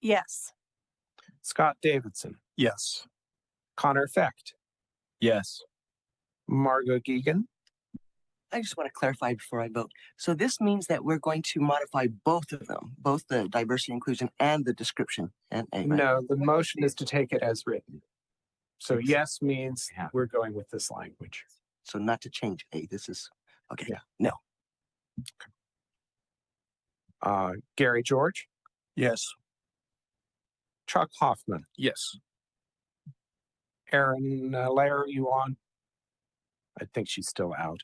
Yes. Scott Davidson. Yes. Connor Fecht. Yes. Margot Geegan. I just want to clarify before I vote. So this means that we're going to modify both of them, both the diversity inclusion and the description. And No, the motion is to take it as written. So yes means we're going with this language. So not to change A, this is, okay, Yeah. no. Gary George, Yes. Chuck Hoffman, Yes. Aaron Lair, are you on? I think she's still out.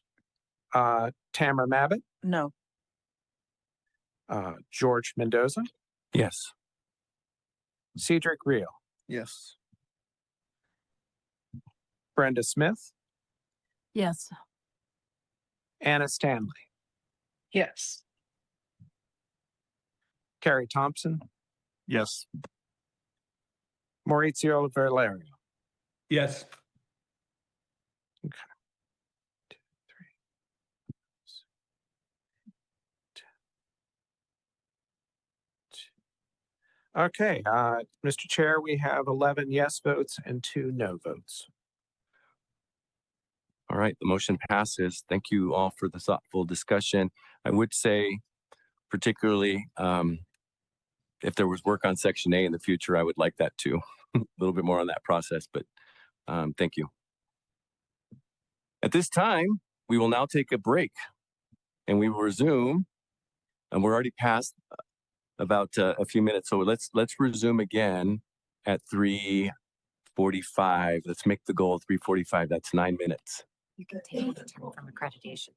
Tamara Mabbott, No. George Mendoza, Yes. Cedric Reel, Yes. Brenda Smith, Yes. Anna Stanley, Yes. Carrie Thompson, Yes. Maurizio Valerio. Yes. Okay, Mr. Chair, we have 11 yes votes and 2 no votes. All right, the motion passes. Thank you all for the thoughtful discussion. I would say particularly if there was work on Section A in the future, I would like that too. A little bit more on that process, but thank you. At this time, we will now take a break and we will resume. And we're already past about a few minutes, so let's resume again at 3:45. Let's make the goal 3:45. That's 9 minutes. You can take the from accreditation.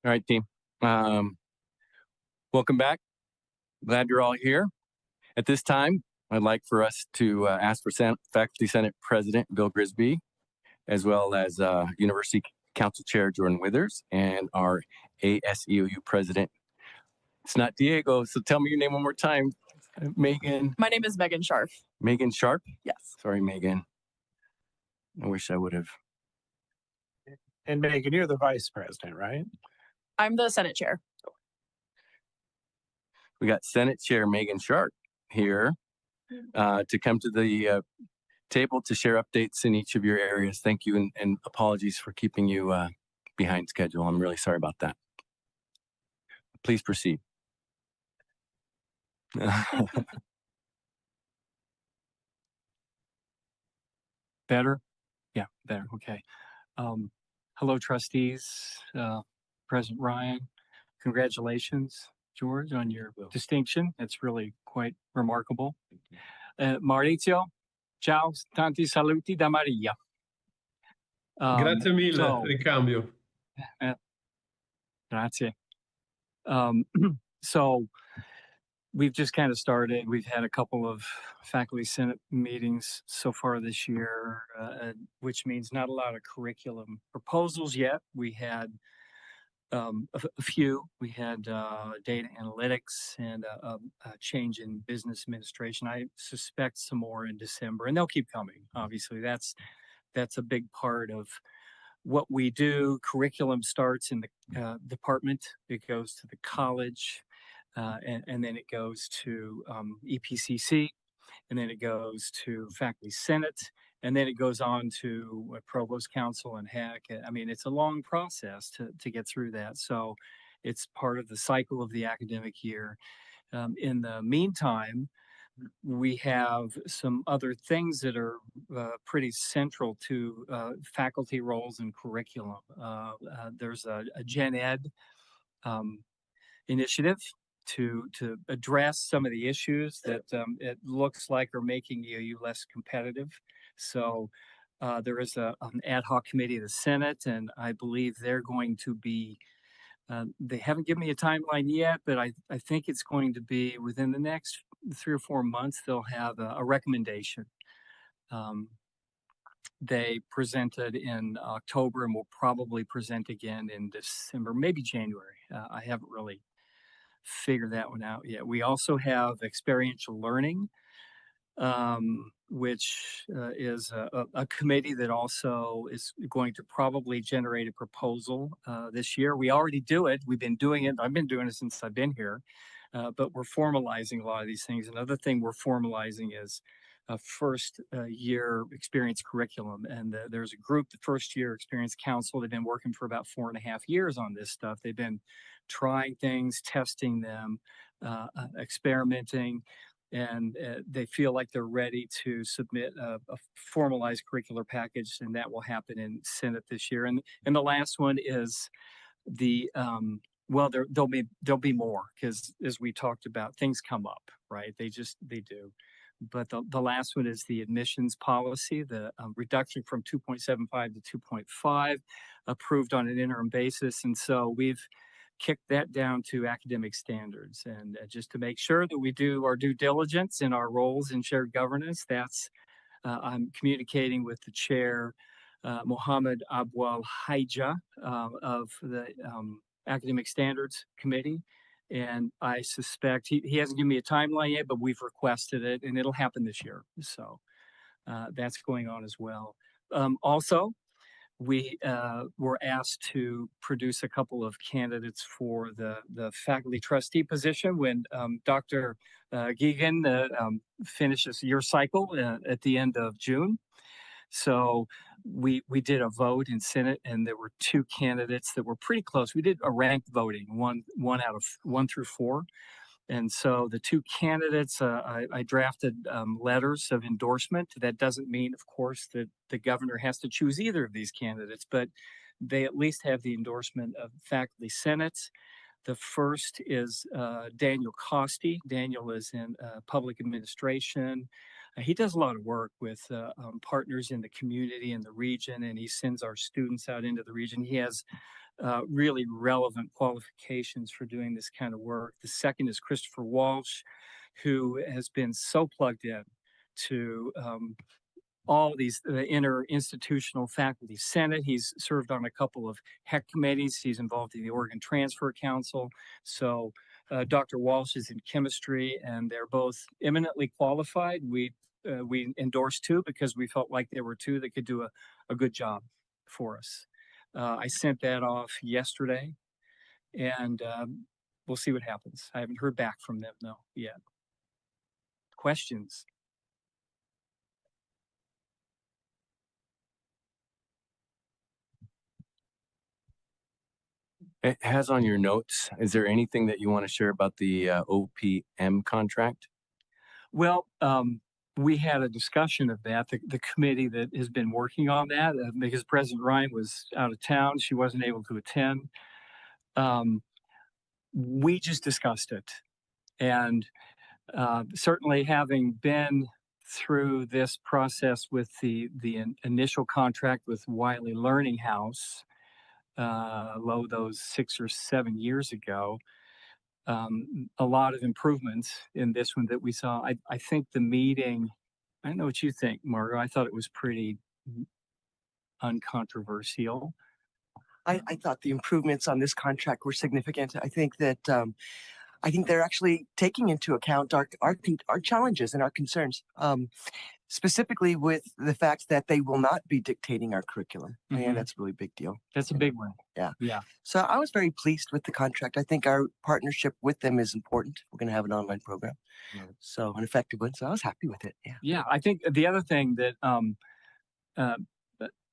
All right, team. Welcome back. Glad you're all here. At this time, I'd like for us to ask for Faculty Senate President Bill Grisby, as well as University Council Chair Jordan Withers, and our ASEOU President. It's not Diego, so tell me your name one more time. Megan. My name is Megan Sharp. Megan Sharp? Yes. Sorry, Megan. I wish I would have. And Megan, you're the vice president, right? I'm the Senate chair. We got Senate Chair Megan Sharp here to come to the table to share updates in each of your areas. Thank you, and apologies for keeping you behind schedule. I'm really sorry about that. Please proceed. Better? Yeah, better. Okay. Hello, trustees. President Ryan, congratulations, George, on your distinction. It's really quite remarkable. Maurizio, ciao, tanti saluti da Maria. Grazie mille, ricambio. Grazie. So we've just kind of started. We've had a couple of faculty senate meetings so far this year, which means not a lot of curriculum proposals yet. We had a few. We had data analytics and a change in business administration. I suspect some more in December, and they'll keep coming. Obviously, that's a big part of what we do. Curriculum starts in the department. It goes to the college. And then it goes to EPCC, and then it goes to Faculty Senate, and then it goes on to Provost Council and HEC. I mean, it's a long process to get through that. So it's part of the cycle of the academic year. In the meantime, we have some other things that are pretty central to faculty roles and curriculum. There's a Gen Ed initiative to address some of the issues that it looks like are making EOU less competitive. So there is an ad hoc committee of the Senate, and I believe they're going to be, they haven't given me a timeline yet, but I think it's going to be within the next 3 or 4 months, they'll have a recommendation. They presented in October and will probably present again in December, maybe January. I haven't really figure that one out yet. We also have experiential learning, which is a committee that also is going to probably generate a proposal this year. We already do it. We've been doing it. I've been doing it since I've been here, but we're formalizing a lot of these things. Another thing we're formalizing is a first year experience curriculum. And there's a group, the First Year Experience Council. They've been working for about 4.5 years on this stuff. They've been trying things, testing them, experimenting, and they feel like they're ready to submit a formalized curricular package, and that will happen in Senate this year. And the last one is the well, there'll be more, because as we talked about, things come up, right? They do. But the last one is the admissions policy, the reduction from 2.75 to 2.5, approved on an interim basis. And so we've kicked that down to academic standards. And just to make sure that we do our due diligence in our roles in shared governance, that's I'm communicating with the chair, Mohammed Abwal Haija of the Academic Standards Committee. And I suspect he hasn't given me a timeline yet, but we've requested it, and it'll happen this year. So that's going on as well. Also, we were asked to produce a couple of candidates for the faculty trustee position when Dr. Geegan finishes your cycle at the end of June. So we did a vote in Senate, and there were 2 candidates that were pretty close. We did a ranked voting, one out of 1 through 4. And so the 2 candidates, I drafted letters of endorsement. That doesn't mean, of course, that the governor has to choose either of these candidates, but they at least have the endorsement of faculty senates. The first is Daniel Costi. Daniel is in public administration. He does a lot of work with partners in the community and the region, and he sends our students out into the region. He has really relevant qualifications for doing this kind of work. The second is Christopher Walsh, who has been so plugged in to all these interinstitutional faculty senate. He's served on a couple of HEC committees. He's involved in the Oregon Transfer Council. So Dr. Walsh is in chemistry, and they're both eminently qualified. We endorsed two because we felt like there were two that could do a good job for us. I sent that off yesterday, and we'll see what happens. I haven't heard back from them though yet. Questions? It has on your notes, is there anything that you want to share about the OPM contract? Well, we had a discussion of that, the committee that has been working on that, because President Ryan was out of town. She wasn't able to attend. We just discussed it. And certainly having been through this process with the initial contract with Wiley Learning House, those 6 or 7 years ago, a lot of improvements in this one that we saw. I think the meeting, I don't know what you think, Margo. I thought it was pretty uncontroversial. I thought the improvements on this contract were significant. I think that I think they're actually taking into account our challenges and our concerns, specifically with the fact that they will not be dictating our curriculum. And that's a really big deal. That's a big one. Yeah. Yeah. So I was very pleased with the contract. I think our partnership with them is important. We're going to have an online program, so an effective one. So I was happy with it. Yeah. Yeah. I think the other thing that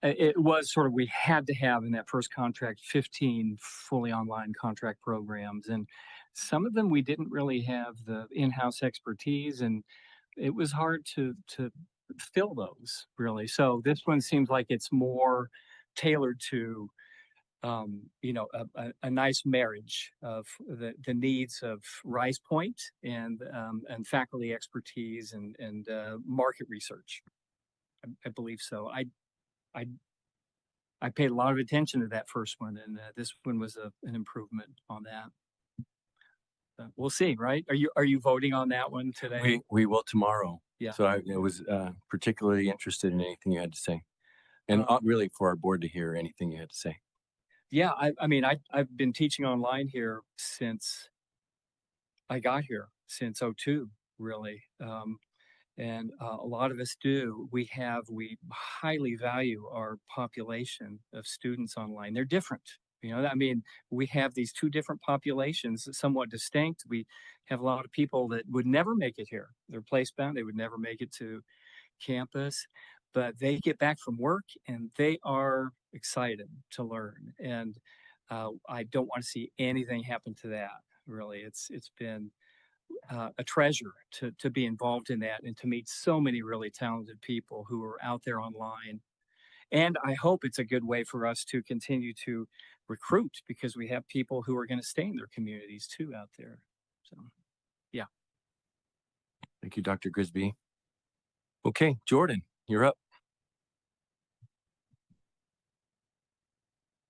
it was sort of, we had to have in that first contract 15 fully online contract programs, and some of them we didn't really have the in-house expertise, and it was hard to fill those really. So this one seems like it's more tailored to a nice marriage of the needs of Rise Point and faculty expertise and market research. I believe so. I paid a lot of attention to that first one, and this one was an improvement on that. We'll see, right? Are you voting on that one today? We will tomorrow. Yeah. So I was particularly interested in anything you had to say, and really for our board to hear anything you had to say. Yeah, I mean, I've been teaching online here since I got here, since '02, really. And a lot of us do. We highly value our population of students online. They're different. I mean, we have these two different populations, somewhat distinct. We have a lot of people that would never make it here. They're placebound. They would never make it to campus, but they get back from work and they are excited to learn. And I don't want to see anything happen to that. Really, it's been a treasure to be involved in that and to meet so many really talented people who are out there online. And I hope it's a good way for us to continue to recruit, because we have people who are going to stay in their communities too out there. So, yeah. Thank you, Dr. Grisby. Okay, Jordan, you're up.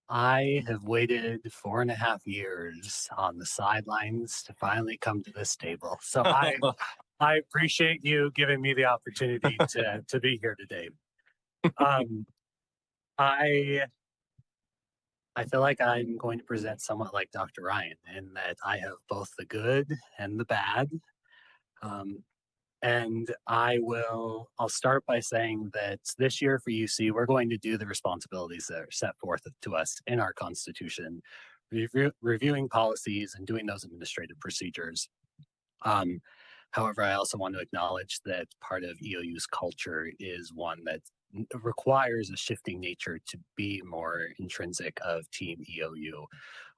I have waited 4.5 years on the sidelines to finally come to this table. So I appreciate you giving me the opportunity to be here today. I feel like I'm going to present somewhat like Dr. Ryan in that I have both the good and the bad. And I'll start by saying that this year for UC, we're going to do the responsibilities that are set forth to us in our Constitution, reviewing policies and doing those administrative procedures. However, I also want to acknowledge that part of EOU's culture is one that requires a shifting nature to be more intrinsic of Team EOU.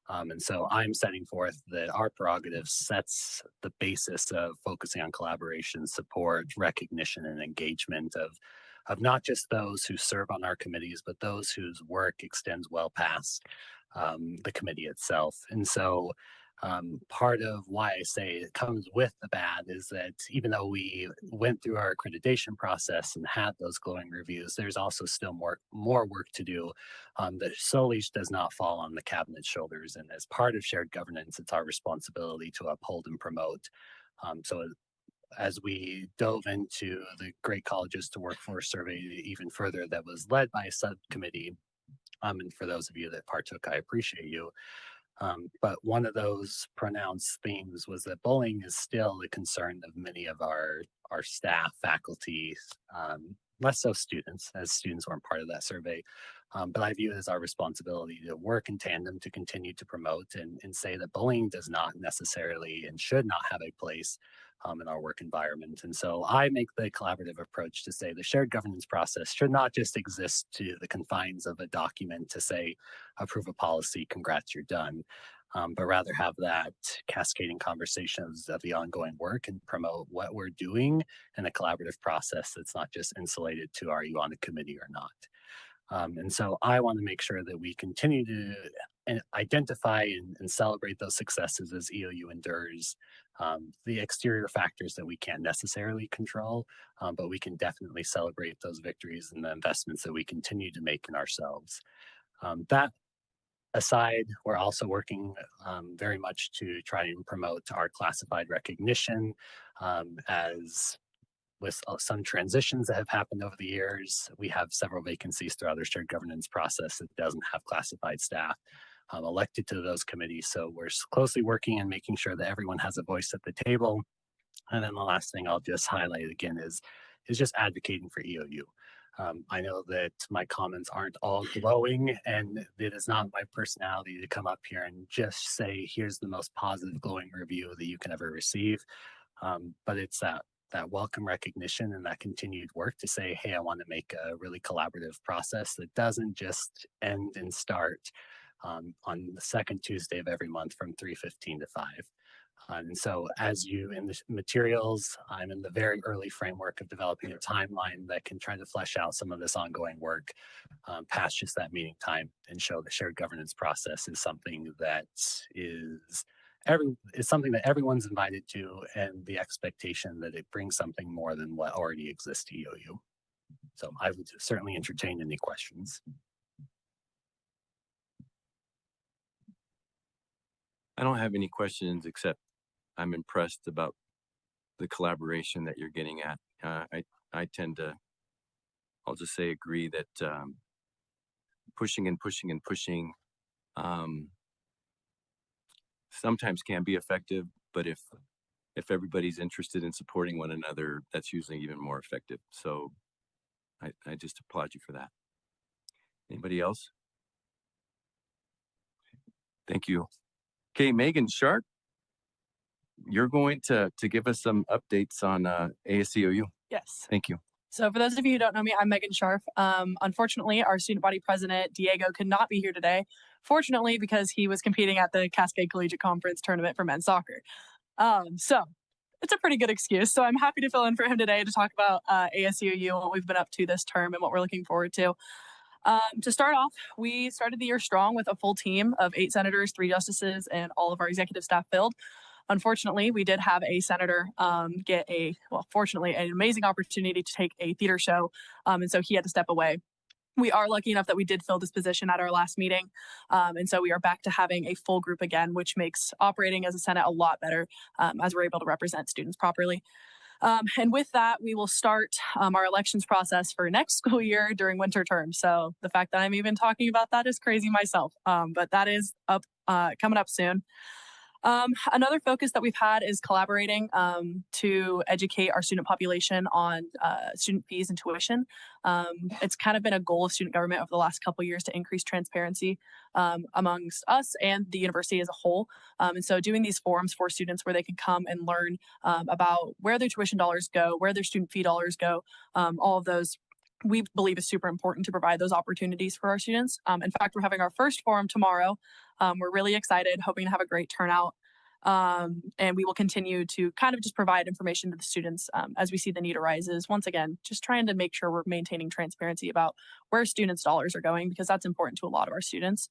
And so I'm setting forth that our prerogative sets the basis of focusing on collaboration, support, recognition, and engagement of not just those who serve on our committees, but those whose work extends well past the committee itself. And so Part of why I say it comes with the bad is that even though we went through our accreditation process and had those glowing reviews, there's also still more work to do that solely does not fall on the cabinet's shoulders. And as part of shared governance, it's our responsibility to uphold and promote. So as we dove into the Great Colleges to Workforce survey even further, that was led by a subcommittee. And for those of you that partook, I appreciate you. But one of those pronounced themes was that bullying is still a concern of many of our staff, faculty, less so students, as students weren't part of that survey. But I view it as our responsibility to work in tandem to continue to promote and say that bullying does not necessarily and should not have a place in our work environment. And so I make the collaborative approach to say the shared governance process should not just exist to the confines of a document to say, approve a policy, congrats, you're done. But rather have that cascading conversations of the ongoing work and promote what we're doing in a collaborative process that's not just insulated to are you on a committee or not. And so I want to make sure that we continue to identify and celebrate those successes as EOU endures the exterior factors that we can't necessarily control, but we can definitely celebrate those victories and the investments that we continue to make in ourselves. That aside, we're also working very much to try and promote our classified recognition as with some transitions that have happened over the years. We have several vacancies throughout our shared governance process that doesn't have classified staff elected to those committees. So we're closely working and making sure that everyone has a voice at the table. And then the last thing I'll just highlight again is just advocating for EOU. I know that my comments aren't all glowing, and it is not my personality to come up here and just say, here's the most positive glowing review that you can ever receive. But it's that welcome recognition and that continued work to say, hey, I want to make a really collaborative process that doesn't just end and start on the second Tuesday of every month from 3:15 to 5. And so as you in the materials, I'm in the very early framework of developing a timeline that can try to flesh out some of this ongoing work past just that meeting time and show the shared governance process is something that is something that everyone's invited to, and the expectation that it brings something more than what already exists to EOU. So I would certainly entertain any questions. I don't have any questions, except I'm impressed about the collaboration that you're getting at. I tend to, I'll just say, agree that pushing and pushing and pushing sometimes can be effective, but if everybody's interested in supporting one another, that's usually even more effective. So I just applaud you for that. Anybody else? Thank you. Okay, Megan Sharp, you're going to give us some updates on ASEOU. Yes. Thank you. So for those of you who don't know me, I'm Megan Sharf. Unfortunately, our student body president, Diego, could not be here today. Fortunately, because he was competing at the Cascade Collegiate Conference tournament for men's soccer. So it's a pretty good excuse. So I'm happy to fill in for him today to talk about ASUU and what we've been up to this term and what we're looking forward to. To start off, we started the year strong with a full team of 8 senators, 3 justices, and all of our executive staff filled. Unfortunately, we did have a senator get fortunately, an amazing opportunity to take a theater show, and so he had to step away. We are lucky enough that we did fill this position at our last meeting, and so we are back to having a full group again, which makes operating as a Senate a lot better as we're able to represent students properly. And with that, we will start our elections process for next school year during winter term. So the fact that I'm even talking about that is crazy myself, but that is coming up soon. Another focus that we've had is collaborating to educate our student population on student fees and tuition. It's kind of been a goal of student government over the last couple of years to increase transparency amongst us and the university as a whole. And so doing these forums for students where they can come and learn about where their tuition dollars go, where their student fee dollars go, all of those we believe is super important to provide those opportunities for our students. In fact, we're having our first forum tomorrow. We're really excited, hoping to have a great turnout. And we will continue to kind of just provide information to the students as we see the need arises. Once again, just trying to make sure we're maintaining transparency about where students' dollars are going, because that's important to a lot of our students.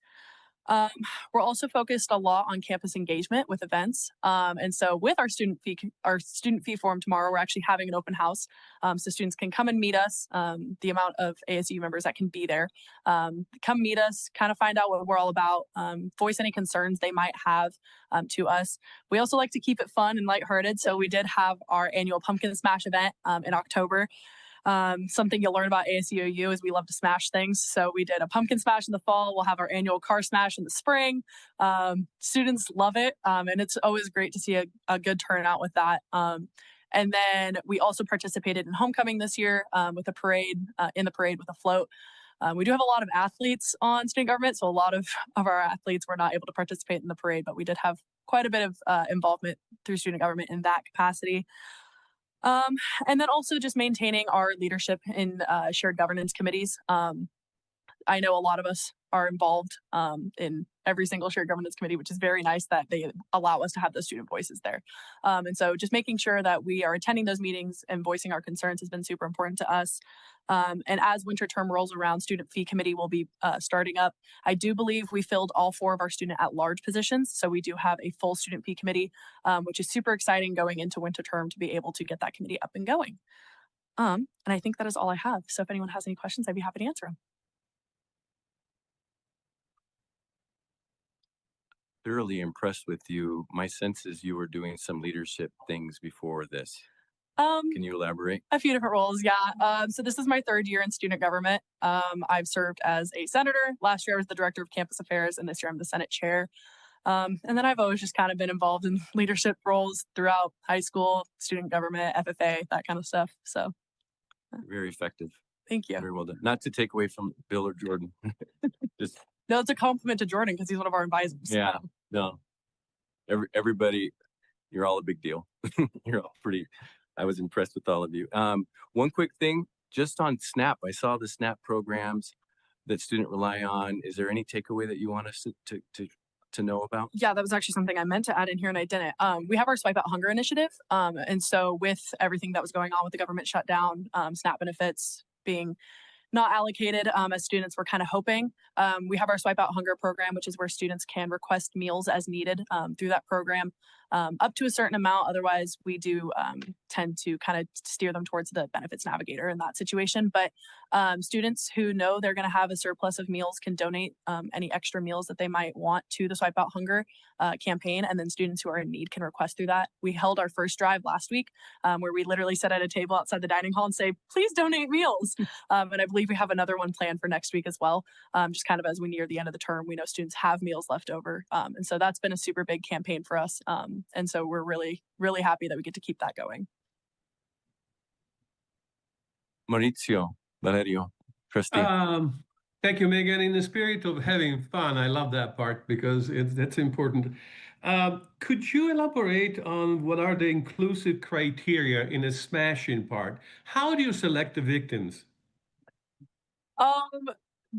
We're also focused a lot on campus engagement with events. And so with our student fee forum tomorrow, we're actually having an open house. So students can come and meet us, the amount of ASU members that can be there. Come meet us, kind of find out what we're all about, voice any concerns they might have to us. We also like to keep it fun and lighthearted. So we did have our annual Pumpkin Smash event in October. Something you'll learn about ASUOU is we love to smash things. So we did a pumpkin smash in the fall. We'll have our annual car smash in the spring. Students love it. And it's always great to see a good turnout with that. And then we also participated in homecoming this year with a parade, in the parade with a float. We do have a lot of athletes on student government. So a lot of our athletes were not able to participate in the parade, but we did have quite a bit of involvement through student government in that capacity. And then also just maintaining our leadership in shared governance committees. I know a lot of us are involved in every single shared governance committee, which is very nice that they allow us to have those student voices there. And so just making sure that we are attending those meetings and voicing our concerns has been super important to us. And as winter term rolls around, student fee committee will be starting up. I do believe we filled all 4 of our student at-large positions. So we do have a full student fee committee, which is super exciting going into winter term to be able to get that committee up and going. And I think that is all I have. So if anyone has any questions, I'd be happy to answer them. Thoroughly impressed with you. My sense is you were doing some leadership things before this. Can you elaborate? A few different roles, yeah. So this is my 3rd year in student government. I've served as a senator. Last year I was the director of campus affairs, and this year I'm the Senate chair. And then I've always just kind of been involved in leadership roles throughout high school, student government, FFA, that kind of stuff. So very effective. Thank you. Very well done. Not to take away from Bill or Jordan. Just no, it's a compliment to Jordan because he's one of our advisors. Yeah, no. Everybody, you're all a big deal. You're all pretty. I was impressed with all of you. One quick thing, just on SNAP, I saw the SNAP programs that student rely on. Is there any takeaway that you want us to know about? Yeah, that was actually something I meant to add in here and I didn't. We have our Swipe Out Hunger initiative. And so with everything that was going on with the government shutdown, SNAP benefits being not allocated as students were kind of hoping. We have our Swipe Out Hunger program, which is where students can request meals as needed through that program up to a certain amount. Otherwise, we do tend to kind of steer them towards the benefits navigator in that situation. But students who know they're going to have a surplus of meals can donate any extra meals that they might want to the Swipe Out Hunger campaign. And then students who are in need can request through that. We held our first drive last week where we literally sat at a table outside the dining hall and say, please donate meals. And I believe we have another one planned for next week as well. Just kind of as we near the end of the term, we know students have meals left over. And so that's been a super big campaign for us. And so we're really, really happy that we get to keep that going. Maurizio, Valerio, trustee. Thank you, Megan. In the spirit of having fun, I love that part because that's important. Could you elaborate on what are the inclusive criteria in a smashing part? How do you select the victims?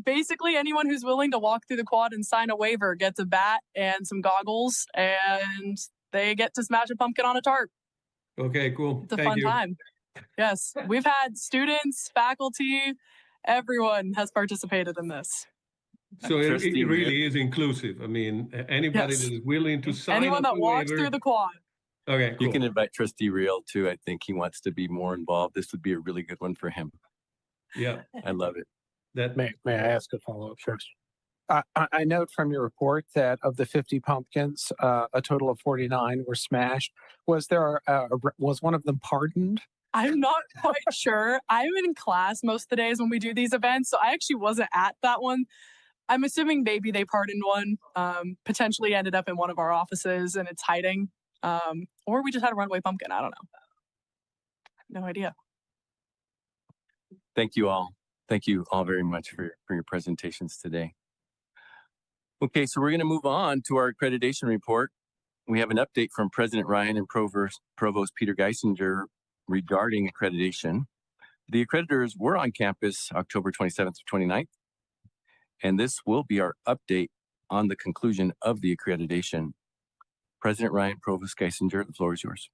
Basically, anyone who's willing to walk through the quad and sign a waiver gets a bat and some goggles, and they get to smash a pumpkin on a tarp. Okay, cool. It's a fun time. Yes, we've had students, faculty, everyone has participated in this. So it really is inclusive. I mean, anybody that is willing to sign anyone that walks through the quad. Okay, cool. You can invite Trustee Real too. I think he wants to be more involved. This would be a really good one for him. Yeah, I love it. May I ask a follow-up first? I note from your report that of the 50 pumpkins, a total of 49 were smashed. Was one of them pardoned? I'm not quite sure. I'm in class most of the days when we do these events, so I actually wasn't at that one. I'm assuming maybe they pardoned one, potentially ended up in one of our offices and it's hiding, or we just had a runaway pumpkin. I don't know. No idea. Thank you all. Thank you all very much for your presentations today. Okay, so we're going to move on to our accreditation report. We have an update from President Ryan and Provost Peter Geisinger regarding accreditation. The accreditors were on campus October 27th to 29th, and this will be our update on the conclusion of the accreditation. President Ryan, Provost Geisinger, the floor is yours.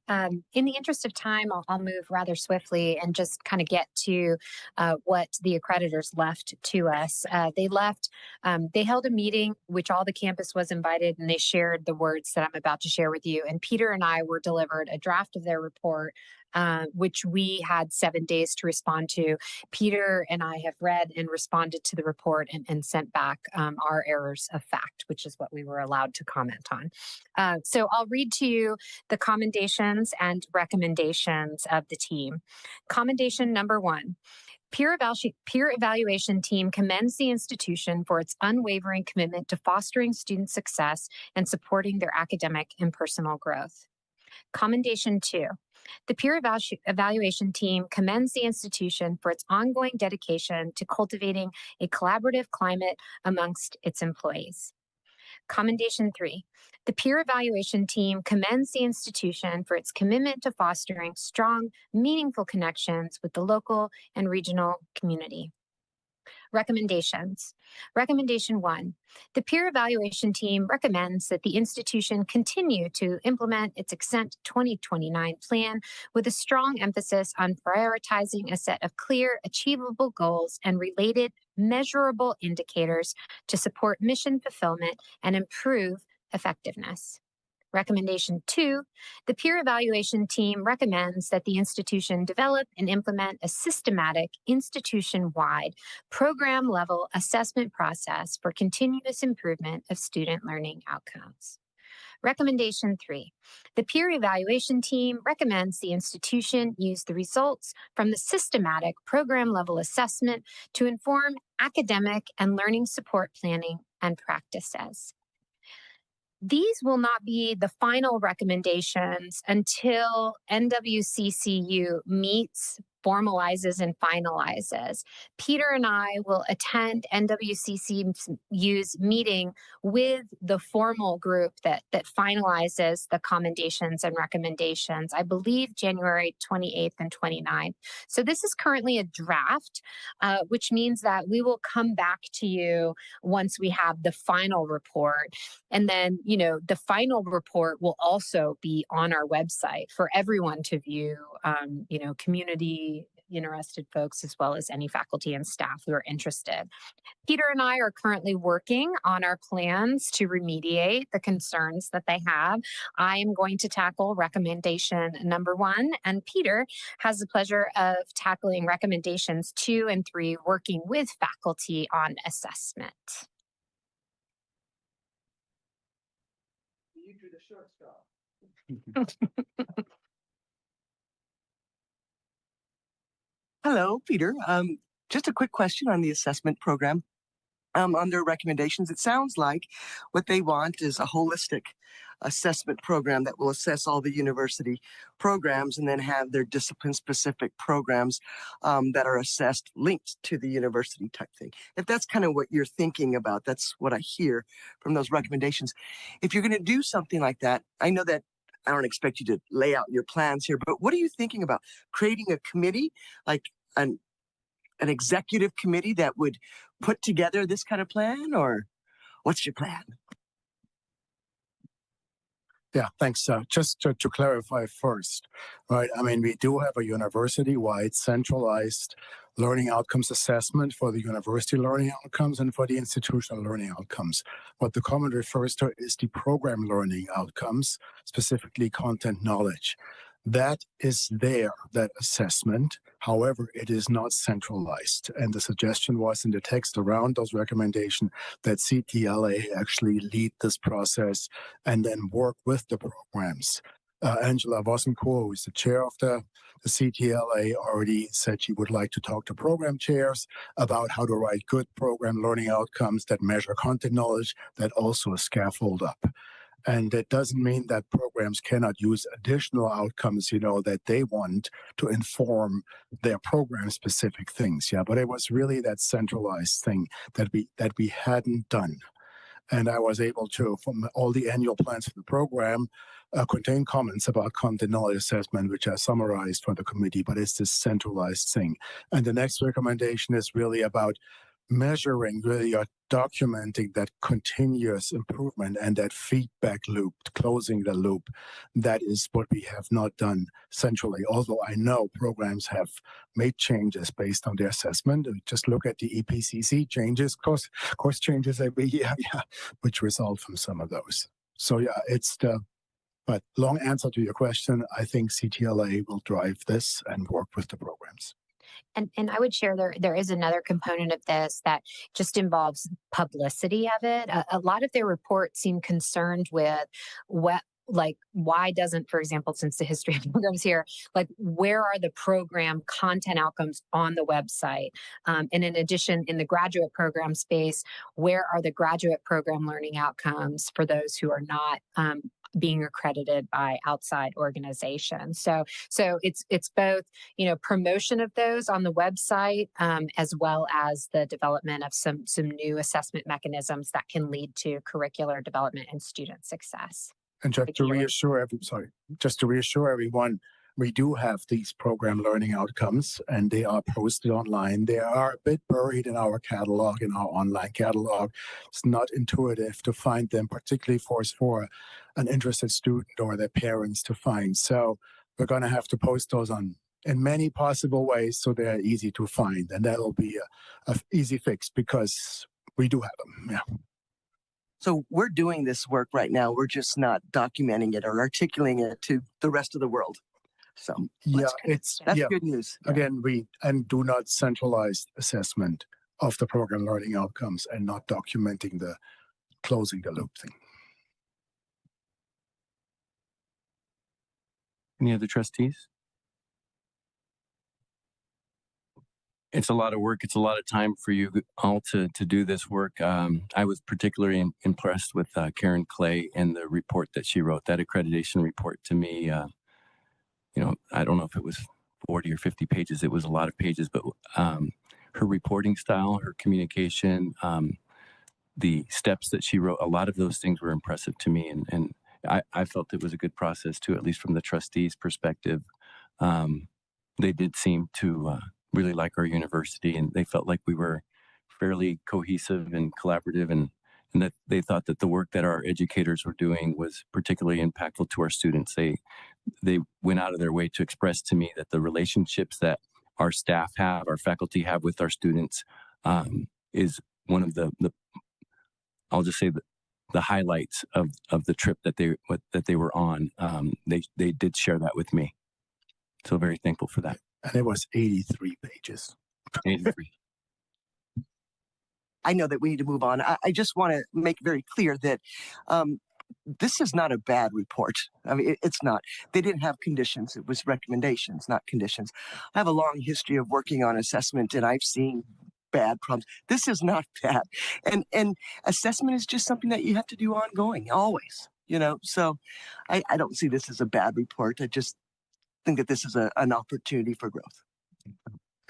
In the interest of time, I'll move rather swiftly and just kind of get to what the accreditors left to us. They held a meeting, which all the campus was invited, and they shared the words that I'm about to share with you. And Peter and I were delivered a draft of their report, which we had 7 days to respond to. Peter and I have read and responded to the report and sent back our errors of fact, which is what we were allowed to comment on. So I'll read to you the commendations and recommendations of the team. Commendation number 1. Peer evaluation team commends the institution for its unwavering commitment to fostering student success and supporting their academic and personal growth. Commendation 2. The peer evaluation team commends the institution for its ongoing dedication to cultivating a collaborative climate amongst its employees. Commendation 3. The peer evaluation team commends the institution for its commitment to fostering strong, meaningful connections with the local and regional community. Recommendations. Recommendation 1. The peer evaluation team recommends that the institution continue to implement its Accent 2029 plan with a strong emphasis on prioritizing a set of clear, achievable goals and related measurable indicators to support mission fulfillment and improve effectiveness. Recommendation 2, the peer evaluation team recommends that the institution develop and implement a systematic, institution-wide, program-level assessment process for continuous improvement of student learning outcomes. Recommendation 3, the peer evaluation team recommends the institution use the results from the systematic program-level assessment to inform academic and learning support planning and practices. These will not be the final recommendations until NWCCU meets, formalizes, and finalizes. Peter and I will attend NWCCU's meeting with the formal group that finalizes the commendations and recommendations, I believe January 28th and 29th. So this is currently a draft, which means that we will come back to you once we have the final report. And then, the final report will also be on our website for everyone to view, community interested folks, as well as any faculty and staff who are interested. Peter and I are currently working on our plans to remediate the concerns that they have. I am going to tackle recommendation number 1, and Peter has the pleasure of tackling recommendations 2 and 3, working with faculty on assessment. You do the short straw. Hello, Peter. Just a quick question on the assessment program. On their recommendations, it sounds like what they want is a holistic assessment program that will assess all the university programs and then have their discipline-specific programs that are assessed linked to the university type thing. If that's kind of what you're thinking about, that's what I hear from those recommendations. If you're going to do something like that, I know that I don't expect you to lay out your plans here, but what are you thinking about? Creating a committee, like an executive committee that would put together this kind of plan, or what's your plan? Yeah, thanks. Just to clarify first, right? I mean, we do have a university-wide centralized learning outcomes assessment for the university learning outcomes and for the institutional learning outcomes. What the comment refers to is the program learning outcomes, specifically content knowledge. That is there, that assessment. However, it is not centralized. And the suggestion was in the text around those recommendations that CTLA actually lead this process and then work with the programs. Angela Vosenko, who is the chair of the CTLA, already said she would like to talk to program chairs about how to write good program learning outcomes that measure content knowledge that also scaffold up. And that doesn't mean that programs cannot use additional outcomes, that they want to inform their program-specific things. Yeah, but it was really that centralized thing that we hadn't done. And I was able to, from all the annual plans for the program, contain comments about content knowledge assessment, which I summarized for the committee, but it's this centralized thing. And the next recommendation is really about measuring, really are documenting that continuous improvement and that feedback loop, closing the loop. That is what we have not done centrally. Although I know programs have made changes based on their assessment. Just look at the EPCC changes, course changes every year, yeah, which result from some of those. So yeah, but long answer to your question, I think CTLA will drive this and work with the programs. And I would share there is another component of this that just involves publicity of it. A lot of their reports seem concerned with why doesn't, for example, since the history of programs here, like where are the program content outcomes on the website? And in addition, in the graduate program space, where are the graduate program learning outcomes for those who are not being accredited by outside organizations? So it's both, promotion of those on the website, as well as the development of some new assessment mechanisms that can lead to curricular development and student success. And just to reassure everyone, we do have these program learning outcomes and they are posted online. They are a bit buried in our catalog, in our online catalog. It's not intuitive to find them, particularly for an interested student or their parents to find. So we're going to have to post those in many possible ways so they're easy to find. And that'll be a easy fix because we do have them. Yeah. So we're doing this work right now. We're just not documenting it or articulating it to the rest of the world. So yeah, that's good news. Again, we do not centralize assessment of the program learning outcomes and not documenting the closing the loop thing. Any other trustees? It's a lot of work. It's a lot of time for you all to do this work. I was particularly impressed with Karen Clay and the report that she wrote, that accreditation report. To me, I don't know if it was 40 or 50 pages. It was a lot of pages, but her reporting style, her communication, the steps that she wrote, a lot of those things were impressive to me. And I felt it was a good process too, at least from the trustees' perspective. They did seem to really like our university, and they felt like we were fairly cohesive and collaborative, and that they thought that the work that our educators were doing was particularly impactful to our students. They went out of their way to express to me that the relationships that our staff have, our faculty have with our students, is one of the I'll just say the highlights of the trip that they were on. They did share that with me, so very thankful for that. And it was 83 pages. 83. I know that we need to move on. I just want to make very clear that this is not a bad report. I mean, it's not. They didn't have conditions. It was recommendations, not conditions. I have a long history of working on assessment, and I've seen bad problems. This is not bad. And assessment is just something that you have to do ongoing, always. So I don't see this as a bad report. I just think that this is an opportunity for growth.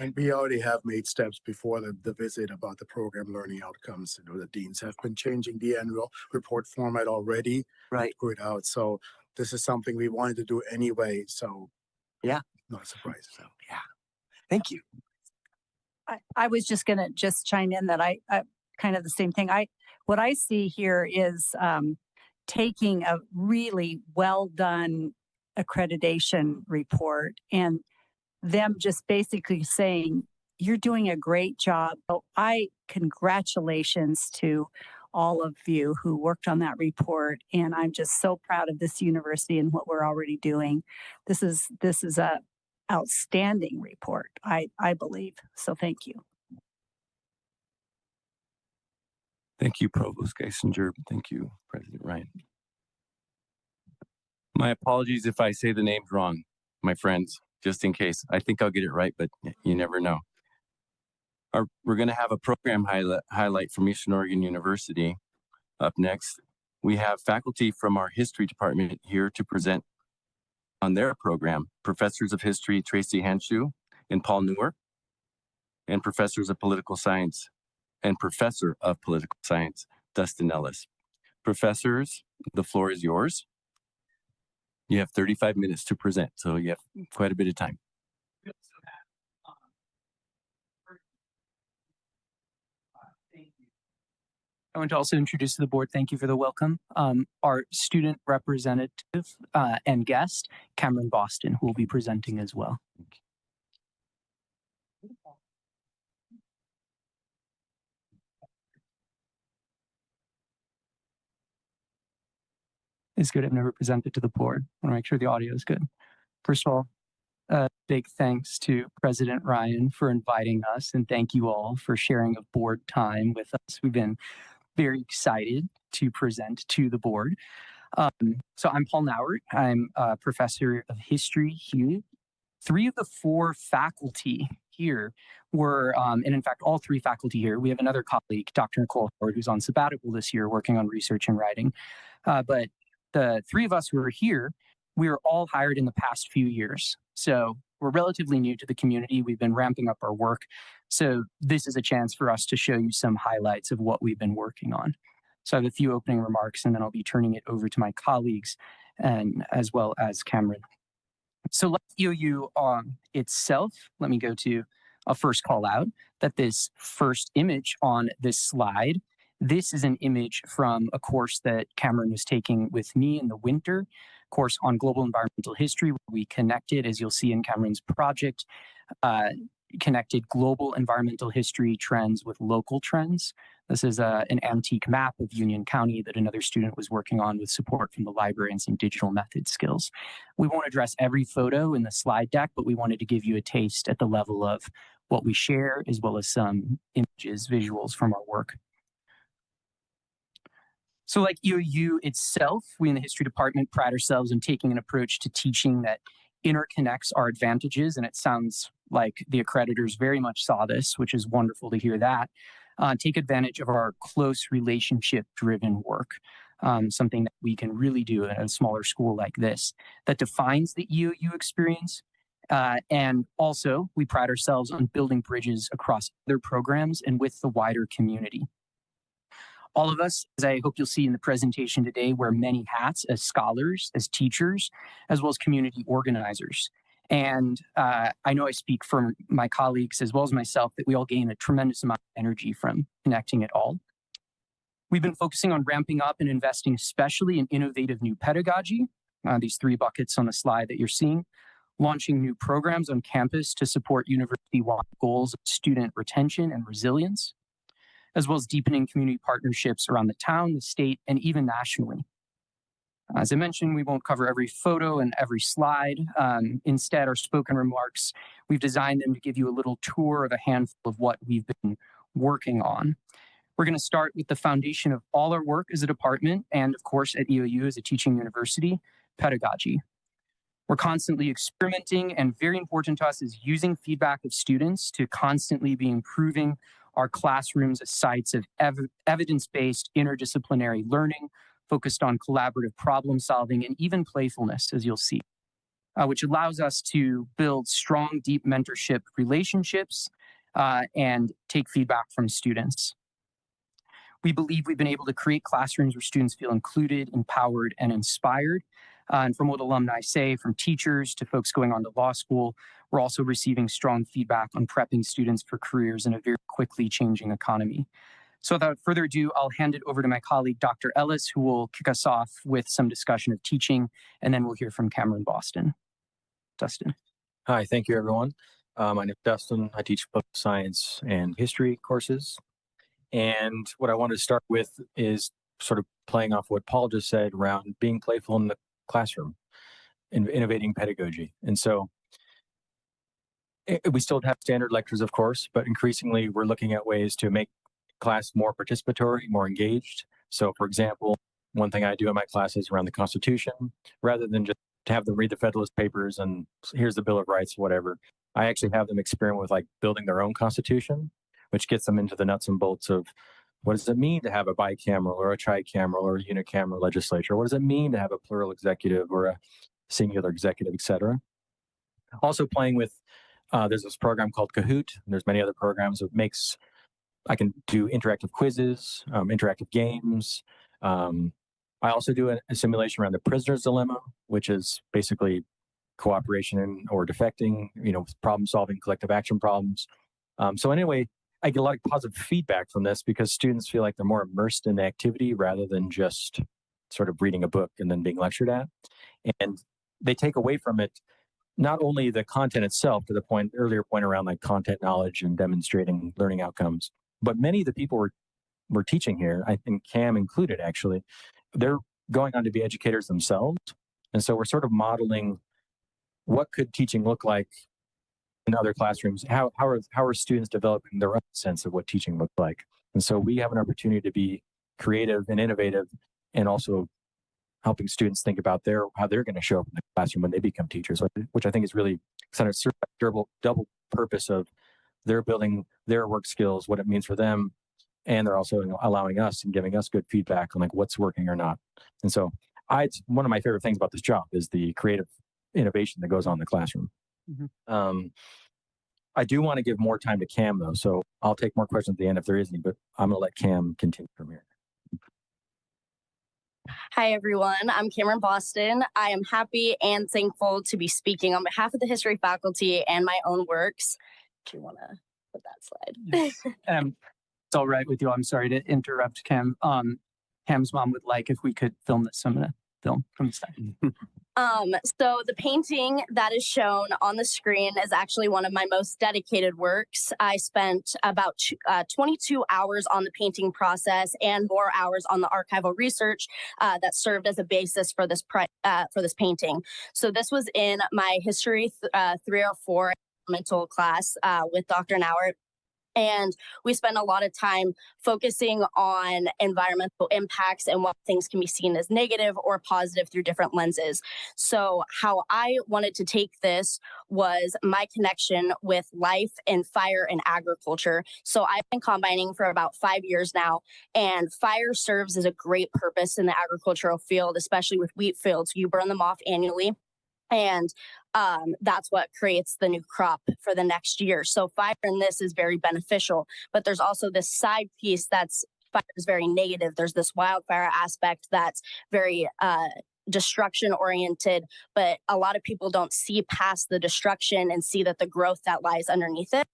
And we already have made steps before the visit about the program learning outcomes. The deans have been changing the annual report format already. Right. Put it out. So this is something we wanted to do anyway. So yeah, not a surprise. So yeah, thank you. I was just going to chime in that I kind of the same thing. What I see here is taking a really well done accreditation report and them just basically saying, you're doing a great job. So congratulations to all of you who worked on that report. And I'm just so proud of this university and what we're already doing. This is a outstanding report, I believe. So thank you. Thank you, Provost Geisinger. Thank you, President Ryan. My apologies if I say the names wrong, my friends, just in case. I think I'll get it right, but you never know. We're going to have a program highlight from Eastern Oregon University. Up next, we have faculty from our history department here to present on their program. Professors of history, Tracy Hanshu and Paul Newer, and professors of political science and professor of political science, Dustin Ellis. Professors, the floor is yours. You have 35 minutes to present, so you have quite a bit of time. I want to also introduce to the board, thank you for the welcome, our student representative and guest, Cameron Boston, who will be presenting as well. It's good. I've never presented to the board. I want to make sure the audio is good. First of all, big thanks to President Ryan for inviting us, and thank you all for sharing a board time with us. We've been very excited to present to the board. So I'm Paul Nauert. I'm a professor of history here. 3 of the 4 faculty here were, and in fact, all 3 faculty here. We have another colleague, Dr. Nicole Howard, who's on sabbatical this year working on research and writing. But the 3 of us who are here, we were all hired in the past few years. So we're relatively new to the community. We've been ramping up our work. So this is a chance for us to show you some highlights of what we've been working on. So I have a few opening remarks, and then I'll be turning it over to my colleagues and as well as Cameron. So like EOU itself, let me go to a first call out that this first image on this slide, this is an image from a course that Cameron was taking with me in the winter, course on global environmental history, where we connected, as you'll see in Cameron's project, connected global environmental history trends with local trends. This is an antique map of Union County that another student was working on with support from the library and some digital method skills. We won't address every photo in the slide deck, but we wanted to give you a taste at the level of what we share, as well as some images, visuals from our work. So like EOU itself, we in the history department pride ourselves in taking an approach to teaching that interconnects our advantages. And it sounds like the accreditors very much saw this, which is wonderful to hear that. Take advantage of our close relationship-driven work, something that we can really do at a smaller school like this that defines the EOU experience. And also, we pride ourselves on building bridges across other programs and with the wider community. All of us, as I hope you'll see in the presentation today, wear many hats as scholars, as teachers, as well as community organizers. And I know I speak for my colleagues as well as myself that we all gain a tremendous amount of energy from connecting it all. We've been focusing on ramping up and investing especially in innovative new pedagogy, these 3 buckets on the slide that you're seeing, launching new programs on campus to support university-wide goals of student retention and resilience, as well as deepening community partnerships around the town, the state, and even nationally. As I mentioned, we won't cover every photo and every slide. Instead, our spoken remarks, we've designed them to give you a little tour of a handful of what we've been working on. We're going to start with the foundation of all our work as a department, and of course at EOU as a teaching university, pedagogy. We're constantly experimenting, and very important to us is using feedback of students to constantly be improving our classrooms as sites of evidence-based interdisciplinary learning, focused on collaborative problem solving and even playfulness, as you'll see, which allows us to build strong, deep mentorship relationships and take feedback from students. We believe we've been able to create classrooms where students feel included, empowered, and inspired. And from what alumni say, from teachers to folks going on to law school, we're also receiving strong feedback on prepping students for careers in a very quickly changing economy. So without further ado, I'll hand it over to my colleague, Dr. Ellis, who will kick us off with some discussion of teaching, and then we'll hear from Cameron Boston. Dustin. Hi, thank you, everyone. My name is Dustin. I teach political science and history courses. And what I wanted to start with is sort of playing off what Paul just said around being playful in the classroom and innovating pedagogy. And so we still have standard lectures, of course, but increasingly we're looking at ways to make class more participatory, more engaged. So for example, one thing I do in my classes around the Constitution, rather than just to have them read the Federalist Papers and here's the Bill of Rights, whatever, I actually have them experiment with like building their own Constitution, which gets them into the nuts and bolts of what does it mean to have a bicameral or a tricameral or a unicameral legislature? What does it mean to have a plural executive or a singular executive, et cetera? Also playing with, there's this program called Kahoot. And there's many other programs that I can do interactive quizzes, interactive games. I also do a simulation around the prisoner's dilemma, which is basically cooperation or defecting, problem solving, collective action problems. So anyway, I get a lot of positive feedback from this because students feel like they're more immersed in the activity rather than just sort of reading a book and then being lectured at. And they take away from it not only the content itself, to the earlier point around like content knowledge and demonstrating learning outcomes, but many of the people we're teaching here, I think Cam included actually, they're going on to be educators themselves. And so we're sort of modeling what could teaching look like in other classrooms. How are students developing their own sense of what teaching looks like? And so we have an opportunity to be creative and innovative, and also helping students think about how they're going to show up in the classroom when they become teachers, which I think is really kind of double purpose of they're building their work skills, what it means for them, and they're also allowing us and giving us good feedback on like what's working or not. And so it's one of my favorite things about this job is the creative innovation that goes on in the classroom. Mm-hmm. I do want to give more time to Cam though, so I'll take more questions at the end if there is any, but I'm going to let Cam continue from here. Hi, everyone. I'm Cameron Boston. I am happy and thankful to be speaking on behalf of the history faculty and my own works. Do you want to put that slide? Yes. It's all right with you. I'm sorry to interrupt, Cam. Cam's mom would like if we could film this. So I'm going to film from the side. So the painting that is shown on the screen is actually one of my most dedicated works. I spent about 22 hours on the painting process and more hours on the archival research that served as a basis for this painting. So this was in my history 304 mental class with Dr. Nauert. And we spend a lot of time focusing on environmental impacts and what things can be seen as negative or positive through different lenses. So how I wanted to take this was my connection with life and fire and agriculture. So I've been combining for about 5 years now, and fire serves as a great purpose in the agricultural field, especially with wheat fields. You burn them off annually. And that's what creates the new crop for the next year. So fire in this is very beneficial, but there's also this side piece that's fire is very negative. There's this wildfire aspect that's very destruction oriented, but a lot of people don't see past the destruction and see that the growth that lies underneath it.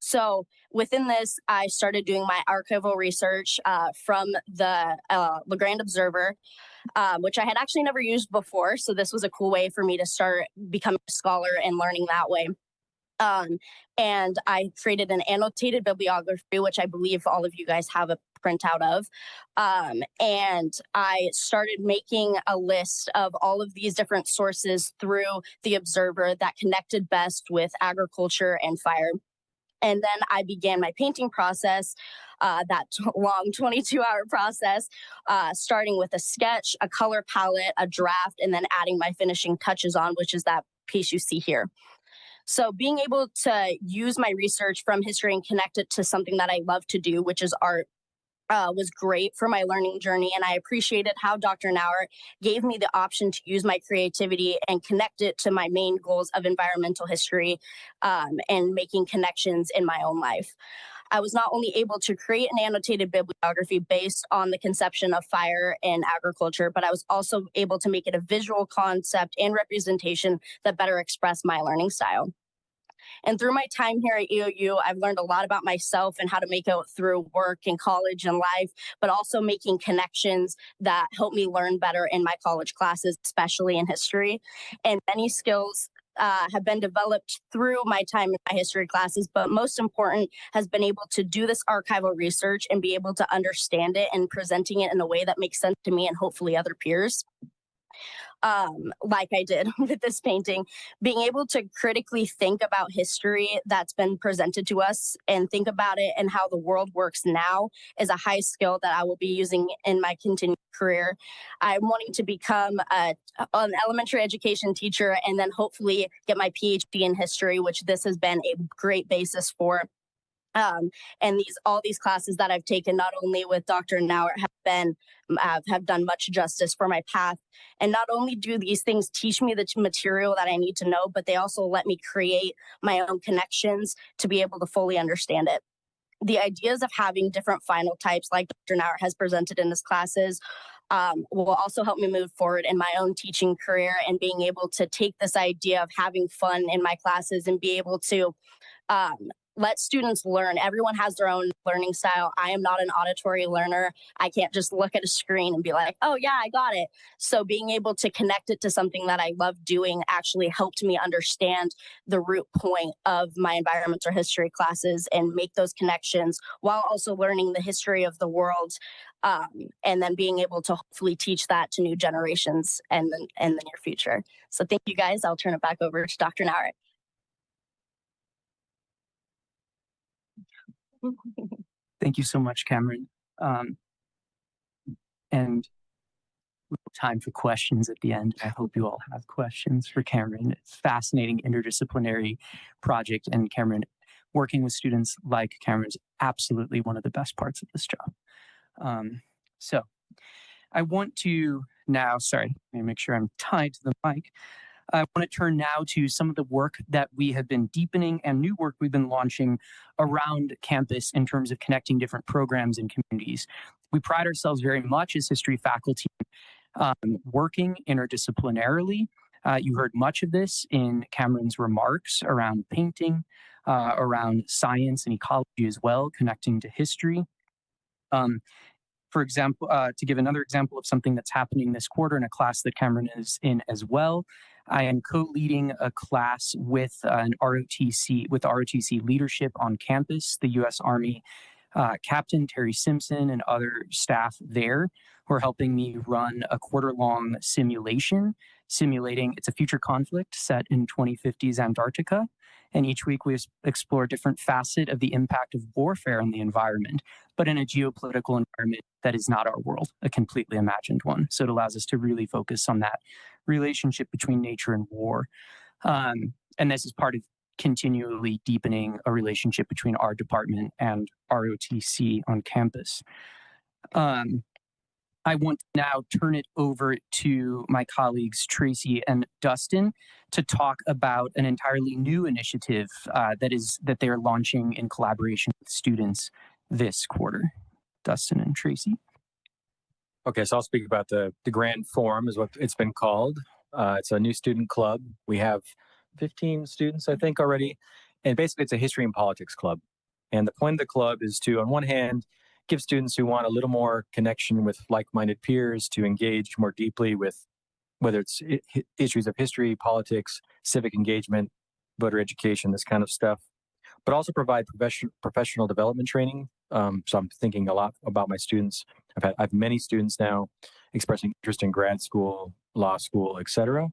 So within this, I started doing my archival research from the LeGrand Observer, which I had actually never used before. So this was a cool way for me to start becoming a scholar and learning that way. And I created an annotated bibliography, which I believe all of you guys have a printout of. And I started making a list of all of these different sources through the Observer that connected best with agriculture and fire. And then I began my painting process, that long 22-hour process, starting with a sketch, a color palette, a draft, and then adding my finishing touches on, which is that piece you see here. So being able to use my research from history and connect it to something that I love to do, which is art, was great for my learning journey. And I appreciated how Dr. Nauert gave me the option to use my creativity and connect it to my main goals of environmental history and making connections in my own life. I was not only able to create an annotated bibliography based on the conception of fire and agriculture, but I was also able to make it a visual concept and representation that better expressed my learning style. And through my time here at EOU, I've learned a lot about myself and how to make it through work and college and life, but also making connections that help me learn better in my college classes, especially in history. And many skills have been developed through my time in my history classes, but most important has been able to do this archival research and be able to understand it and presenting it in a way that makes sense to me and hopefully other peers. Like I did with this painting, being able to critically think about history that's been presented to us and think about it and how the world works now is a high skill that I will be using in my continued career. I'm wanting to become an elementary education teacher and then hopefully get my PhD in history, which this has been a great basis for. And all these classes that I've taken, not only with Dr. Nauert, have done much justice for my path. And not only do these things teach me the material that I need to know, but they also let me create my own connections to be able to fully understand it. The ideas of having different final types like Dr. Nauert has presented in his classes will also help me move forward in my own teaching career and being able to take this idea of having fun in my classes and be able to let students learn. Everyone has their own learning style. I am not an auditory learner. I can't just look at a screen and be like, oh yeah, I got it. So being able to connect it to something that I love doing actually helped me understand the root point of my environmental history classes and make those connections while also learning the history of the world. And then being able to hopefully teach that to new generations and in the near future. So thank you guys. I'll turn it back over to Dr. Nauert. Thank you so much, Cameron. And we have time for questions at the end. I hope you all have questions for Cameron. It's a fascinating interdisciplinary project, and Cameron, working with students like Cameron is absolutely one of the best parts of this job. So I want to now, sorry, let me make sure I'm tied to the mic. I want to turn now to some of the work that we have been deepening and new work we've been launching around campus in terms of connecting different programs and communities. We pride ourselves very much as history faculty working interdisciplinarily. You heard much of this in Cameron's remarks around painting, around science and ecology as well, connecting to history. For example, to give another example of something that's happening this quarter in a class that Cameron is in as well, I am co-leading a class with ROTC leadership on campus, the U.S. Army Captain Terry Simpson and other staff there who are helping me run a quarter-long simulating, it's a future conflict set in 2050s Antarctica. And each week we explore a different facet of the impact of warfare on the environment, but in a geopolitical environment that is not our world, a completely imagined one. So it allows us to really focus on that relationship between nature and war. And this is part of continually deepening a relationship between our department and ROTC on campus. I want to now turn it over to my colleagues, Tracy and Dustin, to talk about an entirely new initiative that they're launching in collaboration with students this quarter. Dustin and Tracy. Okay, so I'll speak about the Grand Forum is what it's been called. It's a new student club. We have 15 students, I think, already. And basically, it's a history and politics club. And the point of the club is to, on one hand, give students who want a little more connection with like-minded peers to engage more deeply with whether it's issues of history, politics, civic engagement, voter education, this kind of stuff, but also provide professional development training. So I'm thinking a lot about my students. I have many students now expressing interest in grad school, law school, etc.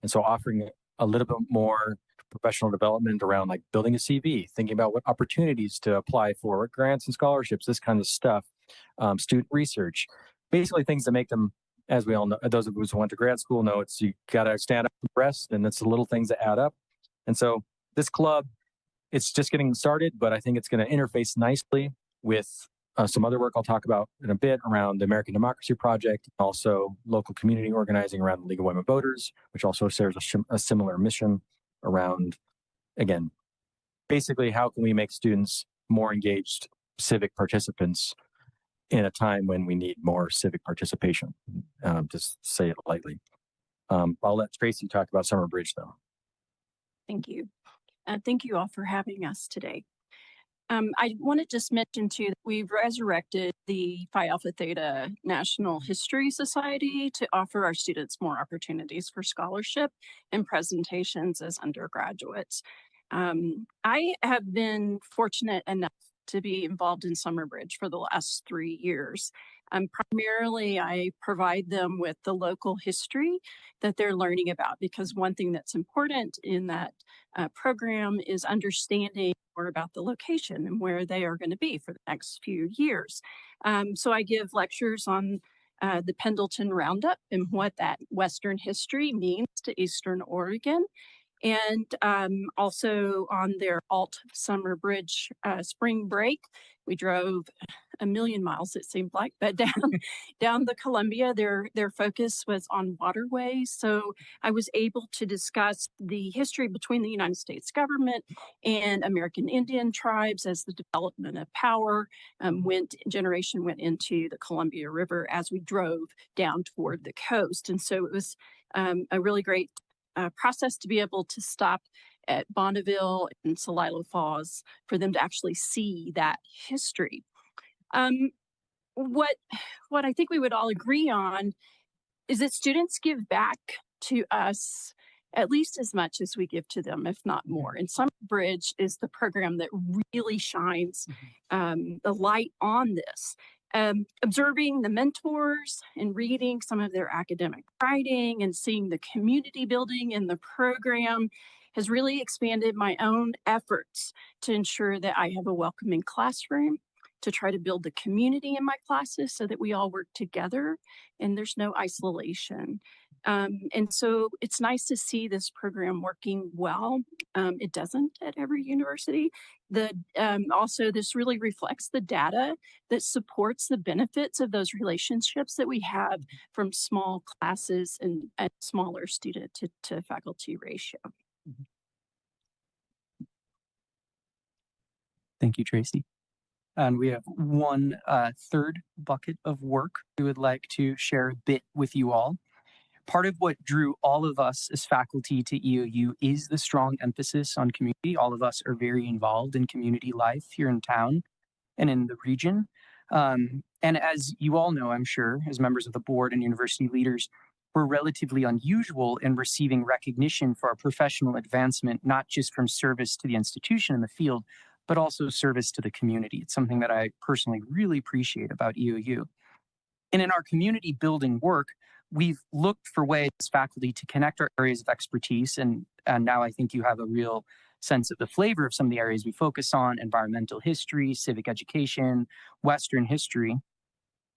And so offering a little bit more professional development around like building a CV, thinking about what opportunities to apply for, what grants and scholarships, this kind of stuff, student research, basically things that make them, as we all know, those of us who went to grad school know, it's you got to stand up and rest, and it's the little things that add up. And so this club, it's just getting started, but I think it's going to interface nicely with some other work I'll talk about in a bit around the American Democracy Project, also local community organizing around the League of Women Voters, which also serves a similar mission around, again, basically how can we make students more engaged civic participants in a time when we need more civic participation, to say it lightly. I'll let Tracy talk about Summer Bridge though. Thank you. Thank you all for having us today. I want to just mention too, that we've resurrected the Phi Alpha Theta National History Society to offer our students more opportunities for scholarship and presentations as undergraduates. I have been fortunate enough to be involved in Summer Bridge for the last 3 years. Primarily, I provide them with the local history that they're learning about, because one thing that's important in that program is understanding more about the location and where they are going to be for the next few years. So I give lectures on the Pendleton Roundup and what that Western history means to Eastern Oregon. And also on their Alt Summer Bridge spring break, we drove 1,000,000 miles, it seemed like, but down the Columbia. Their focus was on waterways. So I was able to discuss the history between the United States government and American Indian tribes as the development of power went into the Columbia River as we drove down toward the coast. And so it was a really great process to be able to stop at Bonneville and Celilo Falls for them to actually see that history. What I think we would all agree on is that students give back to us at least as much as we give to them, if not more. And Summer Bridge is the program that really shines the light on this. Observing the mentors and reading some of their academic writing and seeing the community building in the program has really expanded my own efforts to ensure that I have a welcoming classroom, to try to build the community in my classes so that we all work together and there's no isolation. And so it's nice to see this program working well. It doesn't at every university. Also, this really reflects the data that supports the benefits of those relationships that we have from small classes and smaller student to faculty ratio. Thank you, Tracy. And we have one third bucket of work we would like to share a bit with you all. Part of what drew all of us as faculty to EOU is the strong emphasis on community. All of us are very involved in community life here in town and in the region. And as you all know, I'm sure, as members of the board and university leaders, we're relatively unusual in receiving recognition for our professional advancement, not just from service to the institution in the field, but also service to the community. It's something that I personally really appreciate about EOU. And in our community building work, we've looked for ways as faculty to connect our areas of expertise. And now I think you have a real sense of the flavor of some of the areas we focus on: environmental history, civic education, Western history,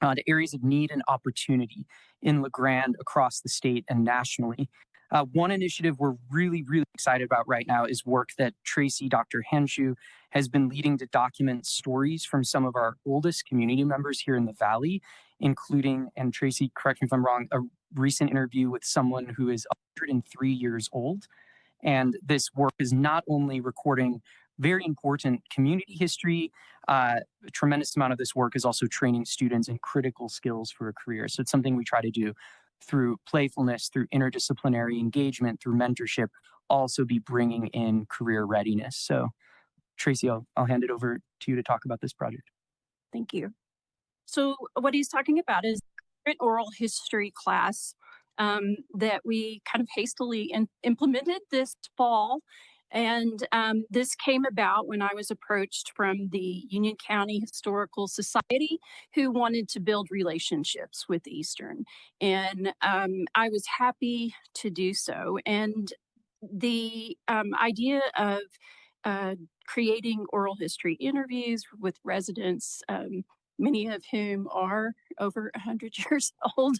to areas of need and opportunity in LeGrand, across the state and nationally. One initiative we're really, really excited about right now is work that Tracy, Dr. Henshu, has been leading to document stories from some of our oldest community members here in the Valley, including, and Tracy, correct me if I'm wrong, a recent interview with someone who is 103 years old. And this work is not only recording very important community history, a tremendous amount of this work is also training students in critical skills for a career. So it's something we try to do through playfulness, through interdisciplinary engagement, through mentorship, also be bringing in career readiness. So Tracy, I'll hand it over to you to talk about this project. Thank you. So what he's talking about is an oral history class that we kind of hastily implemented this fall. And this came about when I was approached from the Union County Historical Society, who wanted to build relationships with Eastern. And I was happy to do so. And the idea of creating oral history interviews with residents, many of whom are over 100 years old,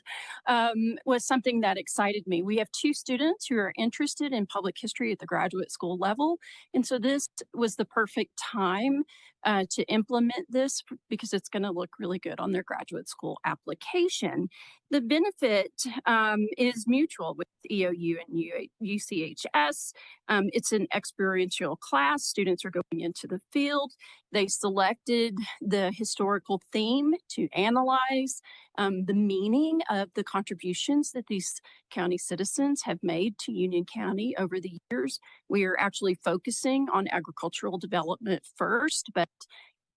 was something that excited me. We have 2 students who are interested in public history at the graduate school level. And so this was the perfect time to implement this because it's going to look really good on their graduate school application. The benefit is mutual with EOU and UCHS. It's an experiential class. Students are going into the field. They selected the historical theme to analyze the meaning of the contributions that these county citizens have made to Union County over the years. We are actually focusing on agricultural development first, but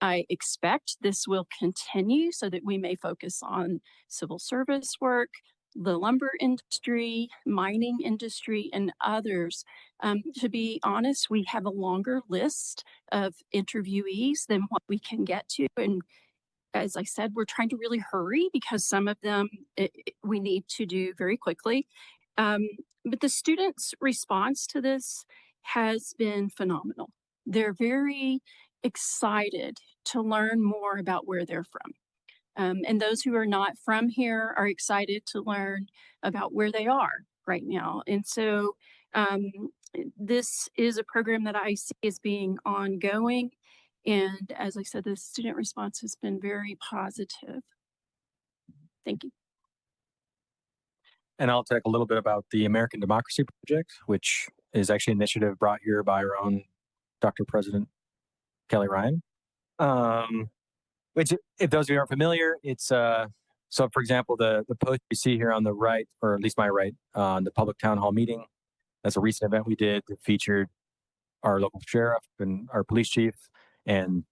I expect this will continue so that we may focus on civil service work, the lumber industry, mining industry, and others. To be honest, we have a longer list of interviewees than what we can get to. And as I said, we're trying to really hurry because some of them we need to do very quickly. But the students' response to this has been phenomenal. They're very excited to learn more about where they're from. And those who are not from here are excited to learn about where they are right now. And so this is a program that I see as being ongoing. And as I said, the student response has been very positive. Thank you. And I'll talk a little bit about the American Democracy Project, which is actually an initiative brought here by our own Dr. President Kelly Ryan. Which, if those of you aren't familiar, it's so for example, the post you see here on the right, or at least my right, on the public town hall meeting, that's a recent event we did that featured our local sheriff and our police chief and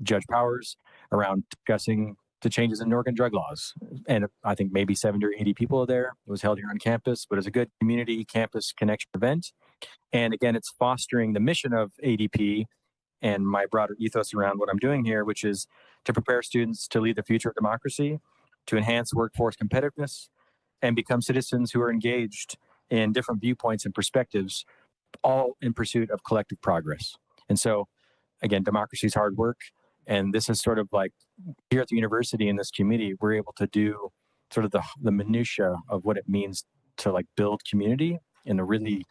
Judge Powers around discussing the changes in organ drug laws. And I think maybe 70 or 80 people are there. It was held here on campus, but it's a good community campus connection event. And again, it's fostering the mission of ADP and my broader ethos around what I'm doing here, which is to prepare students to lead the future of democracy, to enhance workforce competitiveness, and become citizens who are engaged in different viewpoints and perspectives, all in pursuit of collective progress. And so, again, democracy is hard work. And this is sort of like here at the university in this community, we're able to do sort of the minutia of what it means to like build community in a really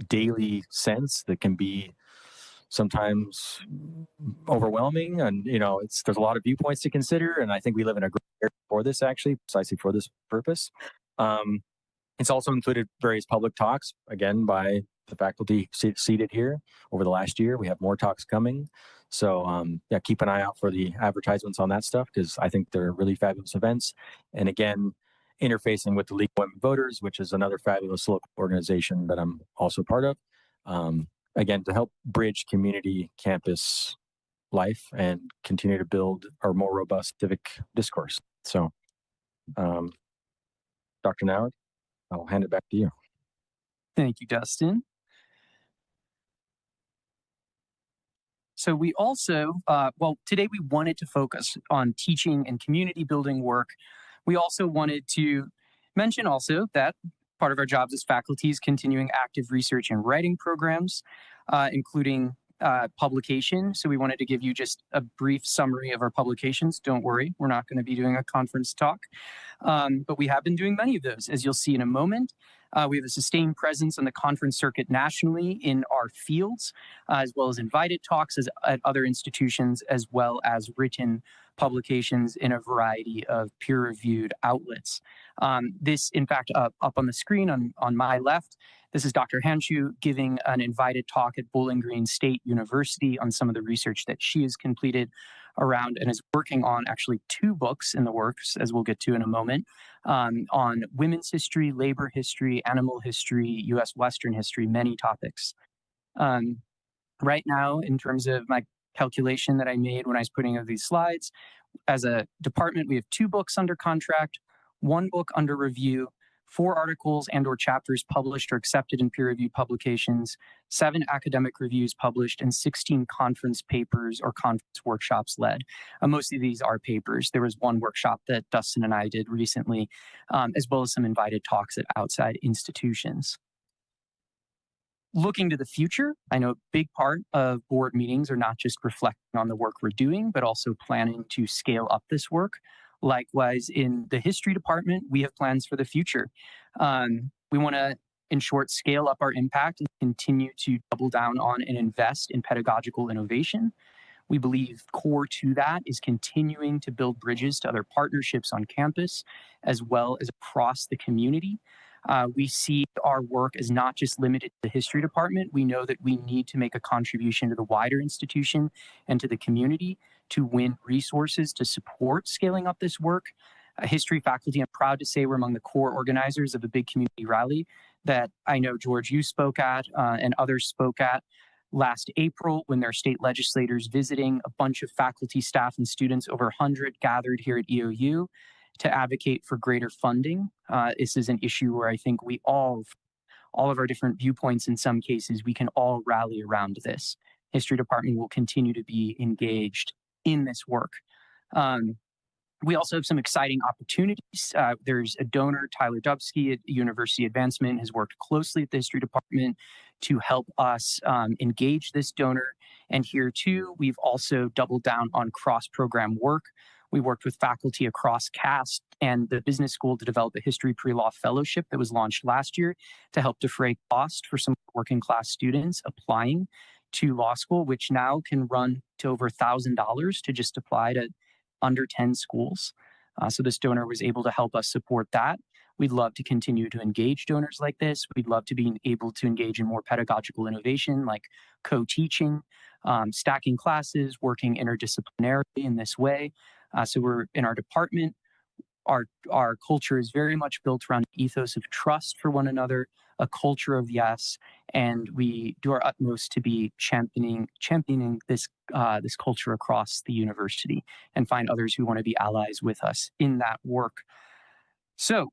daily sense that can be sometimes overwhelming. And, you know, there's a lot of viewpoints to consider. And I think we live in a great area for this, actually, precisely for this purpose. It's also included various public talks, again, by the faculty seated here over the last year. We have more talks coming. So yeah, keep an eye out for the advertisements on that stuff, because I think they're really fabulous events. And again, interfacing with the League of Women Voters, which is another fabulous local organization that I'm also part of. Again, to help bridge community campus life and continue to build our more robust civic discourse. So, Dr. Noward, I'll hand it back to you. Thank you, Dustin. So we also, well, today we wanted to focus on teaching and community building work. We also wanted to mention also that part of our jobs as faculty is continuing active research and writing programs, including publication. So we wanted to give you just a brief summary of our publications. Don't worry, we're not going to be doing a conference talk, but we have been doing many of those, as you'll see in a moment. We have a sustained presence on the conference circuit nationally in our fields, as well as invited talks at other institutions, as well as written publications in a variety of peer-reviewed outlets. This, in fact, up on the screen on my left, this is Dr. Hanshu giving an invited talk at Bowling Green State University on some of the research that she has completed around and is working on actually 2 books in the works, as we'll get to in a moment, on women's history, labor history, animal history, U.S. Western history, many topics. Right now, in terms of my calculation that I made when I was putting up these slides, as a department, we have 2 books under contract, 1 book under review, 4 articles and or chapters published or accepted in peer-reviewed publications, 7 academic reviews published, and 16 conference papers or conference workshops led. Most of these are papers. There was 1 workshop that Dustin and I did recently, as well as some invited talks at outside institutions. Looking to the future, I know a big part of board meetings are not just reflecting on the work we're doing, but also planning to scale up this work. Likewise, in the history department, we have plans for the future. We want to, in short, scale up our impact and continue to double down on and invest in pedagogical innovation. We believe core to that is continuing to build bridges to other partnerships on campus, as well as across the community. We see our work as not just limited to the history department. We know that we need to make a contribution to the wider institution and to the community to win resources to support scaling up this work. History faculty, I'm proud to say we're among the core organizers of a big community rally that I know, George, you spoke at and others spoke at last April when there are state legislators visiting. A bunch of faculty, staff, and students, over 100, gathered here at EOU to advocate for greater funding. This is an issue where I think we all of our different viewpoints, in some cases, we can all rally around this. History department will continue to be engaged in this work. We also have some exciting opportunities. There's a donor, Tyler Dubsky at University Advancement, has worked closely with the history department to help us engage this donor. And here too, we've also doubled down on cross-program work. We worked with faculty across CAST and the business school to develop a history pre-law fellowship that was launched last year to help defray cost for some working class students applying to law school, which now can run to over $1,000 to just apply to under 10 schools. So this donor was able to help us support that. We'd love to continue to engage donors like this. We'd love to be able to engage in more pedagogical innovation like co-teaching, stacking classes, working interdisciplinarily in this way. So we're in our department. our culture is very much built around an ethos of trust for one another, a culture of yes, and we do our utmost to be championing this this culture across the university and find others who want to be allies with us in that work. So,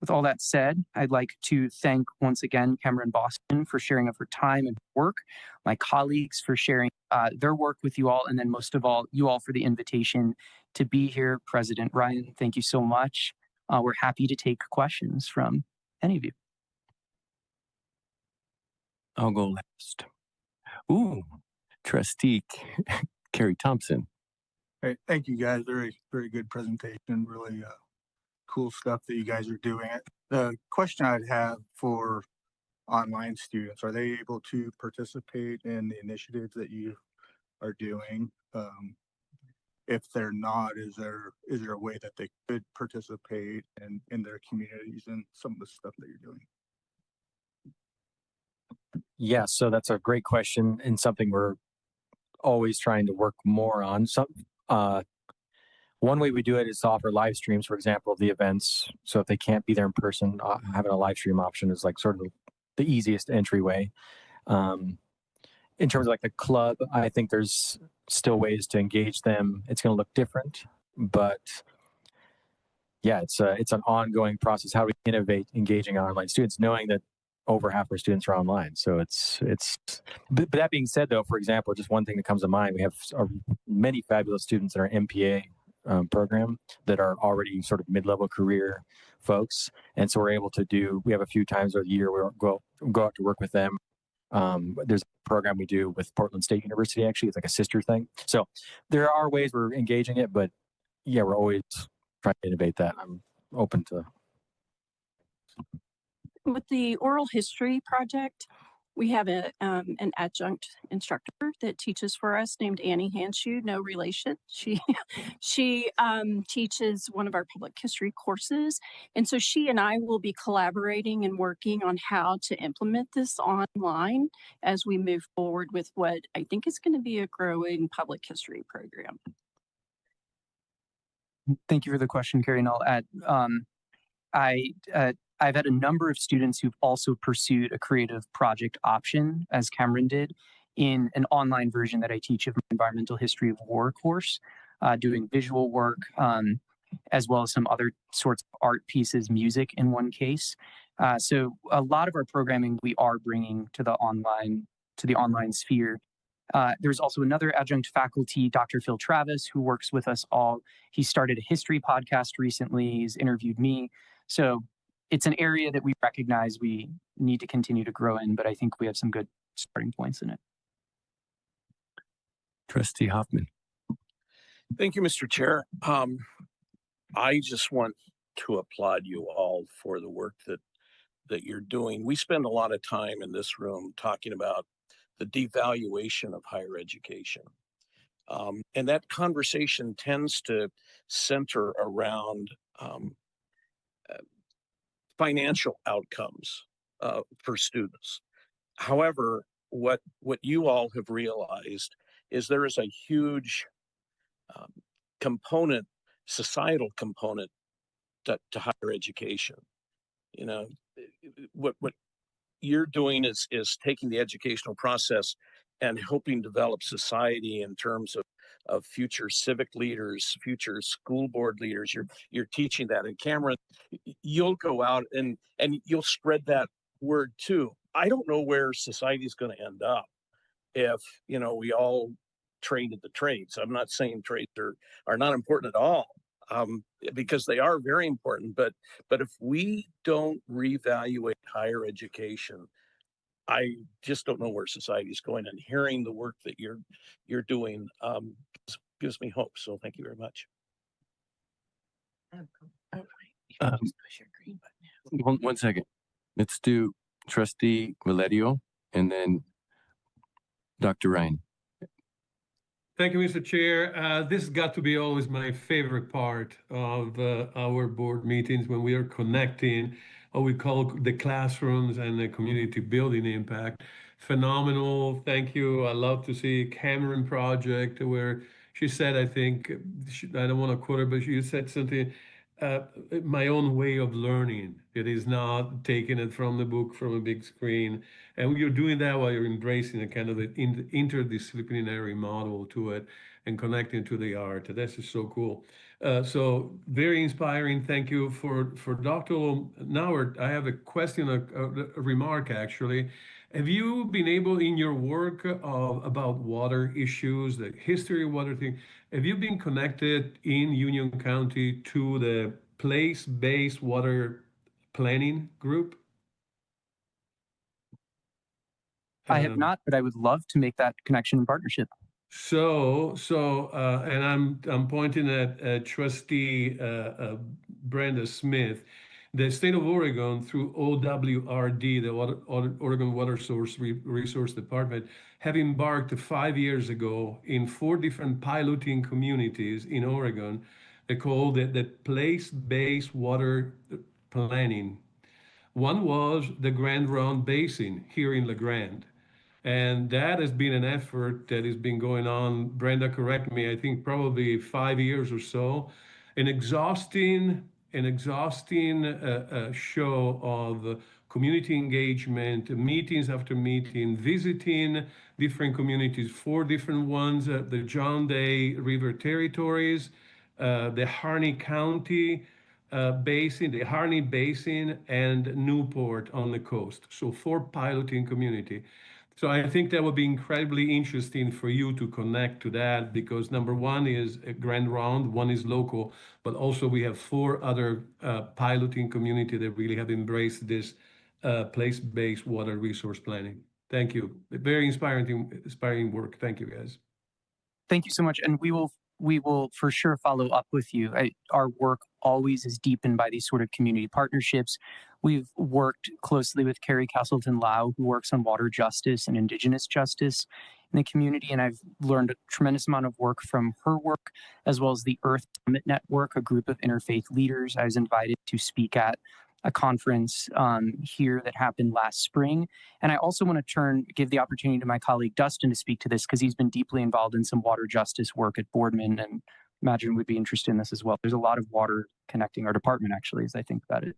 with all that said, I'd like to thank once again Cameron Boston for sharing of her time and work, my colleagues for sharing their work with you all, and then most of all, you all for the invitation to be here. President Ryan, thank you so much. We're happy to take questions from any of you. I'll go last. Ooh, Trustee Carrie Thompson. Hey, thank you guys. Very good presentation. Really cool stuff that you guys are doing. The question I'd have for online students, are they able to participate in the initiatives that you are doing? If they're not, is there a way that they could participate in their communities and some of the stuff that you're doing? Yeah, so that's a great question and something we're always trying to work more on. One way we do it is to offer live streams, for example, of the events. So if they can't be there in person, having a live stream option is like sort of the easiest entryway. In terms of like the club, I think there's still ways to engage them. It's going to look different, but yeah, it's an ongoing process. How do we innovate engaging our online students, knowing that over half our students are online. So but that being said, though, for example, just one thing that comes to mind, we have many fabulous students in our MPA program that are already sort of mid-level career folks. And so we're able to we have a few times a year we'll go out to work with them. There's a program we do with Portland State University, actually. It's like a sister thing. So there are ways we're engaging it, but yeah, we're always trying to innovate that. I'm open to. With the oral history project, we have an adjunct instructor that teaches for us named Annie Hanshoe, no relation. She teaches one of our public history courses. And so she and I will be collaborating and working on how to implement this online as we move forward with what I think is going to be a growing public history program. Thank you for the question, Carrie. And I'll add, I've had a number of students who've also pursued a creative project option, as Cameron did, in an online version that I teach of my environmental history of war course, doing visual work, as well as some other sorts of art pieces, music in one case. So a lot of our programming we are bringing to the online sphere. There's also another adjunct faculty, Dr. Phil Travis, who works with us all. He started a history podcast recently. He's interviewed me. So it's an area that we recognize we need to continue to grow in, but I think we have some good starting points in it. Trustee Hoffman. Thank you, Mr. Chair. I just want to applaud you all for the work that you're doing. We spend a lot of time in this room talking about the devaluation of higher education. And that conversation tends to center around financial outcomes for students. However, what you all have realized is there is a huge component, societal component to higher education. You know, what you're doing is taking the educational process and helping develop society in terms of future civic leaders, future school board leaders. You're teaching that. And Cameron, you'll go out and you'll spread that word too. I don't know where society is going to end up if, we all trained at the trades. I'm not saying trades are not important at all, because they are very important. But if we don't reevaluate higher education, I just don't know where society is going. And hearing the work that you're doing gives me hope. So thank you very much. One second. Let's do Trustee Valerio and then Dr. Ryan. Thank you, Mr. Chair. This has got to be always my favorite part of our board meetings when we are connecting what we call the classrooms and the community building impact. Phenomenal. Thank you. I love to see Cameron project where she said, I think, I don't want to quote her, but she said something, my own way of learning. It is not taking it from the book from a big screen. And you're doing that while you're embracing a kind of an interdisciplinary model to it and connecting to the art. This is so cool. So very inspiring. Thank you for Dr. Nauert. I have a question, a remark actually. Have you been able in your work about water issues, the history of water thing, have you been connected in Union County to the place-based water planning group? I have not, but I would love to make that connection and partnership. And I'm pointing at Trustee Brenda Smith. The state of Oregon, through OWRD, the Oregon Water Resource Department, have embarked 5 years ago in 4 different piloting communities in Oregon. They call the place-based water planning. One was the Grand Ronde Basin here in La Grande. And that has been an effort that has been going on, Brenda, correct me, I think probably 5 years or so, an exhausting show of community engagement, meetings after meeting, visiting different communities, 4 different ones, the John Day River territories, the Harney County Basin, the Harney Basin, and Newport on the coast. So 4 piloting community. So I think that would be incredibly interesting for you to connect to that, because number 1 is a Grand Ronde, 1 is local, but also we have 4 other piloting community that really have embraced this place-based water resource planning. Thank you. Very inspiring work. Thank you, guys. Thank you so much. And we will for sure follow up with you. Our work always is deepened by these sort of community partnerships. We've worked closely with Carrie Castleton Lau, who works on water justice and Indigenous justice in the community. And I've learned a tremendous amount of work from her work, as well as the Earth Summit Network, a group of interfaith leaders I was invited to speak at a conference here that happened last spring. And I also want to give the opportunity to my colleague Dustin to speak to this, because he's been deeply involved in some water justice work at Boardman, and imagine would be interested in this as well. There's a lot of water connecting our department, actually, as I think about it.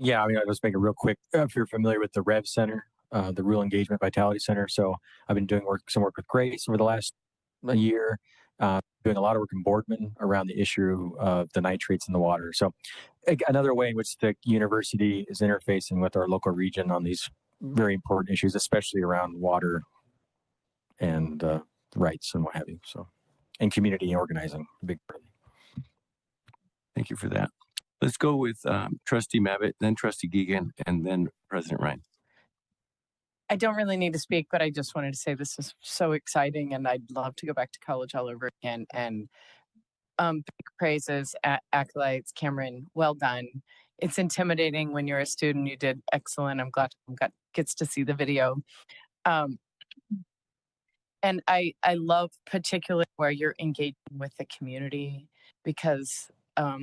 Yeah, I mean, I'll just make it real quick. If you're familiar with the REV Center, the Rural Engagement Vitality Center. So I've been doing some work with Grace over the last year, doing a lot of work in Boardman around the issue of the nitrates in the water. So another way in which the university is interfacing with our local region on these very important issues, especially around water and rights and what have you. So, and community organizing, big part. Thank you for that. Let's go with Trustee Mabbitt, then Trustee Geegan, and then President Ryan. I don't really need to speak, but I just wanted to say this is so exciting, and I'd love to go back to college all over again. And big praises, accolades, Cameron, well done. It's intimidating when you're a student. You did excellent. I'm glad gets to see the video. And I love particularly where you're engaging with the community, because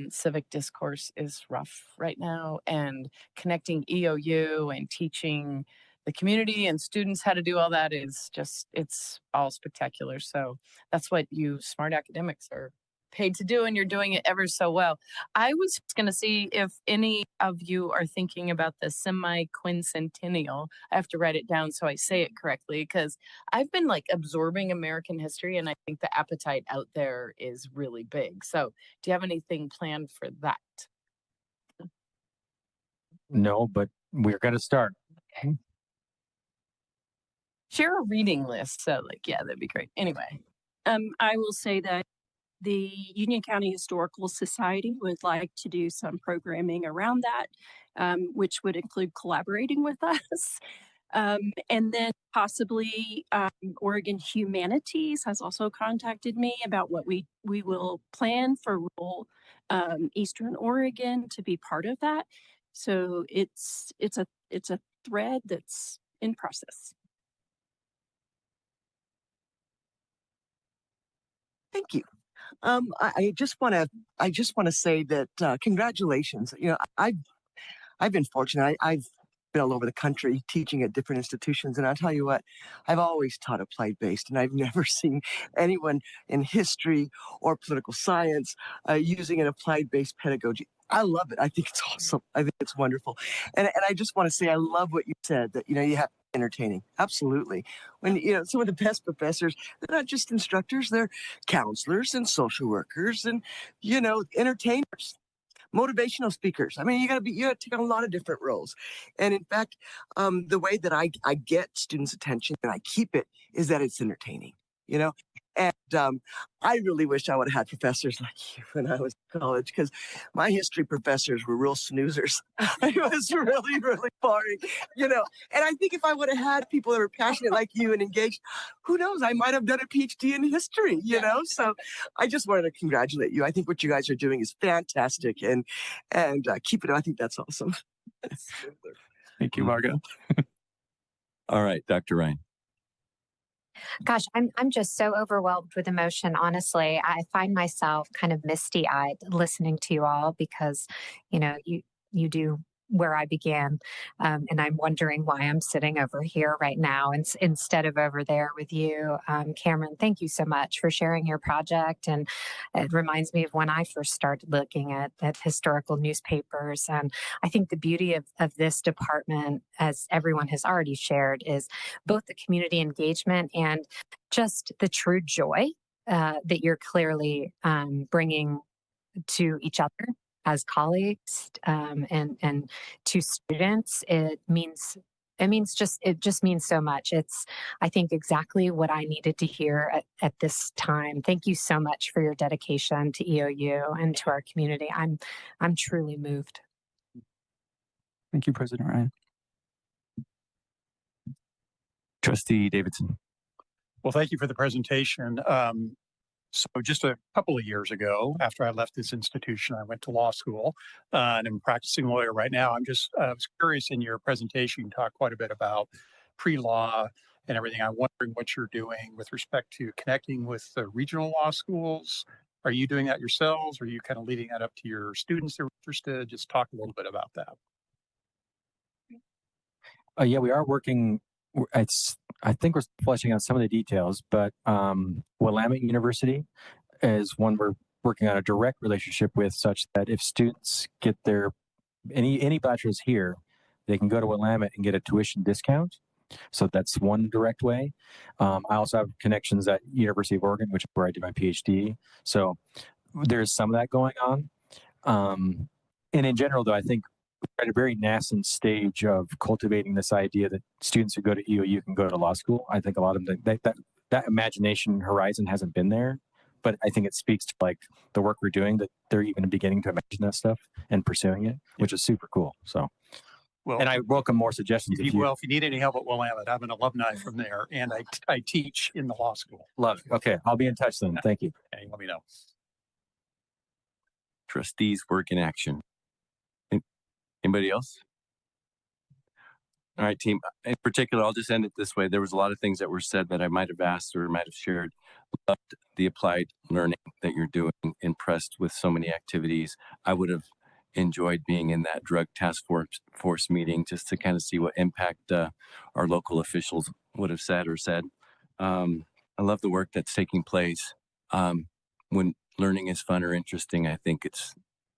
civic discourse is rough right now, and connecting EOU and teaching the community and students how to do all that is just, it's all spectacular. So that's what you smart academics are paid to do, and you're doing it ever so well. I was just going to see if any of you are thinking about the semi-quincentennial. I have to write it down so I say it correctly, because I've been like absorbing American history, and I think the appetite out there is really big. So do you have anything planned for that? No, but we're going to start. Okay. Share a reading list. So yeah, that'd be great. Anyway. I will say that the Union County Historical Society would like to do some programming around that, which would include collaborating with us. And then possibly Oregon Humanities has also contacted me about what we will plan for rural Eastern Oregon to be part of that. So it's a thread that's in process. Thank you. I just want to say that congratulations. You know, I've been fortunate. I've been all over the country teaching at different institutions. And I'll tell you what, I've always taught applied based, and I've never seen anyone in history or political science using an applied based pedagogy. I love it. I think it's awesome. I think it's wonderful. And I just want to say, I love what you said that, you have entertaining. Absolutely. When, some of the best professors, they're not just instructors, they're counselors and social workers and, entertainers, motivational speakers. I mean, you got to take on a lot of different roles. And in fact, the way that I get students' attention and I keep it is that it's entertaining, And I really wish I would have had professors like you when I was in college, because my history professors were real snoozers. It was really, really boring, And I think if I would have had people that were passionate like you and engaged, who knows, I might have done a PhD in history, So I just wanted to congratulate you. I think what you guys are doing is fantastic, and keep it. I think that's awesome. Thank you, Margo. All right, Dr. Ryan. Gosh, I'm just so overwhelmed with emotion. Honestly, I find myself kind of misty-eyed listening to you all because, you do where I began, and I'm wondering why I'm sitting over here right now instead of over there with you. Cameron, thank you so much for sharing your project, and it reminds me of when I first started looking at historical newspapers. And I think the beauty of this department, as everyone has already shared, is both the community engagement and just the true joy that you're clearly bringing to each other as colleagues and to students. It just means so much. It's, I think, exactly what I needed to hear at this time. Thank you so much for your dedication to EOU and to our community. I'm truly moved. Thank you, President Ryan. Trustee Davidson. Well, thank you for the presentation. So just a couple of years ago, after I left this institution, I went to law school and I'm a practicing lawyer right now. I was curious, in your presentation, you talked quite a bit about pre-law and everything. I'm wondering what you're doing with respect to connecting with the regional law schools. Are you doing that yourselves? Or are you kind of leaving that up to your students that are interested? Just talk a little bit about that. Yeah, we are working. I think we're fleshing out some of the details, but Willamette University is one we're working on a direct relationship with, such that if students get their any bachelor's here, they can go to Willamette and get a tuition discount. So that's one direct way. I also have connections at University of Oregon, which is where I did my PhD. So there's some of that going on. And in general, though, I think we're at a very nascent stage of cultivating this idea that students who go to EOU can go to law school. I think a lot of them, that imagination horizon hasn't been there, but I think it speaks to like the work we're doing, that they're even beginning to imagine that stuff and pursuing it, which is super cool. So, well, and I welcome more suggestions. If you need any help at Willamette, I'm an alumni from there, and I teach in the law school. Love it. Okay, I'll be in touch then. Thank you. Okay, let me know. Trustees work in action. Anybody else? All right, team. In particular, I'll just end it this way. There was a lot of things that were said that I might have asked or might have shared. Loved the applied learning that you're doing. Impressed with so many activities. I would have enjoyed being in that drug task force meeting just to kind of see what impact our local officials would have said. I love the work that's taking place. When learning is fun or interesting, I think it's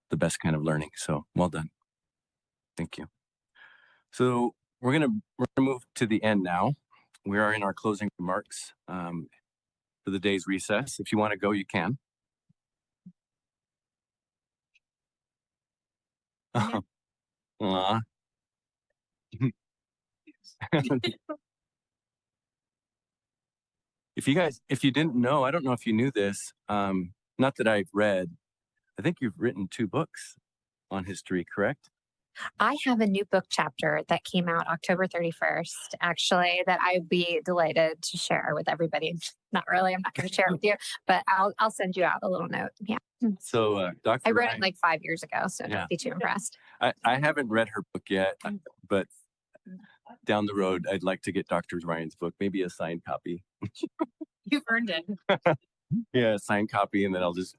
the best kind of learning. So well done. Thank you. So we're gonna move to the end now. We are in our closing remarks for the day's recess. If you want to go, you can. If you didn't know, I don't know if you knew this, not that I've read, I think you've written 2 books on history, correct? I have a new book chapter that came out October 31st, actually, that I'd be delighted to share with everybody. Not really, I'm not going to share it with you, but I'll send you out a little note. Yeah. So, Dr. I wrote Ryan, it like 5 years ago, so Yeah. don't be too impressed. I haven't read her book yet, but down the road, I'd like to get Dr. Ryan's book, maybe a signed copy. You've earned it. Yeah, a signed copy, and then I'll just,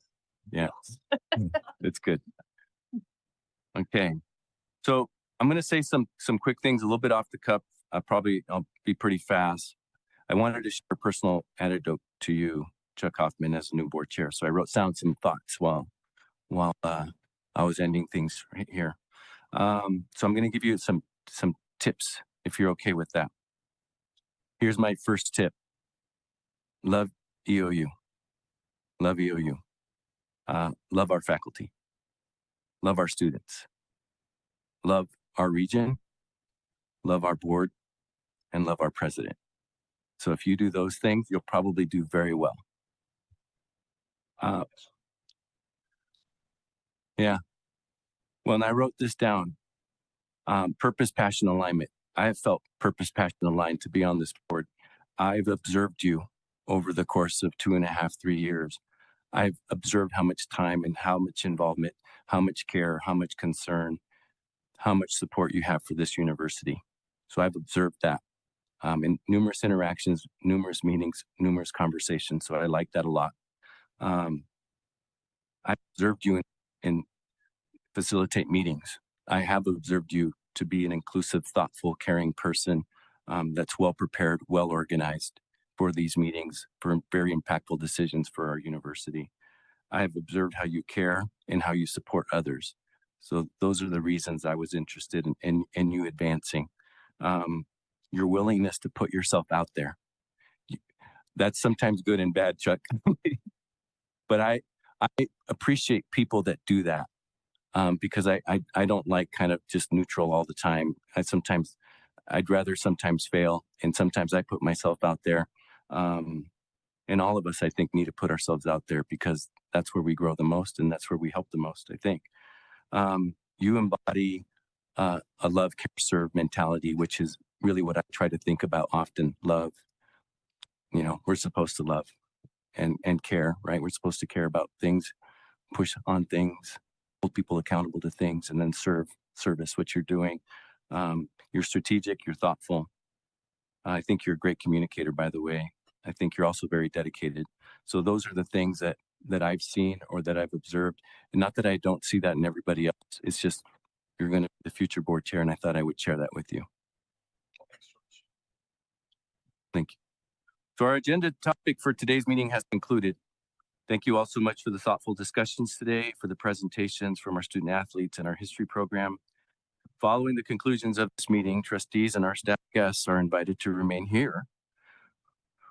it's good. Okay. So I'm going to say some quick things a little bit off the cuff. I'll be pretty fast. I wanted to share a personal anecdote to you, Chuck Hoffman, as a new board chair. So I wrote down some thoughts while I was ending things right here. So I'm going to give you some tips if you're okay with that. Here's my first tip. Love EOU. Love EOU. Love our faculty. Love our students. Love our region. Love our board. And love our president. So if you do those things, you'll probably do very well. Yeah. Well, and I wrote this down. Purpose, passion, alignment. I have felt purpose, passion, aligned to be on this board. I've observed you over the course of 2.5, 3 years. I've observed how much time and how much involvement, how much care, how much concern, how much support you have for this university. So I've observed that in numerous interactions, numerous meetings, numerous conversations. So I like that a lot. I observed you in facilitate meetings. I have observed you to be an inclusive, thoughtful, caring person that's well prepared, well organized for these meetings, for very impactful decisions for our university. I have observed how you care and how you support others. So those are the reasons I was interested in you advancing. Your willingness to put yourself out there. That's sometimes good and bad, Chuck. But I appreciate people that do that. Because I don't like kind of just neutral all the time. I'd rather sometimes fail, and sometimes I put myself out there. And all of us, I think, need to put ourselves out there because that's where we grow the most and that's where we help the most, I think. You embody a love, care, serve mentality, which is really what I try to think about often. Love, we're supposed to love and care, right? We're supposed to care about things, push on things, hold people accountable to things, and then service what you're doing. You're strategic, you're thoughtful. I think you're a great communicator, by the way. I think you're also very dedicated. So those are the things that I've seen or that I've observed. And not that I don't see that in everybody else. It's just you're going to be the future board chair, and I thought I would share that with you. Thank you. So our agenda topic for today's meeting has concluded. Thank you all so much for the thoughtful discussions today, for the presentations from our student athletes and our history program. Following the conclusions of this meeting, trustees and our staff guests are invited to remain here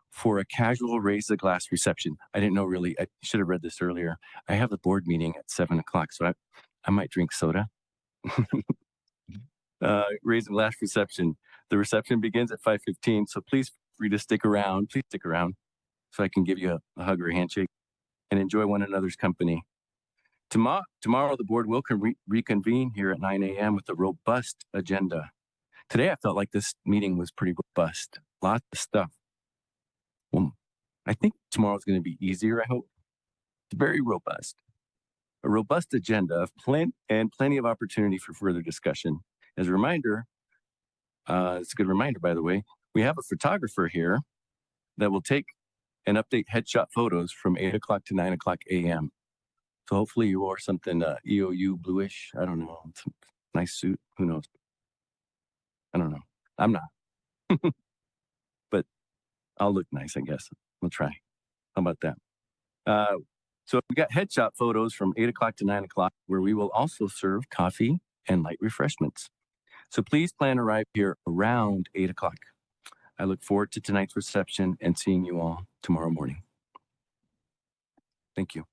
for a casual raise the glass reception. I didn't know really, I should have read this earlier. I have a board meeting at 7 o'clock, so I might drink soda. Raise the glass reception. The reception begins at 5:15, so please feel free to stick around. Please stick around so I can give you a hug or a handshake and enjoy one another's company. Tomorrow the board will reconvene here at 9 a.m. with a robust agenda. Today, I felt like this meeting was pretty robust. Lots of stuff. Well, I think tomorrow's going to be easier, I hope. It's very robust. A robust agenda of plenty of opportunity for further discussion. As a reminder, it's a good reminder, by the way, we have a photographer here that will take and update headshot photos from 8 o'clock to 9 o'clock a.m. So hopefully you wore something EOU bluish. I don't know. It's a nice suit. Who knows? I don't know. I'm not. But I'll look nice, I guess. We'll try. How about that? So we got headshot photos from 8 o'clock to 9 o'clock, where we will also serve coffee and light refreshments. So please plan to arrive here around 8 o'clock. I look forward to tonight's reception and seeing you all tomorrow morning. Thank you.